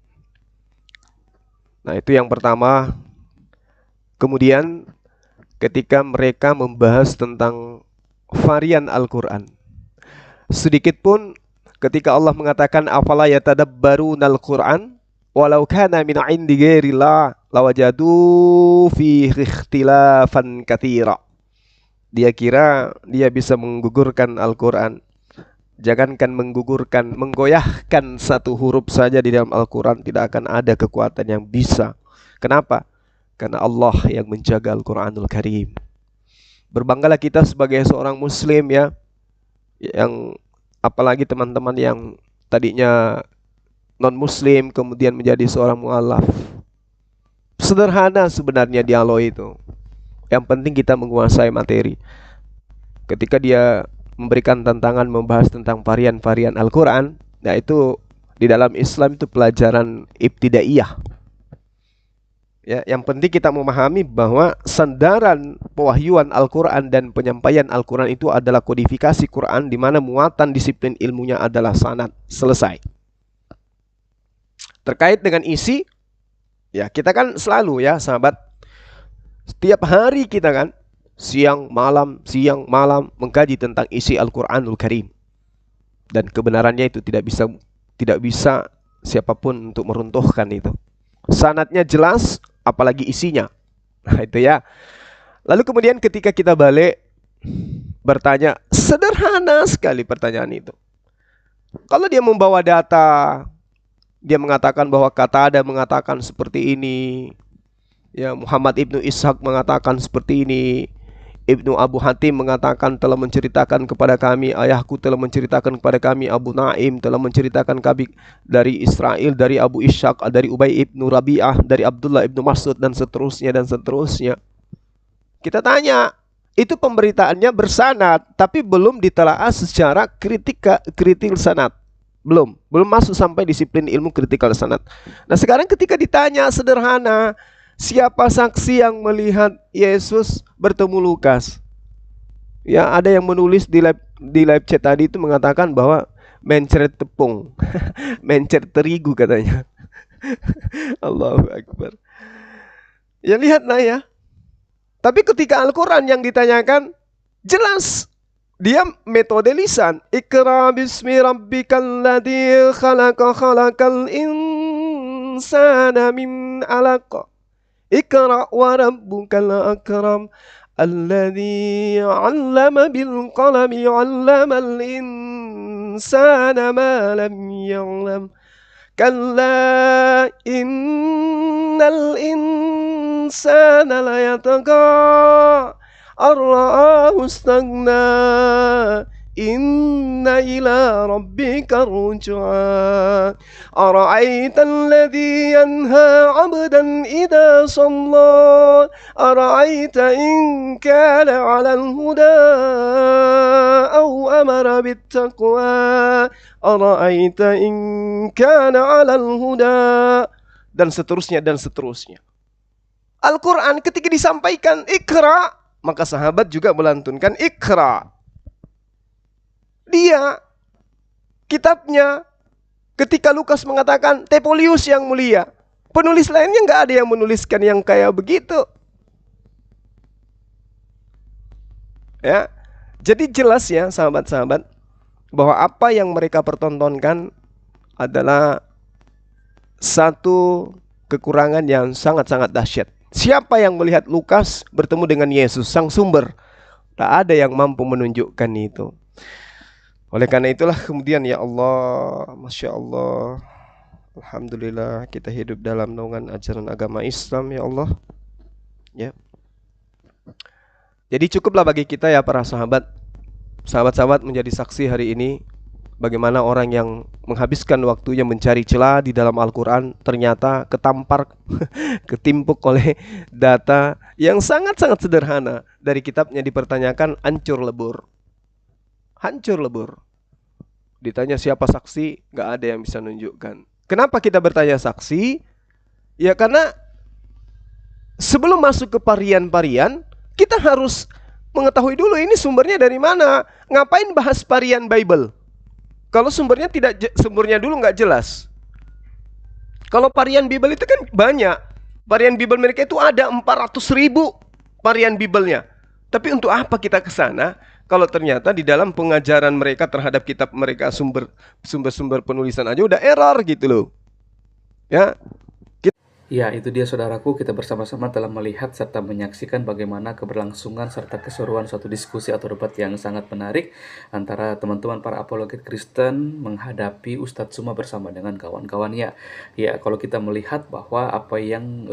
Nah itu yang pertama. Kemudian ketika mereka membahas tentang varian Al-Quran, sedikit pun ketika Allah mengatakan afala yatadabbarunal Quran walau kana min 'indi ghairillah lawajadu fihi ikhtilafan katsira. Dia kira dia bisa menggugurkan Al-Quran. Jangankan menggugurkan, menggoyahkan satu huruf saja di dalam Al-Quran, tidak akan ada kekuatan yang bisa. Kenapa? Karena Allah yang menjaga Al-Quranul Karim. Berbanggalah kita sebagai seorang Muslim ya, yang apalagi teman-teman yang tadinya non-Muslim kemudian menjadi seorang mu'alaf. Sederhana sebenarnya dialog itu. Yang penting kita menguasai materi. Ketika dia memberikan tantangan membahas tentang varian-varian Al-Quran, nah itu di dalam Islam itu pelajaran ibtidaiyah. Ya, yang penting kita memahami bahwa sandaran pewahyuan Al-Quran dan penyampaian Al-Quran itu adalah kodifikasi Quran, di mana muatan disiplin ilmunya adalah sanad. Selesai. Terkait dengan isi, ya kita kan selalu ya sahabat, setiap hari kita kan siang malam mengkaji tentang isi Al-Quranul Karim. Dan kebenarannya itu tidak bisa siapapun untuk meruntuhkan itu. Sanadnya jelas, apalagi isinya. Nah itu ya. Lalu kemudian ketika kita balik bertanya, sederhana sekali pertanyaan itu. Kalau dia membawa data, dia mengatakan bahwa Qatada mengatakan seperti ini, ya Muhammad ibnu Ishaq mengatakan seperti ini, Ibnu Abu Hatim mengatakan telah menceritakan kepada kami, ayahku telah menceritakan kepada kami, Abu Naim telah menceritakan kami dari Israel, dari Abu Ishaq, dari Ubay ibnu Rabi'ah, dari Abdullah ibnu Mas'ud, dan seterusnya dan seterusnya. Kita tanya, itu pemberitaannya bersanad, tapi belum ditelaah secara kritikal sanad. Belum masuk sampai disiplin ilmu kritikal sanad. Nah sekarang ketika ditanya sederhana, siapa saksi yang melihat Yesus bertemu Lukas? Ya, ada yang menulis di live chat tadi itu mengatakan bahwa mencret tepung, mencret terigu katanya. Allahu Akbar. Ya lihatlah ya. Tapi ketika Al-Quran yang ditanyakan, jelas. Dia metode lisan. Iqra bismi rabbikal ladzi khalaqal insana min 'alaq. Iqra wa rabbukal akram alladzi 'allama bil qalami 'allamal insana ma lam ya'lam. Kalla innal insana la yatagha ar-ra'ahu istaghna inna ila rabbika ruj'a ara'aita alladhi yanha 'abdan idha shalla ara'aita in kana 'ala al-huda aw amara bit-taqwa ara'aita in kana 'ala al-huda, dan seterusnya dan seterusnya. Al-Quran ketika disampaikan Iqra, maka sahabat juga melantunkan Iqra. Dia, kitabnya, ketika Lukas mengatakan Tepolius yang mulia, penulis lainnya nggak ada yang menuliskan yang kayak begitu. Ya, jadi jelas ya sahabat-sahabat, bahwa apa yang mereka pertontonkan adalah satu kekurangan yang sangat-sangat dahsyat. Siapa yang melihat Lukas bertemu dengan Yesus, sang sumber? Tak ada yang mampu menunjukkan itu. Oleh karena itulah kemudian ya Allah, Masya Allah, Alhamdulillah kita hidup dalam naungan ajaran agama Islam ya Allah. Ya. Jadi cukuplah bagi kita ya para sahabat-sahabat menjadi saksi hari ini, bagaimana orang yang menghabiskan waktunya mencari celah di dalam Al-Quran ternyata ketimpuk oleh data yang sangat-sangat sederhana. Dari kitabnya dipertanyakan, hancur lebur. Ditanya siapa saksi, gak ada yang bisa nunjukkan. Kenapa kita bertanya saksi? Ya karena sebelum masuk ke varian-varian, kita harus mengetahui dulu ini sumbernya dari mana. Ngapain bahas varian Bible kalau sumbernya dulu nggak jelas? Kalau varian Bible itu kan banyak. Varian Bible mereka itu ada 400.000 varian Bible-nya. Tapi untuk apa kita ke sana kalau ternyata di dalam pengajaran mereka terhadap kitab mereka sumber-sumber penulisan aja udah error gitu loh. Ya. Ya, itu dia saudaraku, kita bersama-sama telah melihat serta menyaksikan bagaimana keberlangsungan serta keseruan suatu diskusi atau debat yang sangat menarik antara teman-teman para apologet Kristen menghadapi Ustadz Suma bersama dengan kawan-kawannya. Ya, kalau kita melihat bahwa apa yang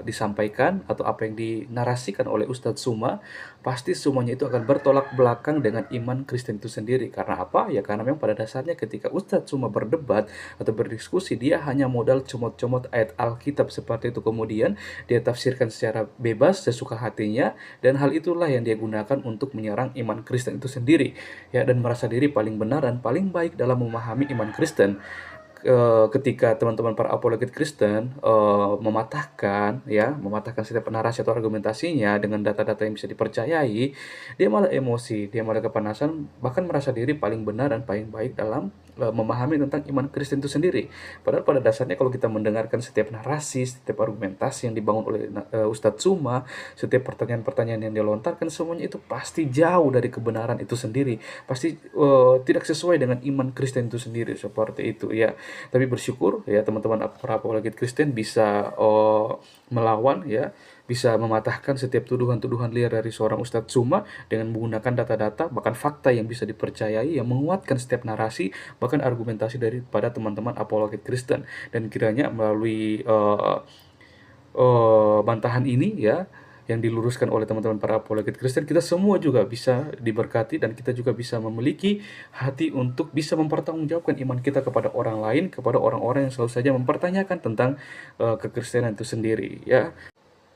disampaikan atau apa yang dinarasikan oleh Ustadz Suma, pasti semuanya itu akan bertolak belakang dengan iman Kristen itu sendiri. Karena apa? Ya karena memang pada dasarnya ketika Ustadz Suma berdebat atau berdiskusi, dia hanya modal comot-comot ayat Alkitab seperti itu, kemudian dia tafsirkan secara bebas sesuka hatinya, dan hal itulah yang dia gunakan untuk menyerang iman Kristen itu sendiri, ya, dan merasa diri paling benar dan paling baik dalam memahami iman Kristen. ketika teman-teman para apologet Kristen mematahkan setiap narasi atau argumentasinya dengan data-data yang bisa dipercayai, dia malah emosi, dia malah kepanasan, bahkan merasa diri paling benar dan paling baik dalam memahami tentang iman Kristen itu sendiri. Padahal pada dasarnya kalau kita mendengarkan setiap narasi, setiap argumentasi yang dibangun oleh Ustadz Suma, setiap pertanyaan-pertanyaan yang dia lontarkan, semuanya itu pasti jauh dari kebenaran itu sendiri, pasti tidak sesuai dengan iman Kristen itu sendiri, seperti itu ya. Tapi bersyukur ya teman-teman para apologet Kristen bisa melawan ya, bisa mematahkan setiap tuduhan-tuduhan liar dari seorang Ustadz Suma dengan menggunakan data-data bahkan fakta yang bisa dipercayai yang menguatkan setiap narasi bahkan argumentasi daripada teman-teman apologet Kristen. Dan kiranya melalui bantahan ini ya yang diluruskan oleh teman-teman para apologet Kristen, kita semua juga bisa diberkati dan kita juga bisa memiliki hati untuk bisa mempertanggungjawabkan iman kita kepada orang lain, kepada orang-orang yang selalu saja mempertanyakan tentang kekristenan itu sendiri ya.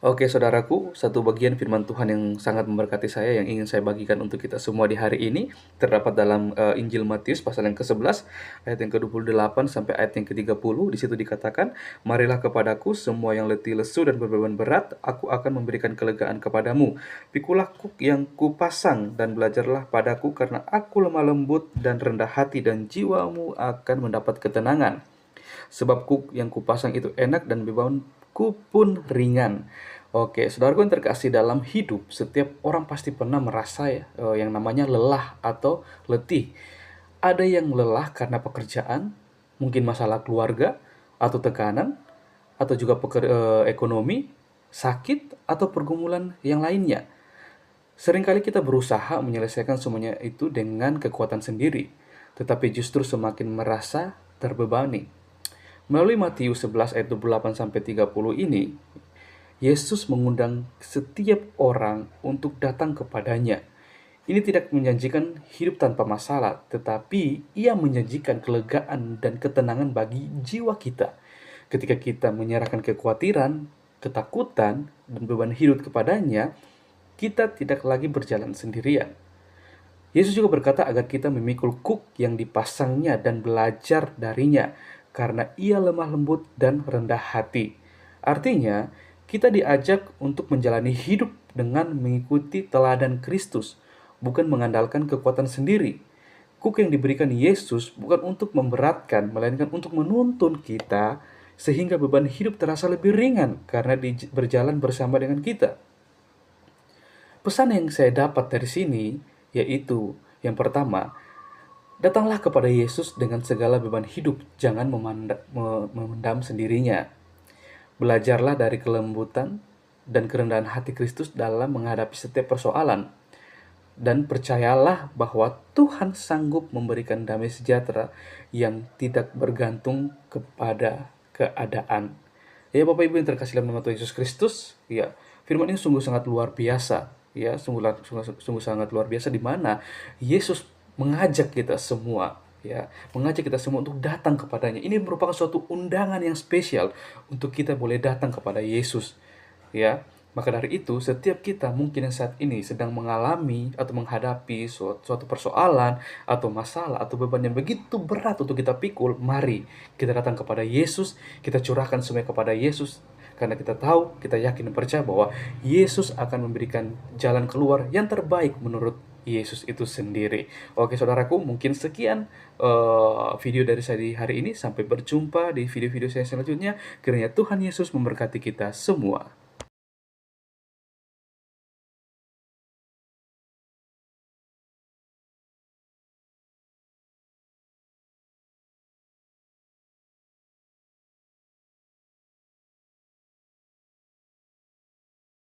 Oke saudaraku, satu bagian firman Tuhan yang sangat memberkati saya yang ingin saya bagikan untuk kita semua di hari ini terdapat dalam Injil Matius pasal yang ke-11 ayat yang ke-28 sampai ayat yang ke-30. Di situ dikatakan, "Marilah kepadaku semua yang letih lesu dan berbeban berat, aku akan memberikan kelegaan kepadamu. Pikulah kuk yang kupasang dan belajarlah padaku, karena aku lemah lembut dan rendah hati, dan jiwamu akan mendapat ketenangan. Sebab kuk yang kupasang itu enak dan bebanku pun ringan." Oke, saudaraku yang terkasih, dalam hidup setiap orang pasti pernah merasa yang namanya lelah atau letih. Ada yang lelah karena pekerjaan, mungkin masalah keluarga atau tekanan, atau juga ekonomi, sakit atau pergumulan yang lainnya. Seringkali kita berusaha menyelesaikan semuanya itu dengan kekuatan sendiri, tetapi justru semakin merasa terbebani. Melalui Matius 11 ayat 28 sampai 30 ini, Yesus mengundang setiap orang untuk datang kepadanya. Ini tidak menjanjikan hidup tanpa masalah, tetapi ia menjanjikan kelegaan dan ketenangan bagi jiwa kita. Ketika kita menyerahkan kekhawatiran, ketakutan, dan beban hidup kepadanya, kita tidak lagi berjalan sendirian. Yesus juga berkata agar kita memikul kuk yang dipasangnya dan belajar darinya, karena ia lemah lembut dan rendah hati. Artinya, kita diajak untuk menjalani hidup dengan mengikuti teladan Kristus, bukan mengandalkan kekuatan sendiri. Kuk yang diberikan Yesus bukan untuk memberatkan, melainkan untuk menuntun kita sehingga beban hidup terasa lebih ringan karena berjalan bersama dengan kita. Pesan yang saya dapat dari sini yaitu, yang pertama, datanglah kepada Yesus dengan segala beban hidup, jangan memendam sendirinya. Belajarlah dari kelembutan dan kerendahan hati Kristus dalam menghadapi setiap persoalan. Dan percayalah bahwa Tuhan sanggup memberikan damai sejahtera yang tidak bergantung kepada keadaan. Ya Bapak Ibu yang terkasih dalam nama Tuhan Yesus Kristus, ya firman ini sungguh sangat luar biasa. Ya, sungguh sangat luar biasa, di mana Yesus mengajak kita semua mengajak kita semua untuk datang kepadanya. Ini merupakan suatu undangan yang spesial untuk kita boleh datang kepada Yesus. Ya, maka dari itu setiap kita mungkin yang saat ini sedang mengalami atau menghadapi suatu persoalan atau masalah atau beban yang begitu berat untuk kita pikul, mari kita datang kepada Yesus, kita curahkan semua kepada Yesus. Karena kita tahu, kita yakin dan percaya bahwa Yesus akan memberikan jalan keluar yang terbaik menurut Yesus itu sendiri. Oke saudaraku, mungkin sekian video dari saya di hari ini. Sampai berjumpa di video-video saya selanjutnya. Kiranya Tuhan Yesus memberkati kita semua.